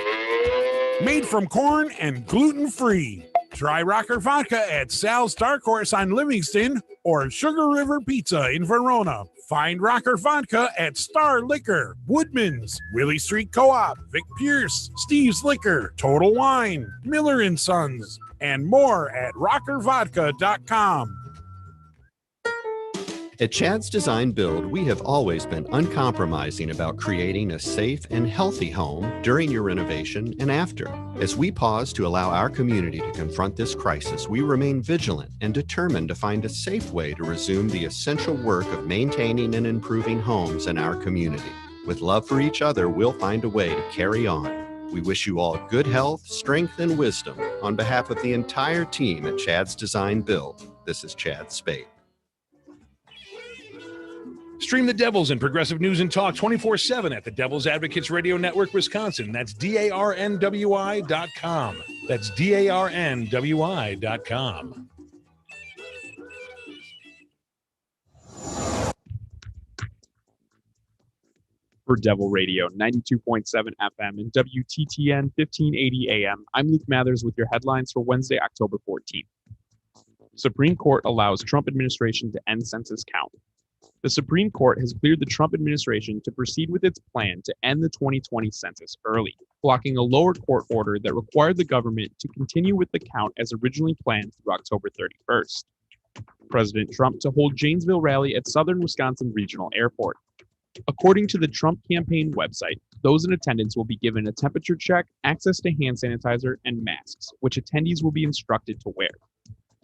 made from corn and gluten-free. Try Rocker Vodka at Sal's Dark Horse on Livingston or Sugar River Pizza in Verona. Find Rocker Vodka at Star Liquor, Woodman's, Willie Street Co-op, Vic Pierce, Steve's Liquor, Total Wine, Miller & Sons, and more at rockervodka.com. At Chad's Design Build, we have always been uncompromising about creating a safe and healthy home during your renovation and after. As we pause to allow our community to confront this crisis, we remain vigilant and determined to find a safe way to resume the essential work of maintaining and improving homes in our community. With love for each other, we'll find a way to carry on. We wish you all good health, strength, and wisdom. On behalf of the entire team at Chad's Design Build, this is Chad Spade. Stream the Devils and Progressive News and Talk 24/7 at the Devil's Advocates Radio Network, Wisconsin. That's DARNWI.com. That's DARNWI.com. For Devil Radio 92.7 FM and WTTN 1580 AM, I'm Luke Mathers with your headlines for Wednesday, October 14th. Supreme Court allows Trump administration to end census count. The Supreme Court has cleared the Trump administration to proceed with its plan to end the 2020 census early, blocking a lower court order that required the government to continue with the count as originally planned through October 31st. President Trump to hold Janesville rally at Southern Wisconsin Regional Airport. According to the Trump campaign website, those in attendance will be given a temperature check, access to hand sanitizer, and masks, which attendees will be instructed to wear.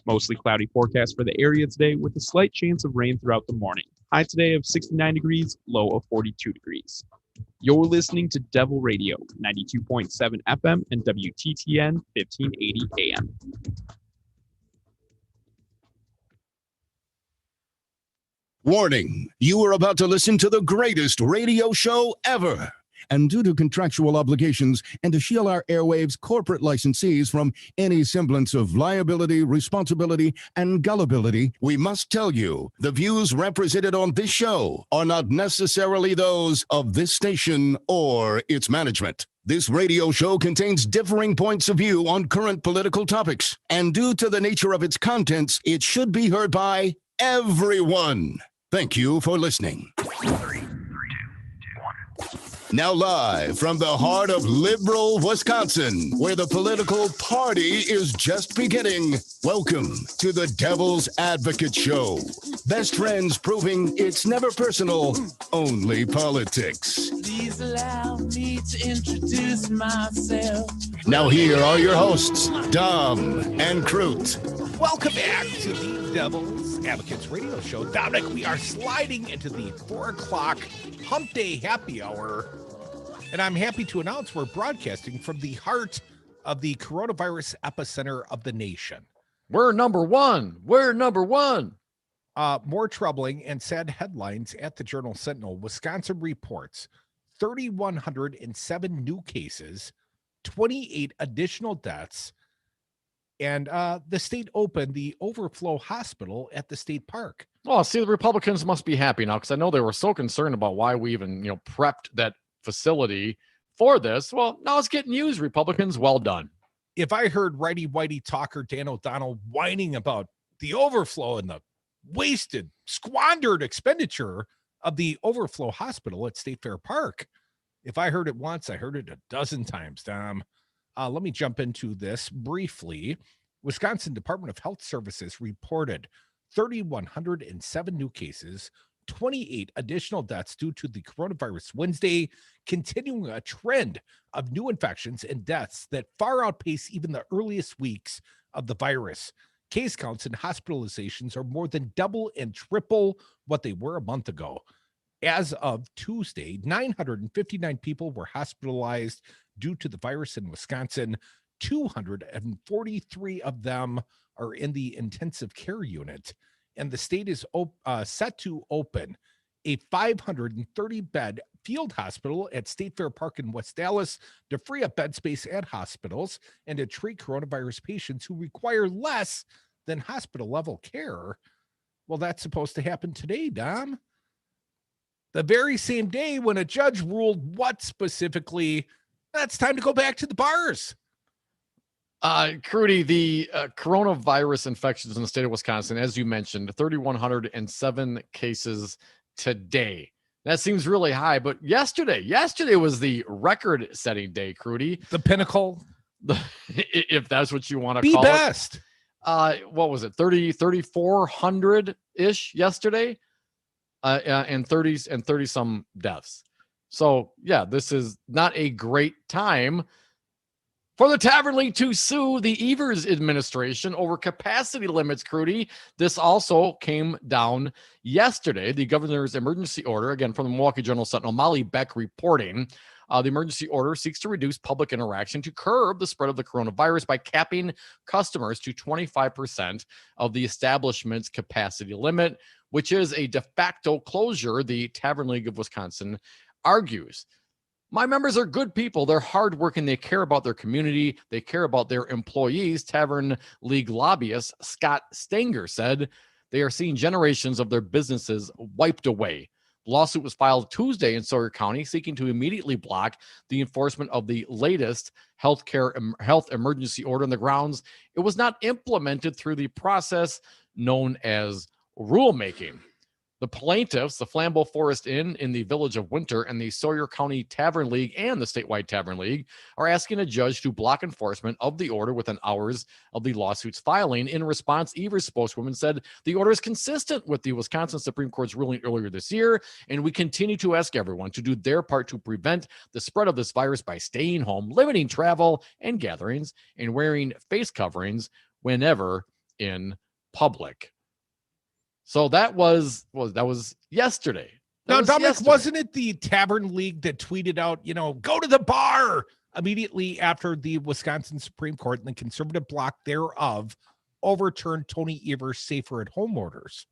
Mostly cloudy forecast for the area today with a slight chance of rain throughout the morning. High today of 69 degrees, low of 42 degrees. You're listening to Devil Radio, 92.7 FM and WTTN 1580 AM. Warning, you are about to listen to the greatest radio show ever. And due to contractual obligations and to shield our airwaves' corporate licensees from any semblance of liability, responsibility, and gullibility, we must tell you the views represented on this show are not necessarily those of this station or its management. This radio show contains differing points of view on current political topics, and due to the nature of its contents, it should be heard by everyone. Thank you for listening. Now live from the heart of liberal Wisconsin, where the political party is just beginning, welcome to the Devil's Advocate Show. Best friends proving it's never personal, only politics. Please allow me to introduce myself. Now here are your hosts, Dom and Crute. Welcome back to the Devil's Advocates Radio Show. Dominic, we are sliding into the 4 o'clock Hump Day Happy Hour. And I'm happy to announce we're broadcasting from the heart of the coronavirus epicenter of the nation. We're number one. We're number one. More troubling and sad headlines at the Journal Sentinel. Wisconsin reports 3,107 new cases, 28 additional deaths, and the state opened the overflow hospital at the state park. Well, see, the Republicans must be happy now because I know they were so concerned about why we even, prepped that facility for this. Well, now it's getting used. Republicans, well done. If I heard righty whitey talker Dan O'Donnell whining about the overflow and the wasted, squandered expenditure of the overflow hospital at State Fair Park, if I heard it once, I heard it a dozen times, Dom. Let me jump into this briefly. Wisconsin Department of Health Services reported 3,107 new cases, 28 additional deaths due to the coronavirus Wednesday, continuing a trend of new infections and deaths that far outpace even the earliest weeks of the virus. Case counts and hospitalizations are more than double and triple what they were a month ago. As of Tuesday, 959 people were hospitalized due to the virus in Wisconsin. 243 of them are in the intensive care unit. And the state is set to open a 530-bed field hospital at State Fair Park in West Dallas to free up bed space at hospitals and to treat coronavirus patients who require less than hospital-level care. Well, that's supposed to happen today, Dom. the very same day when a judge ruled what specifically, that's time to go back to the bars. Crudy, the coronavirus infections in the state of Wisconsin, as you mentioned, 3,107 cases today. That seems really high, but yesterday was the record-setting day, Crudy. The pinnacle. If that's what you want to the call best. It. What was it? 3,400-ish yesterday, and 30 some deaths. So yeah, this is not a great time for the Tavern League to sue the Evers administration over capacity limits, Crudy. This also came down yesterday. The governor's emergency order, again from the Milwaukee Journal-Sentinel, Molly Beck reporting, the emergency order seeks to reduce public interaction to curb the spread of the coronavirus by capping customers to 25% of the establishment's capacity limit, which is a de facto closure, the Tavern League of Wisconsin argues. My members are good people. They're hardworking. They care about their community. They care about their employees. Tavern League lobbyist Scott Stenger said they are seeing generations of their businesses wiped away. The lawsuit was filed Tuesday in Sawyer County, seeking to immediately block the enforcement of the latest health emergency order on the grounds it was not implemented through the process known as rulemaking. The plaintiffs, the Flambeau Forest Inn in the Village of Winter and the Sawyer County Tavern League and the statewide Tavern League, are asking a judge to block enforcement of the order within hours of the lawsuit's filing. In response, Evers' spokeswoman said the order is consistent with the Wisconsin Supreme Court's ruling earlier this year, and we continue to ask everyone to do their part to prevent the spread of this virus by staying home, limiting travel and gatherings, and wearing face coverings whenever in public. So that was yesterday. Now, Dominic, wasn't it the Tavern League that tweeted out, go to the bar immediately after the Wisconsin Supreme Court and the conservative bloc thereof overturned Tony Evers' safer at home orders?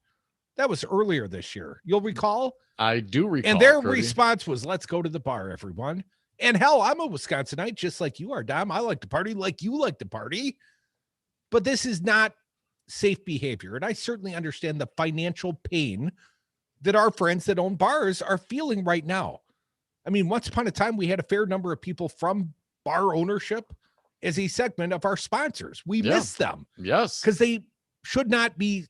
That was earlier this year. You'll recall? I do recall. And their response was, let's go to the bar, everyone. And hell, I'm a Wisconsinite just like you are, Dom. I like to party like you like to party. But this is not safe behavior. And I certainly understand the financial pain that our friends that own bars are feeling right now. I mean, once upon a time, we had a fair number of people from bar ownership as a segment of our sponsors. We miss them. Yes. Because they should not be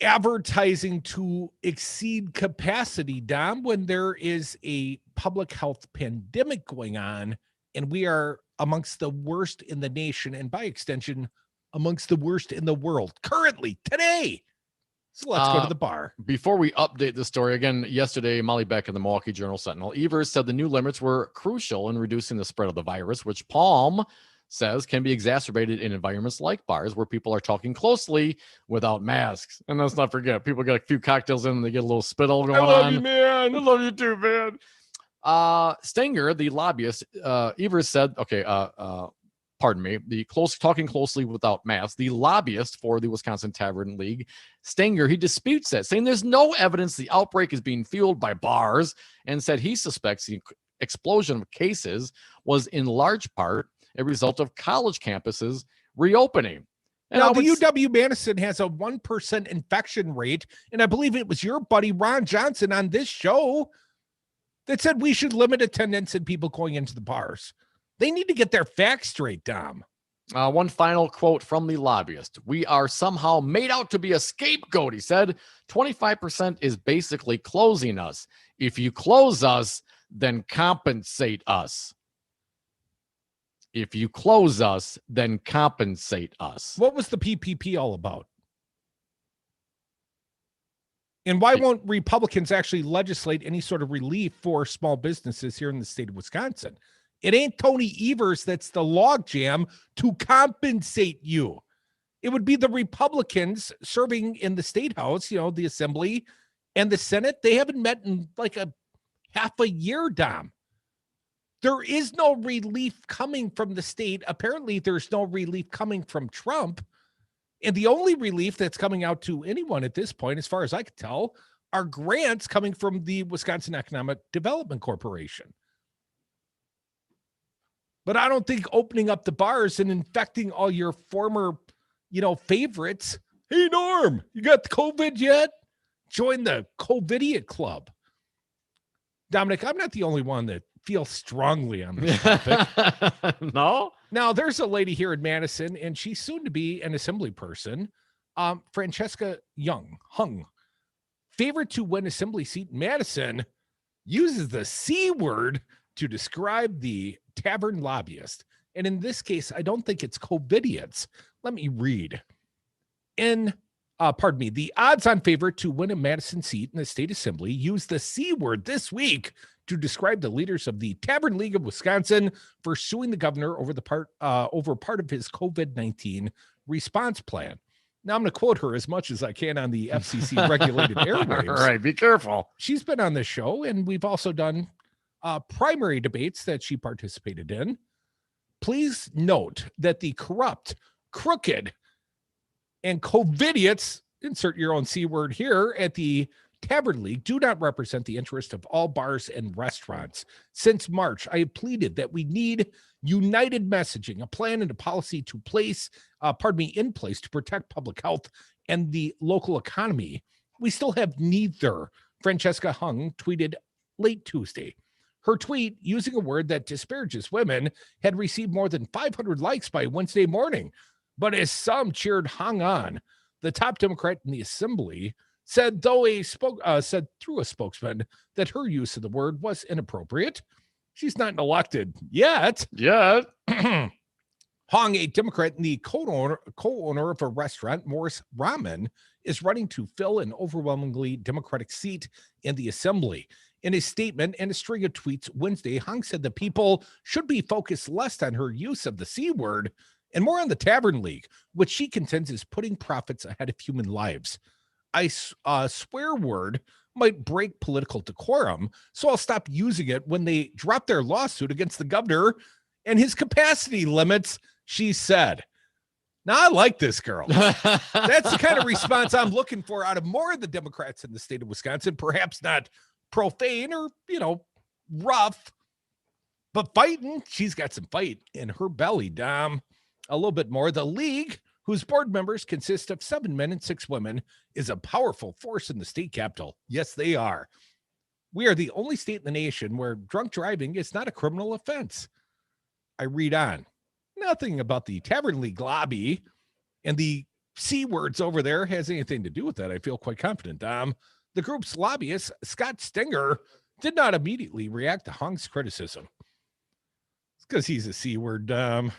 advertising to exceed capacity, Dom, when there is a public health pandemic going on, and we are amongst the worst in the nation, and by extension, amongst the worst in the world currently, today. So let's go to the bar. Before we update the story, again, yesterday, Molly Beck in the Milwaukee Journal-Sentinel, Evers said the new limits were crucial in reducing the spread of the virus, which Palm says can be exacerbated in environments like bars where people are talking closely without masks. And let's not forget, people get a few cocktails in and they get a little spittle going on. I love you, man. I love you too, man. Stenger, the lobbyist, Evers said, pardon me, talking closely without masks, the lobbyist for the Wisconsin Tavern League, Stenger, he disputes that, saying there's no evidence the outbreak is being fueled by bars, and said he suspects the explosion of cases was in large part a result of college campuses reopening. And now, the UW-Madison has a 1% infection rate, and I believe it was your buddy Ron Johnson on this show that said we should limit attendance and people going into the bars. They need to get their facts straight, Dom. One final quote from the lobbyist. We are somehow made out to be a scapegoat, he said. 25% is basically closing us. If you close us, then compensate us. If you close us, then compensate us. What was the PPP all about? And why won't Republicans actually legislate any sort of relief for small businesses here in the state of Wisconsin? It ain't Tony Evers that's the logjam to compensate you. It would be the Republicans serving in the State House, the Assembly and the Senate. They haven't met in like a half a year, Dom. There is no relief coming from the state. Apparently, there's no relief coming from Trump. And the only relief that's coming out to anyone at this point, as far as I can tell, are grants coming from the Wisconsin Economic Development Corporation. But I don't think opening up the bars and infecting all your former, favorites. Hey, Norm, you got the COVID yet? Join the COVIDiot Club. Dominic, I'm not the only one that feels strongly on this topic. No? Now, there's a lady here in Madison, and she's soon to be an assembly person, Francesca Hung. Favorite to win assembly seat in Madison, uses the C word to describe the tavern lobbyist. And in this case, I don't think it's COVIDiots. Let me read. The odds-on favorite to win a Madison seat in the state assembly use the C word this week to describe the leaders of the Tavern League of Wisconsin for suing the governor over part of his COVID-19 response plan. Now, I'm going to quote her as much as I can on the FCC regulated airwaves. All right, be careful. She's been on this show, and we've also done primary debates that she participated in. Please note that the corrupt, crooked, and COVIDiots, insert your own C word here, at the Tavern League do not represent the interest of all bars and restaurants. Since March, I have pleaded that we need united messaging, a plan and a policy in place to protect public health and the local economy. We still have neither, Francesca Hung tweeted late Tuesday. Her tweet, using a word that disparages women, had received more than 500 likes by Wednesday morning. But as some cheered Hung on, the top Democrat in the assembly said through a spokesman that her use of the word was inappropriate. She's not elected yet. Hong, a Democrat and the co-owner of a restaurant, Morris Ramen, is running to fill an overwhelmingly Democratic seat in the assembly. In a statement and a string of tweets Wednesday, Hong said that people should be focused less on her use of the C word and more on the Tavern League, which she contends is putting profits ahead of human lives. A swear word might break political decorum, so I'll stop using it when they drop their lawsuit against the governor and his capacity limits, she said. Now, I like this girl. That's the kind of response I'm looking for out of more of the Democrats in the state of Wisconsin. Perhaps not profane or, rough, but fighting. She's got some fight in her belly, Dom. A little bit more. The league, whose board members consist of 7 men and 6 women, is a powerful force in the state capital. Yes, they are. We are the only state in the nation where drunk driving is not a criminal offense. I read on. Nothing about the Tavern League lobby and the C words over there has anything to do with that. I feel quite confident, Dom. The group's lobbyist, Scott Stenger, did not immediately react to Hung's criticism. It's because he's a C word, Dom.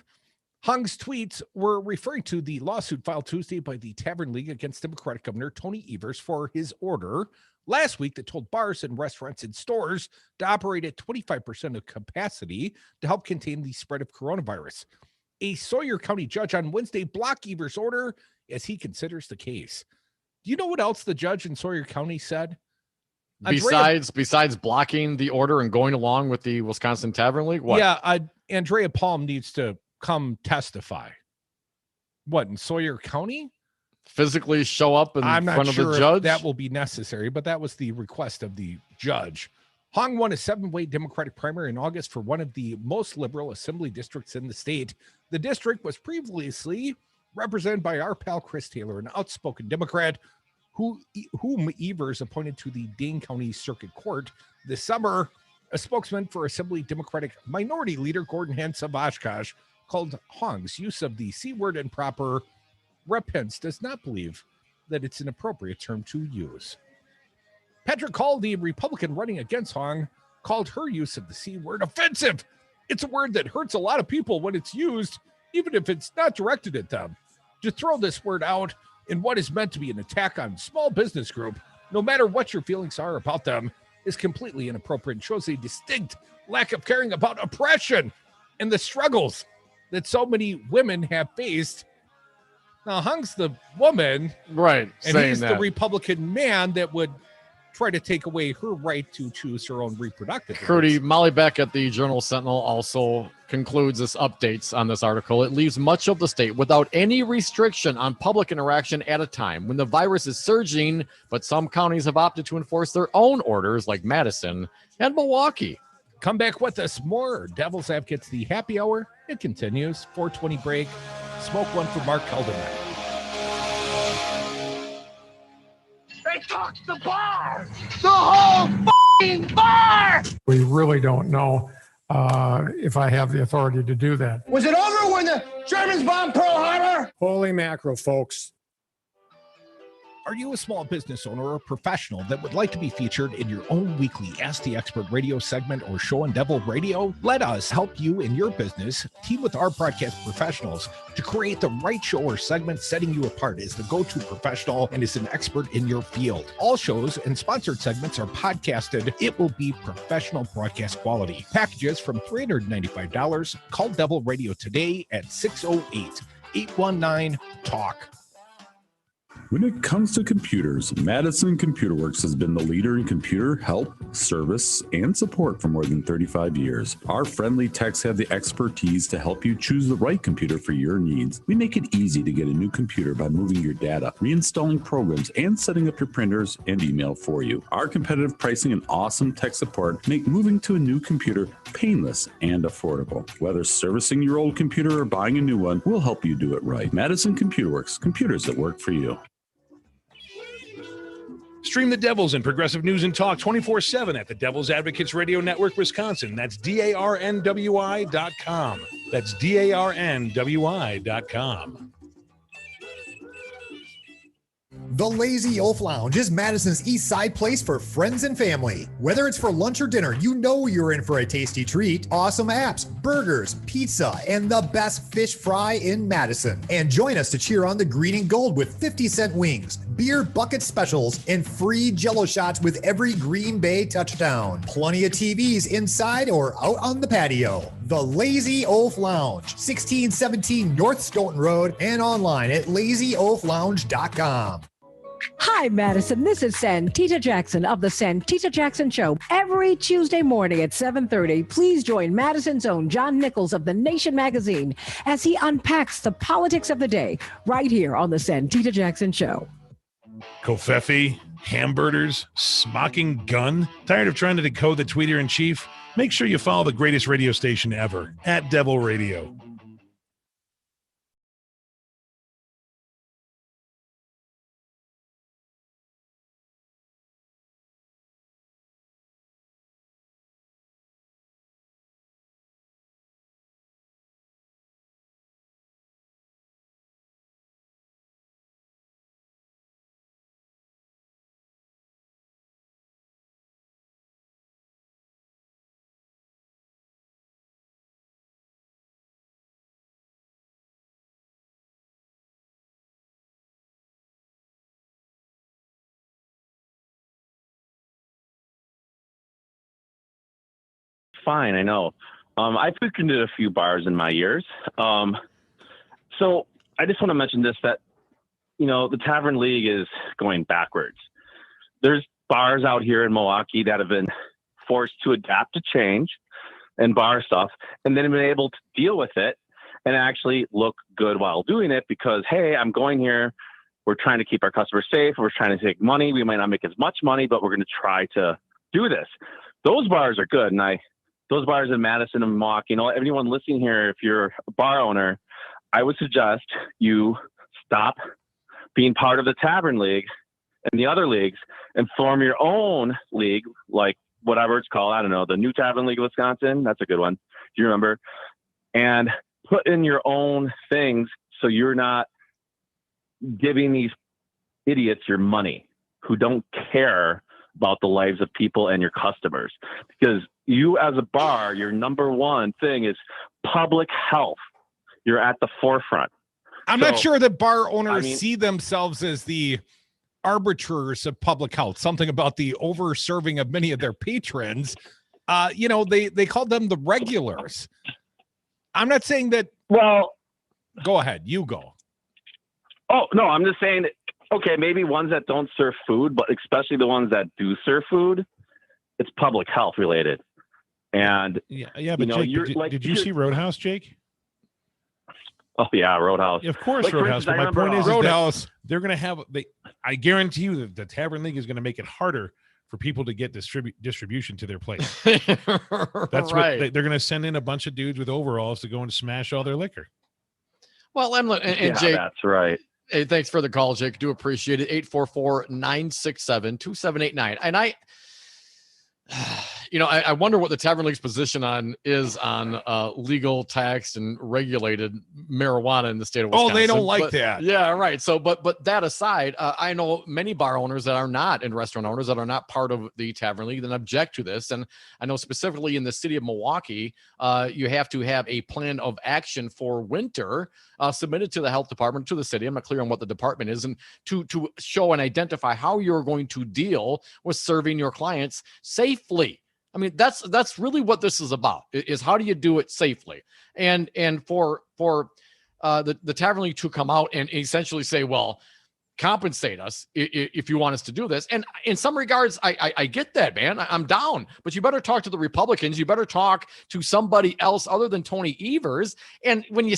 Hung's tweets were referring to the lawsuit filed Tuesday by the Tavern League against Democratic Governor Tony Evers for his order last week that told bars and restaurants and stores to operate at 25% of capacity to help contain the spread of coronavirus. A Sawyer County judge on Wednesday blocked Evers' order as he considers the case. Do you know what else the judge in Sawyer County said? Besides blocking the order and going along with the Wisconsin Tavern League? What? Yeah, Andrea Palm needs to come testify. What, in Sawyer County? Physically show up in front of the judge? That will be necessary, but that was the request of the judge. Hong won a 7-way Democratic primary in August for one of the most liberal assembly districts in the state. The district was previously represented by our pal Chris Taylor, an outspoken Democrat whom Evers appointed to the Dane County Circuit Court this summer. A spokesman for Assembly Democratic Minority Leader Gordon Hentz of Oshkosh called Hong's use of the C word improper. Rep. Hentz does not believe that it's an appropriate term to use. Patrick Hall, the Republican running against Hong, called her use of the C word offensive. It's a word that hurts a lot of people when it's used, even if it's not directed at them. To throw this word out in what is meant to be an attack on small business group, no matter what your feelings are about them, is completely inappropriate and shows a distinct lack of caring about oppression and the struggles that so many women have faced. Now, Hung's the woman, right? And he's the Republican man that would try to take away her right to choose her own reproductive rights. Crudy, Molly Beck at the Journal Sentinel also concludes this updates on this article. It leaves much of the state without any restriction on public interaction at a time when the virus is surging, but some counties have opted to enforce their own orders like Madison and Milwaukee. Come back with us more. Devil's Advocates, the happy hour. It continues. 4:20 break. Smoke one for Mark Kelderman. Hey, Talk the bar! The whole f***ing bar! We really don't know if I have the authority to do that. Was it over when the Germans bombed Pearl Harbor? Holy mackerel, folks. Are you a small business owner or professional that would like to be featured in your own weekly Ask the Expert radio segment or show on Devil Radio? Let us help you in your business. Team with our broadcast professionals to create the right show or segment, setting you apart as the go-to professional and as an expert in your field. All shows and sponsored segments are podcasted. It will be professional broadcast quality. Packages from $395. Call Devil Radio today at 608-819-TALK. When it comes to computers, Madison Computer Works has been the leader in computer help, service, and support for more than 35 years. Our friendly techs have the expertise to help you choose the right computer for your needs. We make it easy to get a new computer by moving your data, reinstalling programs, and setting up your printers and email for you. Our competitive pricing and awesome tech support make moving to a new computer painless and affordable. Whether servicing your old computer or buying a new one, we'll help you do it right. Madison Computer Works, computers that work for you. Stream the Devils and progressive news and talk 24/7 at the Devil's Advocates Radio Network, Wisconsin. That's DARNWI.com. That's DARNWI.com. The Lazy Wolf Lounge is Madison's East Side place for friends and family. Whether it's for lunch or dinner, you know you're in for a tasty treat. Awesome apps, burgers, pizza, and the best fish fry in Madison. And join us to cheer on the green and gold with 50-cent wings, beer bucket specials, and free Jell-O shots with every Green Bay touchdown. Plenty of TVs inside or out on the patio. The Lazy Wolf Lounge, 1617 North Stoughton Road, and online at lazyolflounge.com. Hi, Madison. This is Santita Jackson of The Santita Jackson Show. Every Tuesday morning at 7:30, please join Madison's own John Nichols of The Nation magazine as he unpacks the politics of the day right here on The Santita Jackson Show. Kofefe, hamburgers, smocking gun. Tired of trying to decode the tweeter-in-chief? Make sure you follow the greatest radio station ever, at Devil Radio. Fine, I know. I've frequented a few bars in my years. So I just want to mention this, that, you know, the Tavern League is going backwards. There's bars out here in Milwaukee that have been forced to adapt to change and bar stuff, and then have been able to deal with it and actually look good while doing it because, hey, I'm going here. We're trying to keep our customers safe. We're trying to take money. We might not make as much money, but we're going to try to do this. Those bars are good. And those bars in Madison and Milwaukee, you know, anyone listening here, if you're a bar owner, I would suggest you stop being part of the Tavern League and the other leagues and form your own league, like whatever it's called. I don't know, the New Tavern League of Wisconsin. That's a good one. Do you remember? And put in your own things so you're not giving these idiots your money who don't care about the lives of people and your customers. Because you as a bar, your number one thing is public health. You're at the forefront. I'm not sure that bar owners see themselves as the arbiters of public health, something about the over-serving of many of their patrons. You know, they called them the regulars. I'm not saying that. Well, go ahead. You go. Oh, no, I'm just saying that, okay, maybe ones that don't serve food, but especially the ones that do serve food, it's public health related. And yeah, but Jake, did you see Roadhouse, Jake? Oh yeah, Roadhouse. Yeah, of course, Roadhouse. But my point is Roadhouse. They're going to have. I guarantee you that the Tavern League is going to make it harder for people to get distribution to their place. That's right. They're going to send in a bunch of dudes with overalls to go and smash all their liquor. Well, and Jake, that's right. Hey, thanks for the call, Jake. Do appreciate it. 844-967-2789. And I wonder what the Tavern League's position is on legal, taxed, and regulated marijuana in the state of Wisconsin. Oh, they don't like that. Yeah, right. So, but that aside, I know many bar owners that are not, and restaurant owners that are not part of the Tavern League that object to this. And I know specifically in the city of Milwaukee, you have to have a plan of action for winter submitted to the health department, to the city. I'm not clear on what the department is, and to show and identify how you're going to deal with serving your clients safely. I mean, that's really what this is about, is how do you do it safely? And for the Tavern League to come out and essentially say, well, compensate us if you want us to do this. And in some regards, I get that, man. I'm down. But you better talk to the Republicans. You better talk to somebody else other than Tony Evers. And when you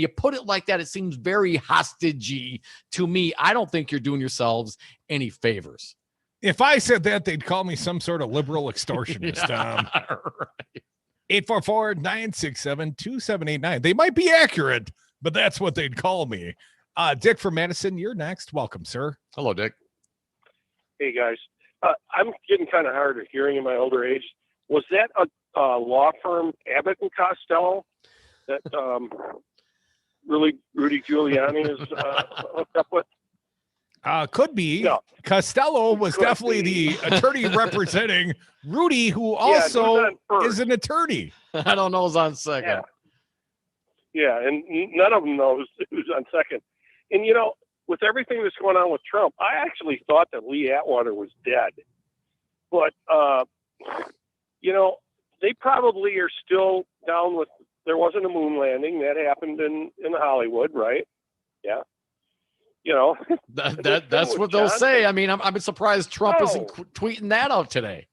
put it like that, it seems very hostage-y to me. I don't think you're doing yourselves any favors. If I said that, they'd call me some sort of liberal extortionist. Right. 844-967-2789. They might be accurate, but that's what they'd call me. Dick from Madison, you're next. Welcome, sir. Hello, Dick. Hey, guys. I'm getting kind of hard of hearing in my older age. Was that a law firm, Abbott and Costello, that Rudy Giuliani is hooked up with? Could be. No. Costello was definitely the attorney representing Rudy, who also is an attorney. I don't know who's on second. Yeah, and none of them knows who's on second. And, with everything that's going on with Trump, I actually thought that Lee Atwater was dead. But, they probably are still down with, there wasn't a moon landing. That happened in Hollywood, right? Yeah. That's what they'll say. I mean, I'm surprised Trump isn't tweeting that out today.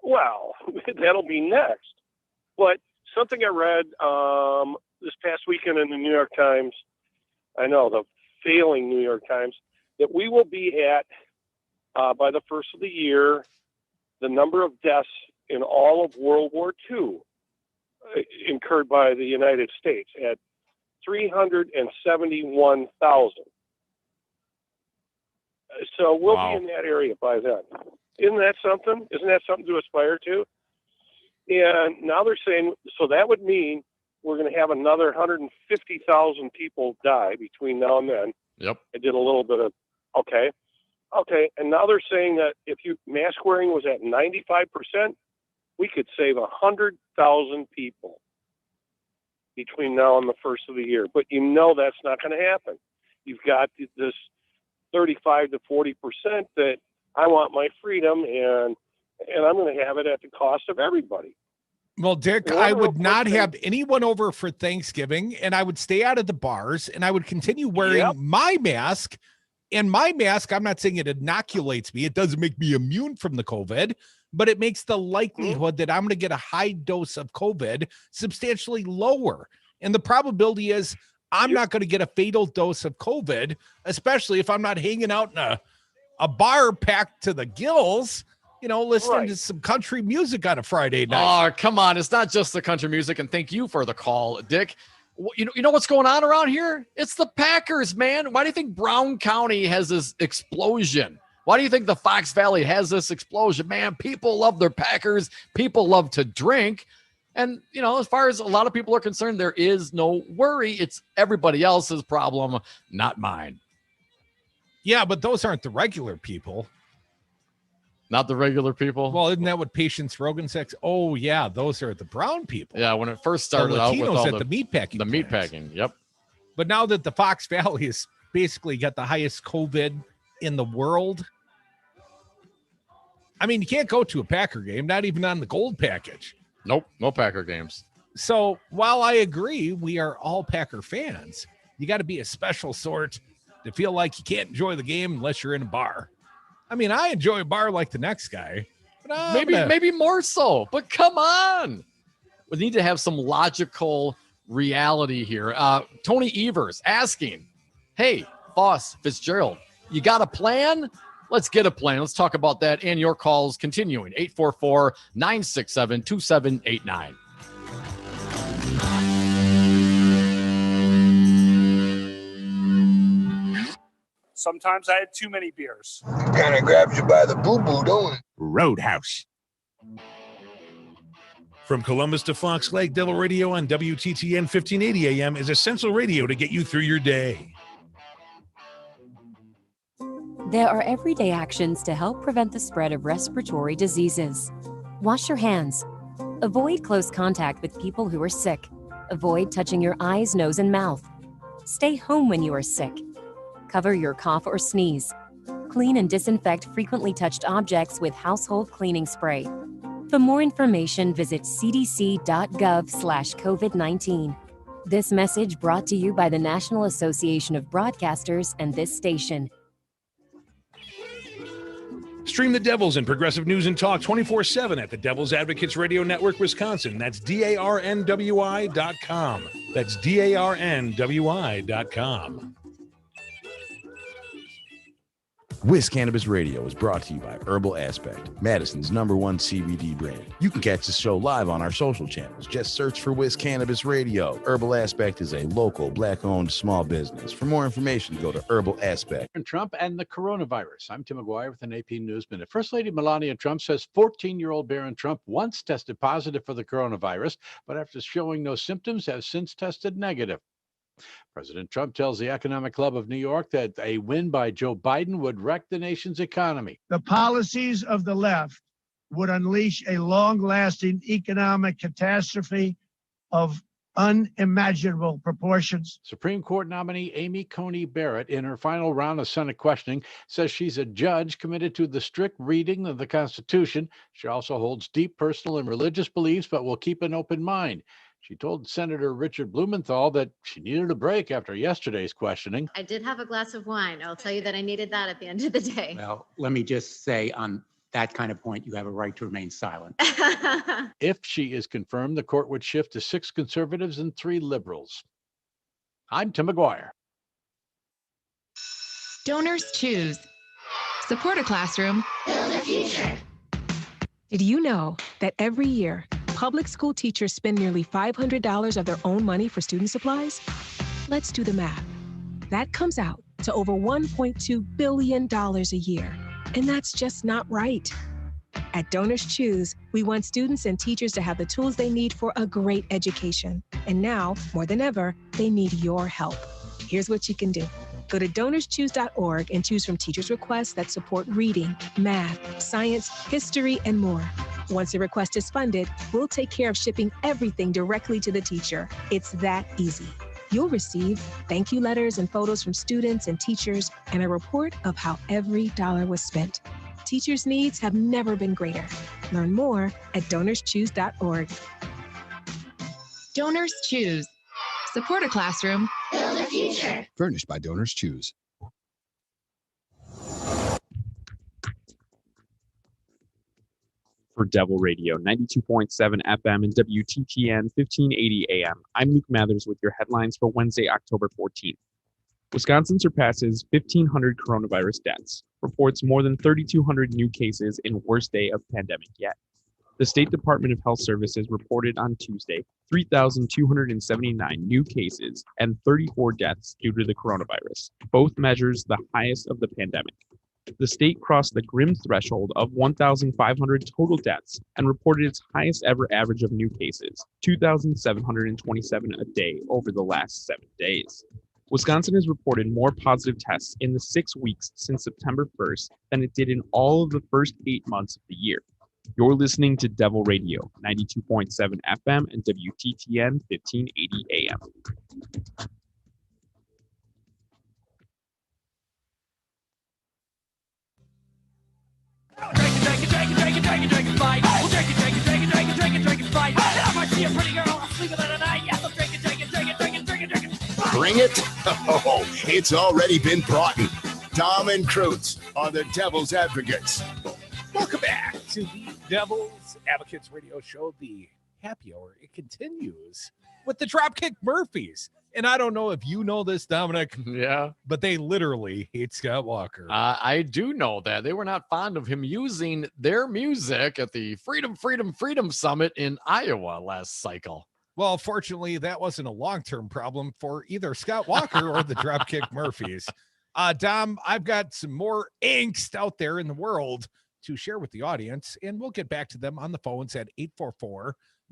Well, that'll be next. But something I read this past weekend in the New York Times, I know, the failing New York Times, that we will be at, by the first of the year, the number of deaths in all of World War II incurred by the United States at 371,000. So we'll be in that area by then. Isn't that something? Isn't that something to aspire to? And now they're saying, so that would mean we're going to have another 150,000 people die between now and then. Yep. I did a little bit of, okay. And now they're saying that if mask wearing was at 95%, we could save 100,000 people between now and the first of the year. But that's not going to happen. You've got this 35 to 40% that I want my freedom, and I'm going to have it at the cost of everybody. Well, Dick, I would not have anyone over for Thanksgiving, and I would stay out of the bars, and I would continue wearing my mask. And my mask, I'm not saying it inoculates me. It doesn't make me immune from the COVID, but it makes the likelihood that I'm going to get a high dose of COVID substantially lower. And the probability is I'm not going to get a fatal dose of COVID, especially if I'm not hanging out in a bar packed to the gills, listening to some country music on a Friday night. Oh, come on. It's not just the country music. And thank you for the call, Dick. You know what's going on around here? It's the Packers, man. Why do you think Brown County has this explosion? Why do you think the Fox Valley has this explosion? Man, people love their Packers. People love to drink. And, as far as a lot of people are concerned, there is no worry. It's everybody else's problem, not mine. Yeah, but those aren't the regular people. Not the regular people? Well, isn't that what Patience Rogan says? Oh, yeah, those are the brown people. Yeah, when it first started out with all the meatpacking. The meatpacking, yep. But now that the Fox Valley has basically got the highest COVID in the world, I mean, you can't go to a Packer game, not even on the gold package. Nope, no Packer games. So while I agree we are all Packer fans, you got to be a special sort to feel like you can't enjoy the game unless you're in a bar. I mean, I enjoy a bar like the next guy. But maybe more so. But come on. We need to have some logical reality here. Tony Evers asking, hey, Boss Fitzgerald, you got a plan? Let's get a plan. Let's talk about that and your calls continuing. 844-967-2789. Sometimes I had too many beers. Kind of grabs you by the boo-boo, don't it? Roadhouse. From Columbus to Fox Lake, Devil Radio on WTTN 1580 AM is essential radio to get you through your day. There are everyday actions to help prevent the spread of respiratory diseases. Wash your hands. Avoid close contact with people who are sick. Avoid touching your eyes, nose, and mouth. Stay home when you are sick. Cover your cough or sneeze. Clean and disinfect frequently touched objects with household cleaning spray. For more information, visit cdc.gov/COVID-19. This message brought to you by the National Association of Broadcasters and this station. Stream the Devils and Progressive News and Talk 24/7 at the Devil's Advocates Radio Network, Wisconsin. That's DARNWI.com. That's DARNWI.com. Whiz Cannabis Radio is brought to you by Herbal Aspect, Madison's #1 CBD brand. You can catch the show live on our social channels. Just search for Whiz Cannabis Radio. Herbal Aspect is a local, black-owned small business. For more information, go to Herbal Aspect. Trump and the coronavirus. I'm Tim McGuire with an AP News Minute. First Lady Melania Trump says 14-year-old Barron Trump once tested positive for the coronavirus, but after showing no symptoms, has since tested negative. President Trump tells the Economic Club of New York that a win by Joe Biden would wreck the nation's economy. The policies of the left would unleash a long-lasting economic catastrophe of unimaginable proportions. Supreme Court nominee Amy Coney Barrett, in her final round of Senate questioning, says she's a judge committed to the strict reading of the Constitution. She also holds deep personal and religious beliefs, but will keep an open mind. She told Senator Richard Blumenthal that she needed a break after yesterday's questioning. I did have a glass of wine. I'll tell you that I needed that at the end of the day. Well, let me just say on that kind of point, you have a right to remain silent. If she is confirmed, the court would shift to 6 conservatives and 3 liberals. I'm Tim McGuire. Donors choose. Support a classroom. Build a future. Did you know that every year, public school teachers spend nearly $500 of their own money for student supplies? Let's do the math. That comes out to over $1.2 billion a year. And that's just not right. At Donors Choose, we want students and teachers to have the tools they need for a great education. And now, more than ever, they need your help. Here's what you can do. Go to donorschoose.org and choose from teachers' requests that support reading, math, science, history, and more. Once the request is funded, we'll take care of shipping everything directly to the teacher. It's that easy. You'll receive thank you letters and photos from students and teachers and a report of how every dollar was spent. Teachers' needs have never been greater. Learn more at donorschoose.org. Donors Choose. Support a classroom. Build a future. Furnished by Donors Choose. For Devil Radio, 92.7 FM and WTTN 1580 AM. I'm Luke Mathers with your headlines for Wednesday, October 14th. Wisconsin surpasses 1,500 coronavirus deaths, reports more than 3,200 new cases in worst day of pandemic yet. The State Department of Health Services reported on Tuesday 3,279 new cases and 34 deaths due to the coronavirus, both measures the highest of the pandemic. The state crossed the grim threshold of 1,500 total deaths and reported its highest ever average of new cases, 2,727 a day over the last 7 days. Wisconsin has reported more positive tests in the 6 weeks since September 1st than it did in all of the first 8 months of the year. You're listening to Devil Radio, 92.7 FM and WTTN 1580 AM. Bring it? Oh, it's already been brought in. Tom and Krutz are the Devil's Advocates. Welcome back to the Devil's Advocates radio show, the happy hour. It continues with the Dropkick Murphys. And I don't know if you know this, Dominic. Yeah. But they literally hate Scott Walker. I do know that. They were not fond of him using their music at the Freedom Summit in Iowa last cycle. Well, fortunately, that wasn't a long-term problem for either Scott Walker or the Dropkick Murphys. Dom, I've got some more angst out there in the world to share with the audience, and we'll get back to them on the phones at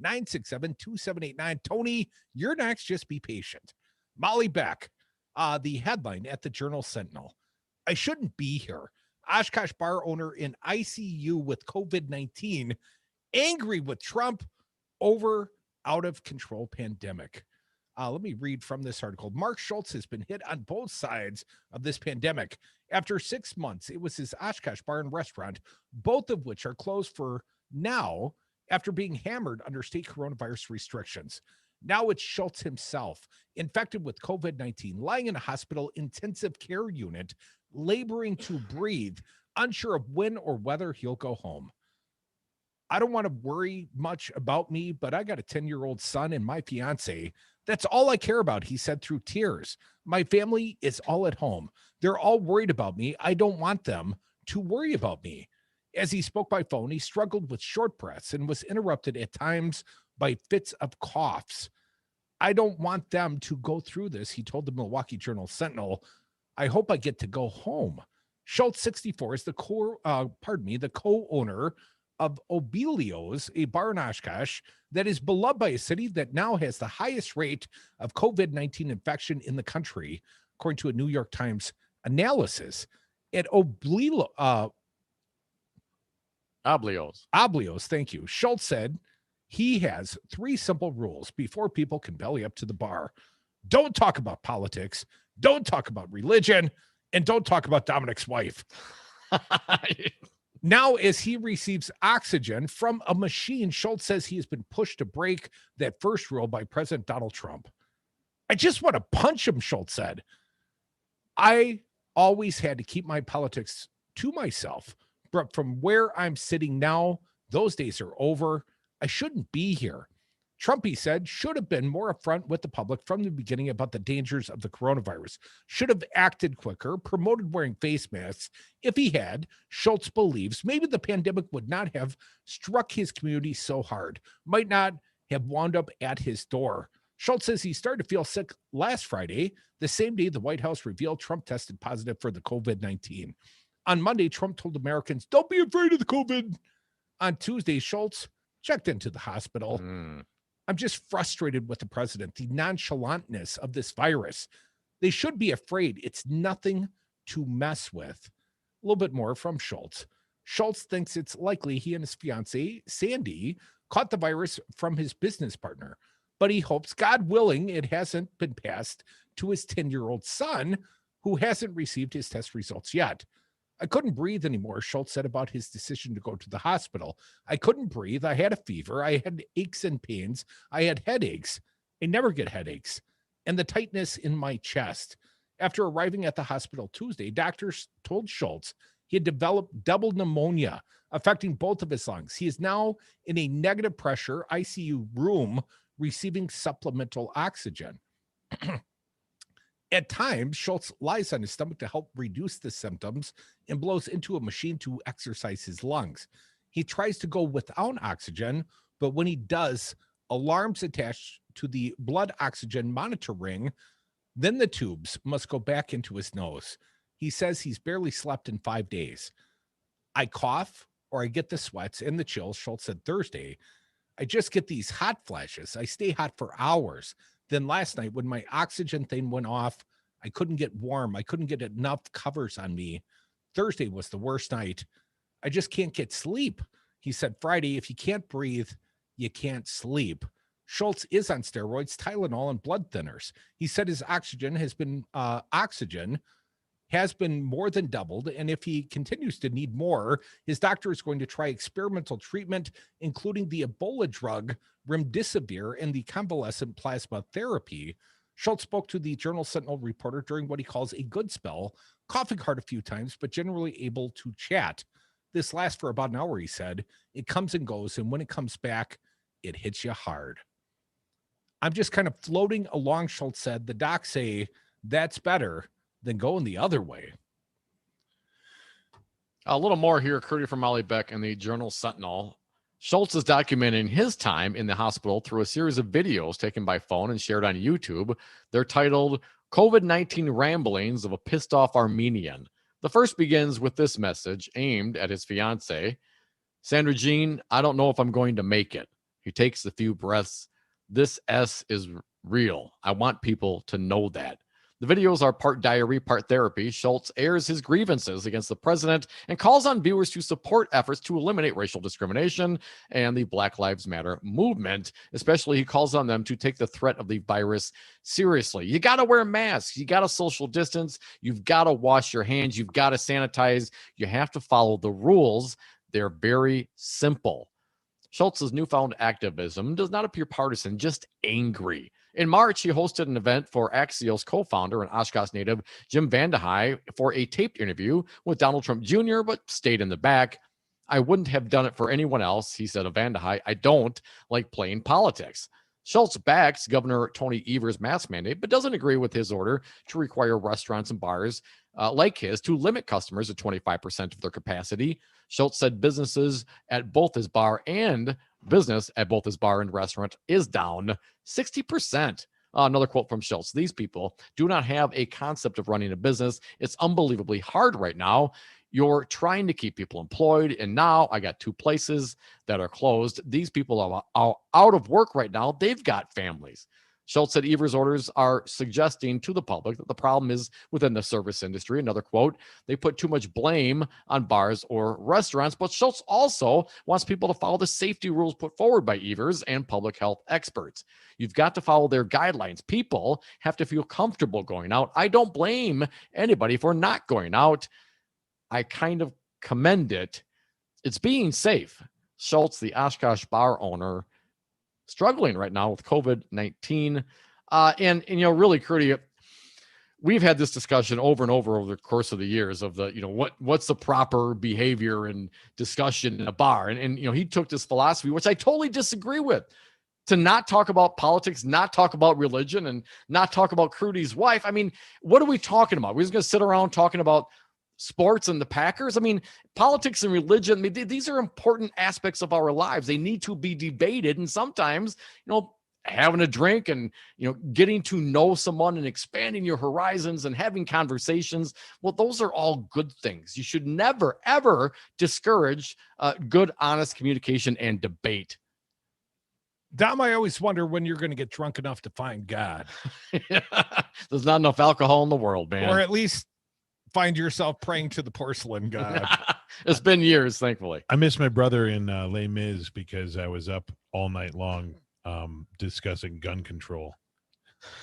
844-967-2789. Tony, you're next. Just be patient. Molly Beck, the headline at the Journal Sentinel. I shouldn't be here. Oshkosh bar owner in ICU with COVID-19, angry with Trump over out-of-control pandemic. Let me read from this article. Mark Schultz has been hit on both sides of this pandemic. After 6 months, it was his Oshkosh bar and restaurant, both of which are closed for now after being hammered under state coronavirus restrictions. Now it's Schultz himself, infected with COVID-19, lying in a hospital intensive care unit, laboring to breathe, unsure of when or whether he'll go home. I don't want to worry much about me, but I got a 10-year-old son and my fiance. That's all I care about, he said through tears. My family is all at home. They're all worried about me. I don't want them to worry about me. As he spoke by phone, he struggled with short breaths and was interrupted at times by fits of coughs. I don't want them to go through this, he told the Milwaukee Journal Sentinel. I hope I get to go home. Schultz, 64, is the co-owner of Obelio's, a bar in Oshkosh that is beloved by a city that now has the highest rate of COVID-19 infection in the country, according to a New York Times analysis. At Oblio's, thank you. Schultz said he has 3 simple rules before people can belly up to the bar. Don't talk about politics, don't talk about religion, and don't talk about Dominic's wife. Now, as he receives oxygen from a machine, Schultz says he has been pushed to break that first rule by President Donald Trump. I just want to punch him, Schultz said. I always had to keep my politics to myself, but from where I'm sitting now, those days are over. I shouldn't be here. Trump, he said, should have been more upfront with the public from the beginning about the dangers of the coronavirus, should have acted quicker, promoted wearing face masks. If he had, Schultz believes maybe the pandemic would not have struck his community so hard, might not have wound up at his door. Schultz says he started to feel sick last Friday, the same day the White House revealed Trump tested positive for the COVID-19. On Monday, Trump told Americans, don't be afraid of the COVID. On Tuesday, Schultz checked into the hospital. I'm just frustrated with the president, the nonchalantness of this virus. They should be afraid. It's nothing to mess with. A little bit more from Schultz. Schultz thinks it's likely he and his fiancée, Sandy, caught the virus from his business partner, but he hopes, God willing, it hasn't been passed to his 10-year-old son, who hasn't received his test results yet. I couldn't breathe anymore, Schultz said about his decision to go to the hospital. I couldn't breathe. I had a fever. I had aches and pains. I had headaches. I never get headaches. And the tightness in my chest. After arriving at the hospital Tuesday, doctors told Schultz he had developed double pneumonia, affecting both of his lungs. He is now in a negative pressure ICU room receiving supplemental oxygen. At times, Schultz lies on his stomach to help reduce the symptoms and blows into a machine to exercise his lungs. He tries to go without oxygen, but when he does, alarms attached to the blood oxygen monitoring, then the tubes must go back into his nose. He says he's barely slept in 5 days. I cough or I get the sweats and the chills, Schultz said Thursday. I just get these hot flashes. I stay hot for hours. Then last night, when my oxygen thing went off, I couldn't get warm. I couldn't get enough covers on me. Thursday was the worst night. I just can't get sleep. He said Friday, if you can't breathe, you can't sleep. Schultz is on steroids, Tylenol, and blood thinners. He said his oxygen has been more than doubled, and if he continues to need more, his doctor is going to try experimental treatment, including the Ebola drug remdesivir and the convalescent plasma therapy. Schultz spoke to the Journal Sentinel reporter during what he calls a good spell, coughing hard a few times, but generally able to chat. This lasts for about an hour, he said. It comes and goes, and when it comes back, it hits you hard. I'm just kind of floating along, Schultz said. The docs say that's better than going the other way. A little more here, courtesy from Molly Beck and the Journal Sentinel. Schultz is documenting his time in the hospital through a series of videos taken by phone and shared on YouTube. They're titled, COVID-19 ramblings of a pissed off Armenian. The first begins with this message aimed at his fiancée. Sandra Jean, I don't know if I'm going to make it. He takes a few breaths. This S is real. I want people to know that. The videos are part diary, part therapy. Schultz airs his grievances against the president and calls on viewers to support efforts to eliminate racial discrimination and the Black Lives Matter movement. Especially, he calls on them to take the threat of the virus seriously. You got to wear masks. You got to social distance. You've got to wash your hands. You've got to sanitize. You have to follow the rules. They're very simple. Schultz's newfound activism does not appear partisan, just angry. In March, he hosted an event for Axios co-founder and Oshkosh native Jim Vandehei for a taped interview with Donald Trump Jr., but stayed in the back. I wouldn't have done it for anyone else, he said of Vandehei. I don't like playing politics. Schultz backs Governor Tony Evers' mask mandate, but doesn't agree with his order to require restaurants and bars like his to limit customers to 25% of their capacity. Schultz said business at both his bar and restaurant is down 60%. Another quote from Schultz. These people do not have a concept of running a business. It's unbelievably hard right now. You're trying to keep people employed, and now I got 2 places that are closed. These people are out of work right now. They've got families. Schultz said Evers' orders are suggesting to the public that the problem is within the service industry. Another quote, they put too much blame on bars or restaurants, but Schultz also wants people to follow the safety rules put forward by Evers and public health experts. You've got to follow their guidelines. People have to feel comfortable going out. I don't blame anybody for not going out. I kind of commend it. It's being safe. Schultz, the Oshkosh bar owner, struggling right now with COVID-19. And really, Curdy, we've had this discussion over and over the course of the years of the, what's the proper behavior and discussion in a bar. And he took this philosophy, which I totally disagree with, to not talk about politics, not talk about religion, and not talk about Crudy's wife. I mean, what are we talking about? We're just going to sit around talking about sports and the Packers? I mean, politics and religion, these are important aspects of our lives. They need to be debated. And sometimes, having a drink and, getting to know someone and expanding your horizons and having conversations, well, those are all good things. You should never, ever discourage good, honest communication and debate. Dom, I always wonder when you're going to get drunk enough to find God. There's not enough alcohol in the world, man. Or at least find yourself praying to the porcelain god. It's been years, thankfully. I miss my brother in Les Mis because I was up all night long discussing gun control.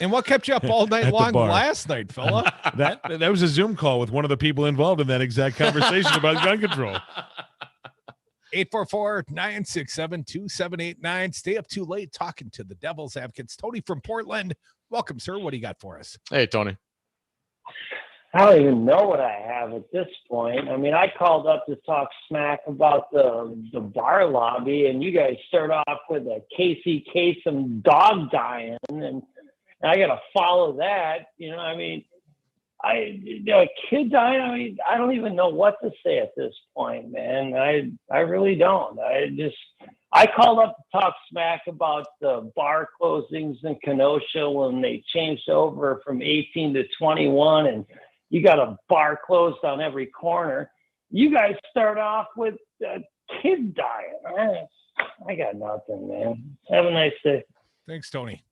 And what kept you up all night long last night, fella? That was a Zoom call with one of the people involved in that exact conversation about gun control. 844-967-2789. Stay up too late talking to the devil's advocates. Tony from Portland. Welcome, sir. What do you got for us? Hey, Tony. I don't even know what I have at this point. I mean, I called up to talk smack about the bar lobby, and you guys start off with a Casey Kasem dog dying, and I got to follow that. A kid dying. I mean, I don't even know what to say at this point, man. I really don't. I called up to talk smack about the bar closings in Kenosha when they changed over from 18 to 21, and you got a bar closed on every corner. You guys start off with a kid dying. I got nothing, man. Have a nice day. Thanks, Tony.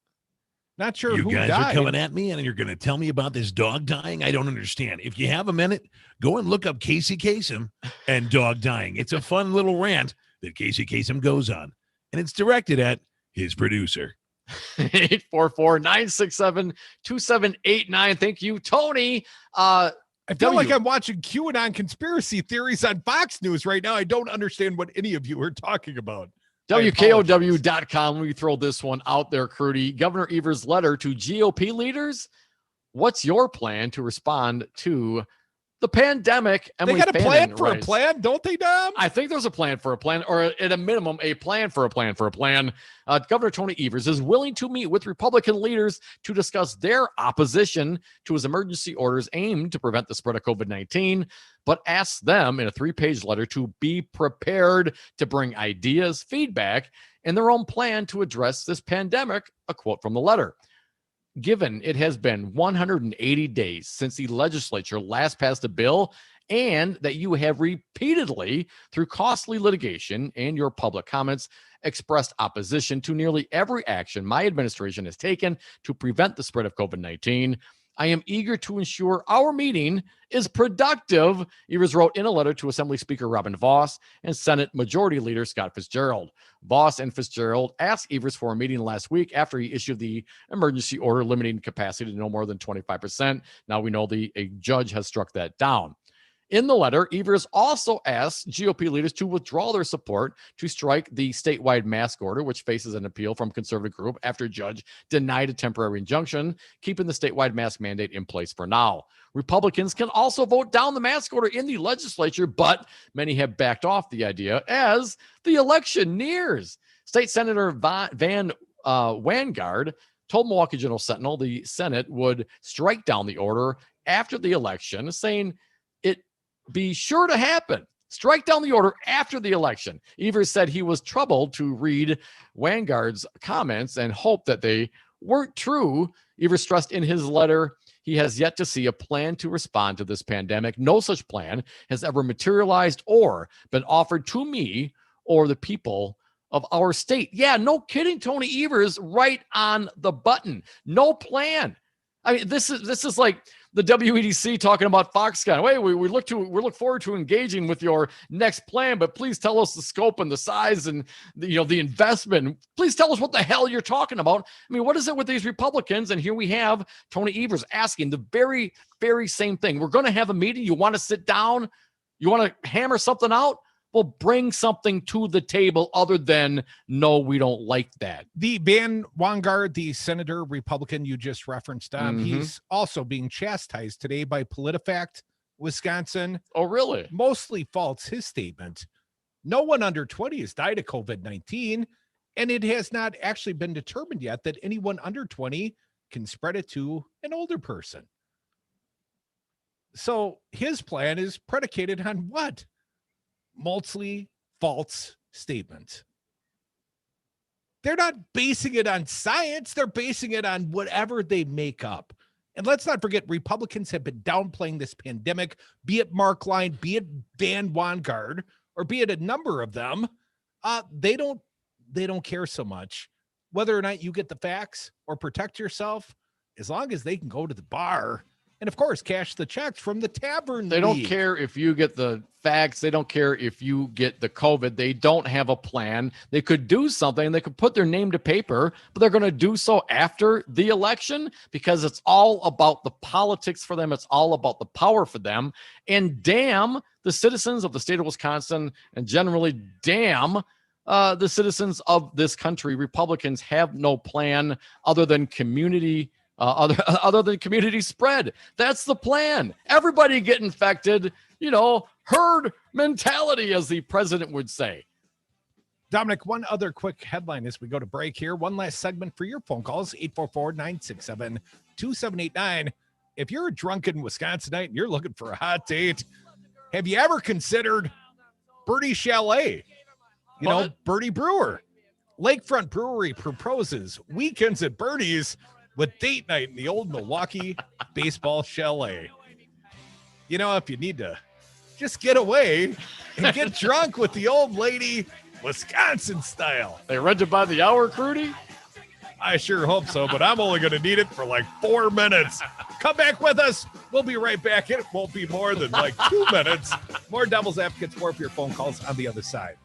Not sure you who guys died. are coming at me and you're going to tell me about this dog dying? I don't understand. If you have a minute, go and look up Casey Kasem and dog dying. It's a fun little rant that Casey Kasem goes on, and it's directed at his producer. 844-967-2789. Thank you, Tony. I feel like I'm watching QAnon conspiracy theories on Fox News right now. I don't understand what any of you are talking about. WKOW.com. We throw this one out there, Crudy. Governor Evers' letter to GOP leaders. What's your plan to respond to the pandemic? They got a plan for a plan, don't they, Dom? I think there's a plan for a plan, or at a minimum, a plan for a plan for a plan. Governor Tony Evers is willing to meet with Republican leaders to discuss their opposition to his emergency orders aimed to prevent the spread of COVID-19, but asks them in a 3-page letter to be prepared to bring ideas, feedback, and their own plan to address this pandemic. A quote from the letter. given it has been 180 days since the legislature last passed a bill, and that you have repeatedly, through costly litigation and your public comments, expressed opposition to nearly every action my administration has taken to prevent the spread of COVID-19, I am eager to ensure our meeting is productive, Evers wrote in a letter to Assembly Speaker Robin Vos and Senate Majority Leader Scott Fitzgerald. Vos and Fitzgerald asked Evers for a meeting last week after he issued the emergency order limiting capacity to no more than 25%. Now we know a judge has struck that down. In the letter, Evers also asked GOP leaders to withdraw their support to strike the statewide mask order, which faces an appeal from conservative group after a judge denied a temporary injunction, keeping the statewide mask mandate in place for now. Republicans can also vote down the mask order in the legislature, but many have backed off the idea as the election nears. State Senator Van Wangard told Milwaukee Journal Sentinel the Senate would strike down the order after the election, saying it be sure to happen. Strike down the order after the election. Evers said he was troubled to read Wangard's comments and hoped that they weren't true. Evers stressed in his letter he has yet to see a plan to respond to this pandemic. No such plan has ever materialized or been offered to me or the people of our state. Yeah, no kidding, Tony Evers, right on the button. No plan. I mean, this is like the WEDC talking about Foxconn. Wait, we look forward to engaging with your next plan, but please tell us the scope and the size and the investment. Please tell us what the hell you're talking about. I mean, what is it with these Republicans? And here we have Tony Evers asking the very, very same thing. We're going to have a meeting. You want to sit down? You want to hammer something out? Well, bring something to the table other than, no, we don't like that. The Van Wangard, the senator Republican you just referenced, he's also being chastised today by PolitiFact Wisconsin. Oh, really? Mostly faults his statement. No one under 20 has died of COVID-19, and it has not actually been determined yet that anyone under 20 can spread it to an older person. So his plan is predicated on what? Mostly false statement. They're not basing it on science. They're basing it on whatever they make up. And let's not forget, Republicans have been downplaying this pandemic, be it Mark Line, be it Van Wangard, or be it a number of them. They don't care so much whether or not you get the facts or protect yourself, as long as they can go to the bar and, of course, cash the checks from the tavern. They don't care if you get the facts. They don't care if you get the COVID. They don't have a plan. They could do something. They could put their name to paper, but they're going to do so after the election because it's all about the politics for them. It's all about the power for them. And damn the citizens of the state of Wisconsin, and generally damn the citizens of this country. Republicans have no plan other than community spread. That's the plan. Everybody get infected, herd mentality, as the president would say. Dominic, one other quick headline as we go to break here. One last segment for your phone calls, 844-967-2789. If you're a drunken Wisconsinite and you're looking for a hot date, have you ever considered Birdie Chalet? Birdie Brewer. Lakefront Brewery proposes weekends at Birdie's with date night in the old Milwaukee baseball chalet. If you need to just get away and get drunk with the old lady, Wisconsin style. They rent it by the hour, Crudy? I sure hope so, but I'm only going to need it for like 4 minutes. Come back with us. We'll be right back. It won't be more than like 2 minutes. More Devil's Advocates, more for your phone calls on the other side.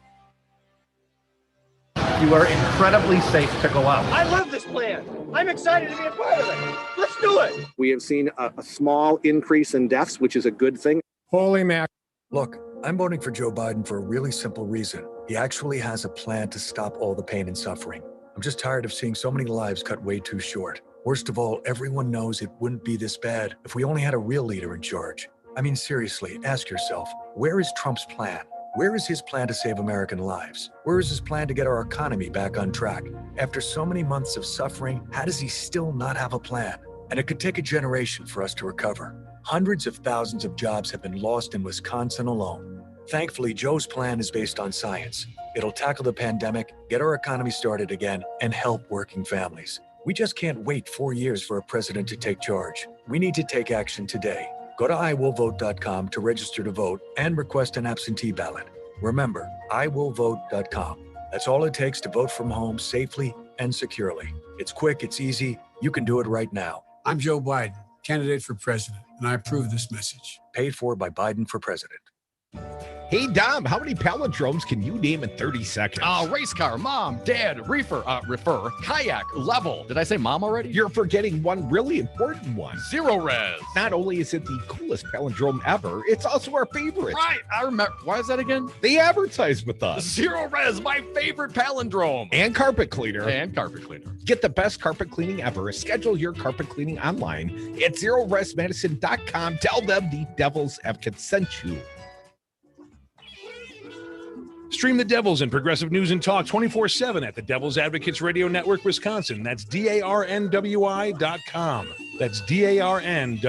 You are incredibly safe to go out. I love this plan. I'm excited to be a part of it. Let's do it. We have seen a small increase in deaths, which is a good thing. Holy mac. Look, I'm voting for Joe Biden for a really simple reason. He actually has a plan to stop all the pain and suffering. I'm just tired of seeing so many lives cut way too short. Worst of all, everyone knows it wouldn't be this bad if we only had a real leader in charge. I mean, seriously, ask yourself, where is Trump's plan? Where is his plan to save American lives? Where is his plan to get our economy back on track? After so many months of suffering, how does he still not have a plan? And it could take a generation for us to recover. Hundreds of thousands of jobs have been lost in Wisconsin alone. Thankfully, Joe's plan is based on science. It'll tackle the pandemic, get our economy started again, and help working families. We just can't wait 4 years for a president to take charge. We need to take action today. Go to iwillvote.com to register to vote and request an absentee ballot. Remember, iwillvote.com. That's all it takes to vote from home safely and securely. It's quick, it's easy. You can do it right now. I'm Joe Biden, candidate for president, and I approve this message. Paid for by Biden for president. Hey, Dom, how many palindromes can you name in 30 seconds? Race car, mom, dad, reefer, kayak, level. Did I say mom already? You're forgetting one really important one. Zero res. Not only is it the coolest palindrome ever, it's also our favorite. Right, I remember. Why is that again? They advertise with us. Zero res, my favorite palindrome. And carpet cleaner. Get the best carpet cleaning ever. Schedule your carpet cleaning online at zeroresmedicine.com. Tell them the Devil's Advocate sent you. Stream the Devils and progressive news and talk 24/7 at the Devil's Advocates Radio Network, Wisconsin. That's DARNWI.com. That's DARNWI.com.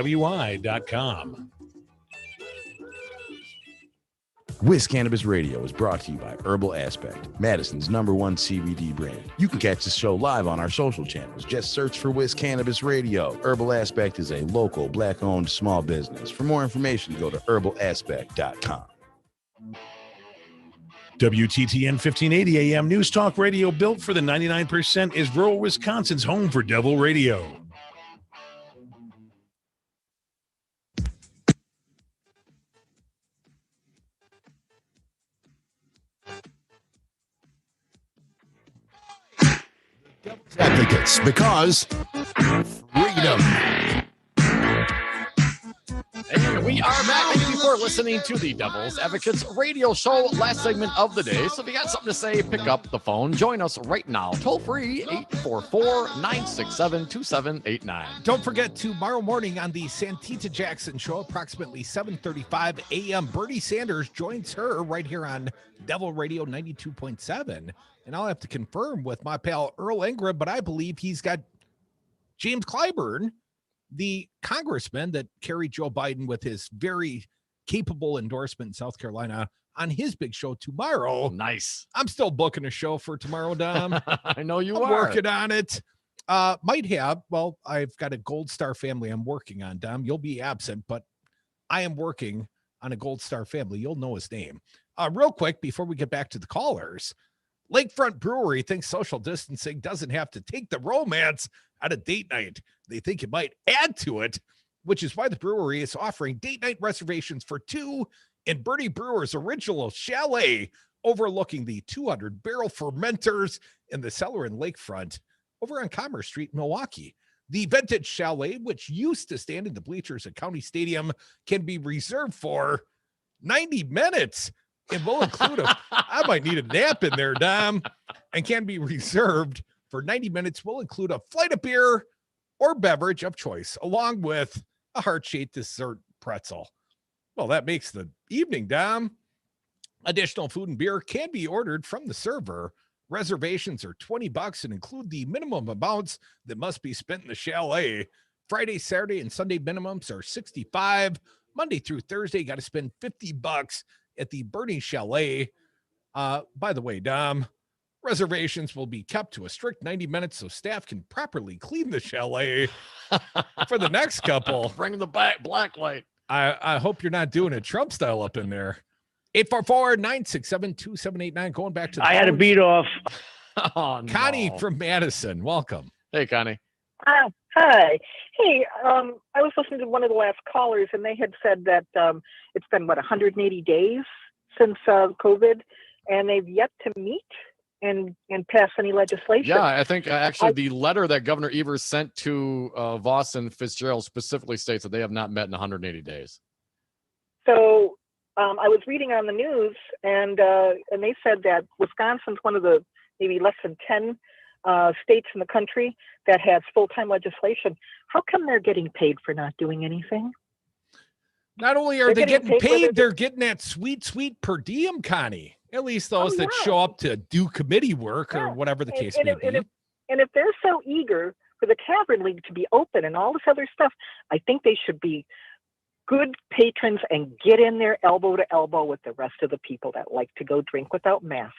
Whiz Cannabis Radio is brought to you by Herbal Aspect, Madison's #1 CBD brand. You can catch the show live on our social channels. Just search for Whiz Cannabis Radio. Herbal Aspect is a local, black-owned small business. For more information, go to herbalaspect.com. WTTN 1580 AM News Talk Radio, built for the 99%, is rural Wisconsin's home for Devil Radio. Advocates, because freedom. And we are back. Thank you for listening to the Devil's Advocates radio show. Last segment of the day. So if you got something to say, pick up the phone. Join us right now. Toll free 844-967-2789. Don't forget, tomorrow morning on the Santita Jackson Show, approximately 7:35 a.m., Bernie Sanders joins her right here on Devil Radio 92.7. And I'll have to confirm with my pal Earl Ingram, but I believe he's got James Clyburn, the congressman that carried Joe Biden with his very capable endorsement in South Carolina, on his big show tomorrow. Nice. I'm still booking a show for tomorrow, Dom. I know you I'm are. working on it. I've got a Gold Star family I'm working on, Dom. You'll be absent, but I am working on a Gold Star family. You'll know his name. Real quick, before we get back to the callers, Lakefront Brewery thinks social distancing doesn't have to take the romance out of date night. They think it might add to it, which is why the brewery is offering date night reservations for two in Bernie Brewer's original chalet overlooking the 200-barrel fermenters in the cellar in Lakefront over on Commerce Street in Milwaukee. The vintage chalet, which used to stand in the bleachers at County Stadium, can be reserved for 90 minutes. It will include I might need a nap in there, Dom, and can be reserved for 90 minutes. Will include a flight of beer or beverage of choice, along with a heart-shaped dessert pretzel. Well, that makes the evening, Dom. Additional food and beer can be ordered from the server. Reservations are $20 and include the minimum amounts that must be spent in the chalet. Friday, Saturday, and Sunday minimums are $65. Monday through Thursday, got to spend $50 at the Bernie Chalet. By the way, Dom, reservations will be kept to a strict 90 minutes so staff can properly clean the chalet for the next couple. Bring the black light. I hope you're not doing it Trump style up in there. 844-967-2789. Going back to the I had to beat off. Oh, Connie from Madison. Welcome. Hey, Connie. Hi. Hey, I was listening to one of the last callers, and they had said that it's been, 180 days since COVID, and they've yet to meet and pass any legislation. Yeah, I think actually the letter that Governor Evers sent to Voss and Fitzgerald specifically states that they have not met in 180 days. So I was reading on the news, and they said that Wisconsin's one of the maybe less than 10 states in the country that has full-time legislation. How come they're getting paid for not doing anything? Not only are they getting paid, they're getting that sweet per diem, Connie. At least those that show up to do committee work or whatever the case may be. And if they're so eager for the Tavern League to be open and all this other stuff, I think they should be good patrons and get in there elbow to elbow with the rest of the people that like to go drink without masks.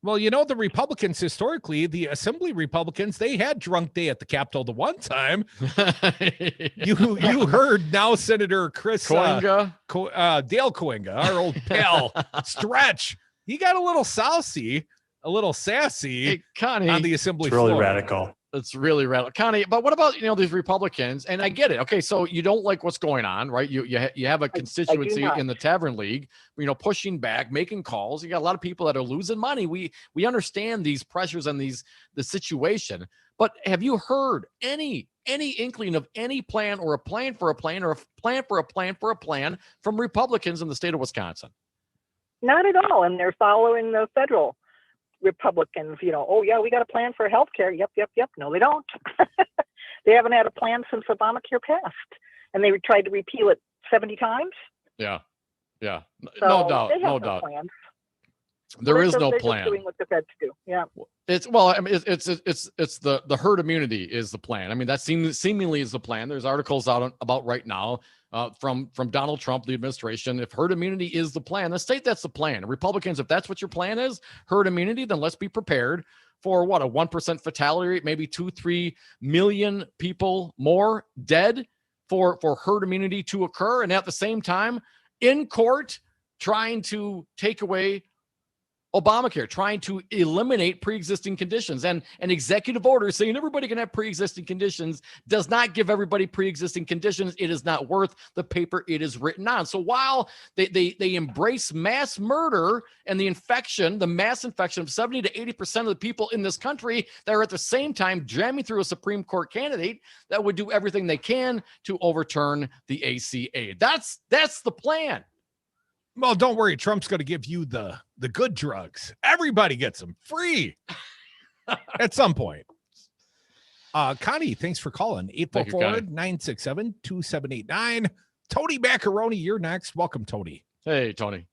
Well, the Republicans historically, the Assembly Republicans, they had drunk day at the Capitol the one time. You heard now Senator Chris Coinga? Dale Coinga, our old pal, Stretch. He got a little saucy, a little sassy Hey, Connie, on the Assembly It's really floor. radical. It's really radical, Connie. But what about these Republicans? And I get it. Okay, so you don't like what's going on, right? You have a constituency in the Tavern League, pushing back, making calls. You got a lot of people that are losing money. We understand these pressures and the situation. But have you heard any inkling of any plan or a plan for a plan or a plan for a plan for a plan from Republicans in the state of Wisconsin? Not at all. And they're following the federal Republicans, oh yeah, we got a plan for healthcare. Yep. No, they don't. They haven't had a plan since Obamacare passed, and they tried to repeal it 70 times. Yeah. So No doubt. they have No doubt. Plans. There is no They're plan. just doing what the feds do. Yeah. It's the herd immunity is the plan. I mean, that seemingly is the plan. There's articles out about right now from Donald Trump, the administration. If herd immunity is the plan, let's state that's the plan. Republicans, if that's what your plan is, herd immunity, then let's be prepared for a 1% fatality rate, maybe 2-3 million people more dead for herd immunity to occur, and at the same time in court trying to take away Obamacare, trying to eliminate pre-existing conditions, and an executive order saying everybody can have pre-existing conditions does not give everybody pre-existing conditions. It is not worth the paper it is written on. So while they embrace mass murder and the mass infection of 70 to 80% of the people in this country, they're at the same time jamming through a Supreme Court candidate that would do everything they can to overturn the ACA. That's the plan. Well, don't worry. Trump's going to give you the good drugs. Everybody gets them free at some point. Connie, thanks for calling. 844-967-2789. Tony Macaroni, you're next. Welcome, Tony. Hey, Tony.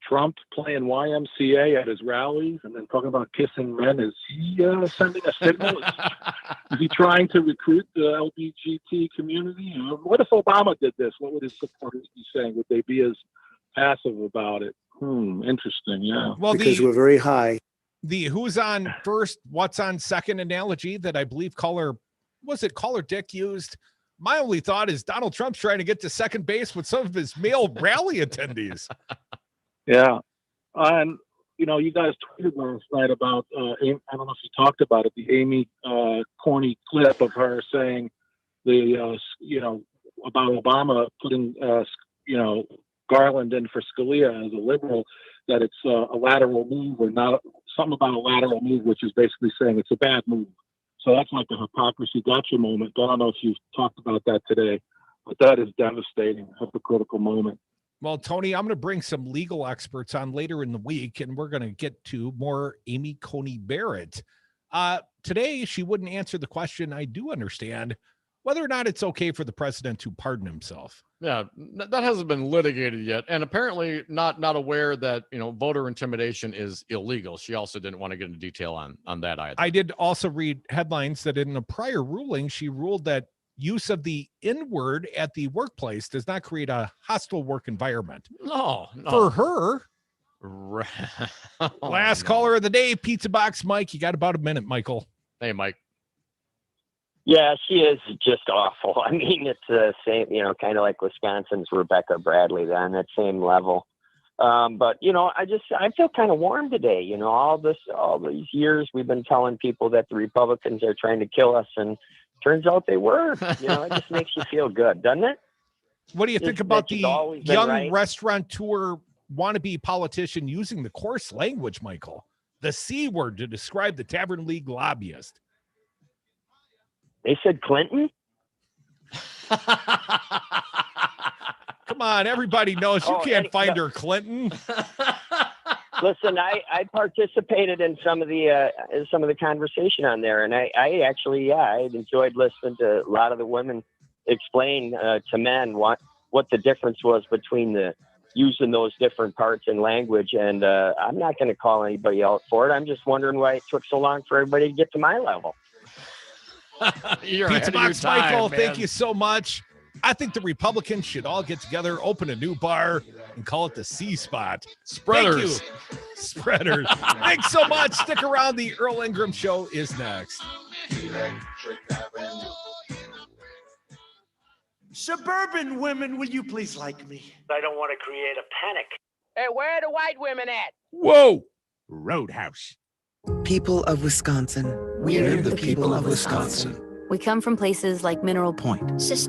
Trump playing YMCA at his rallies and then talking about kissing men. Is he sending a signal? Is he trying to recruit the LGBT community? What if Obama did this? What would his supporters be saying? Would they be as passive about it? Interesting, yeah. Well, because we're very high. The who's on first, what's on second analogy that I believe caller Dick used. My only thought is Donald Trump's trying to get to second base with some of his male rally attendees. Yeah. And, you guys tweeted last night about, I don't know if you talked about it, the Amy Coney clip of her saying about Obama putting, Garland in for Scalia as a liberal, that it's a lateral move or not, something about a lateral move, which is basically saying it's a bad move. So that's like a hypocrisy gotcha moment. I don't know if you've talked about that today, but that is devastating, hypocritical moment. Well, Tony, I'm going to bring some legal experts on later in the week, and we're going to get to more Amy Coney Barrett. Today, she wouldn't answer the question. I do understand whether or not it's okay for the president to pardon himself. Yeah, that hasn't been litigated yet. And apparently not aware that, voter intimidation is illegal. She also didn't want to get into detail on that either. I did also read headlines that in a prior ruling, she ruled that use of the N-word at the workplace does not create a hostile work environment. No. For her. Last caller of the day, Pizza Box Mike. You got about a minute, Michael. Hey, Mike. Yeah, she is just awful. I mean, it's the same, kind of like Wisconsin's Rebecca Bradley, they're on that same level. But, I feel kind of warm today. All these years we've been telling people that the Republicans are trying to kill us, and turns out they were. It just makes you feel good, doesn't it? What do you think about the young restaurateur wannabe politician using the coarse language, Michael? The C word to describe the Tavern League lobbyist. They said Clinton? Come on, everybody knows you can't find her Clinton. Listen, I participated in some of the conversation on there, and I enjoyed listening to a lot of the women explain to men what the difference was between the using those different parts in language. And I'm not going to call anybody out for it. I'm just wondering why it took so long for everybody to get to my level. You're Pizza Box time, Michael, man. thank you so much. I think the Republicans should all get together, open a new bar, and call it the C Spot. Spreaders. Thank you, Spreaders. Thanks so much. Stick around. The Earl Ingram Show is next. Suburban women, will you please like me? I don't want to create a panic. Hey, where are the white women at? Whoa! Roadhouse. People of Wisconsin. We're the people of Wisconsin. We come from places like Mineral Point,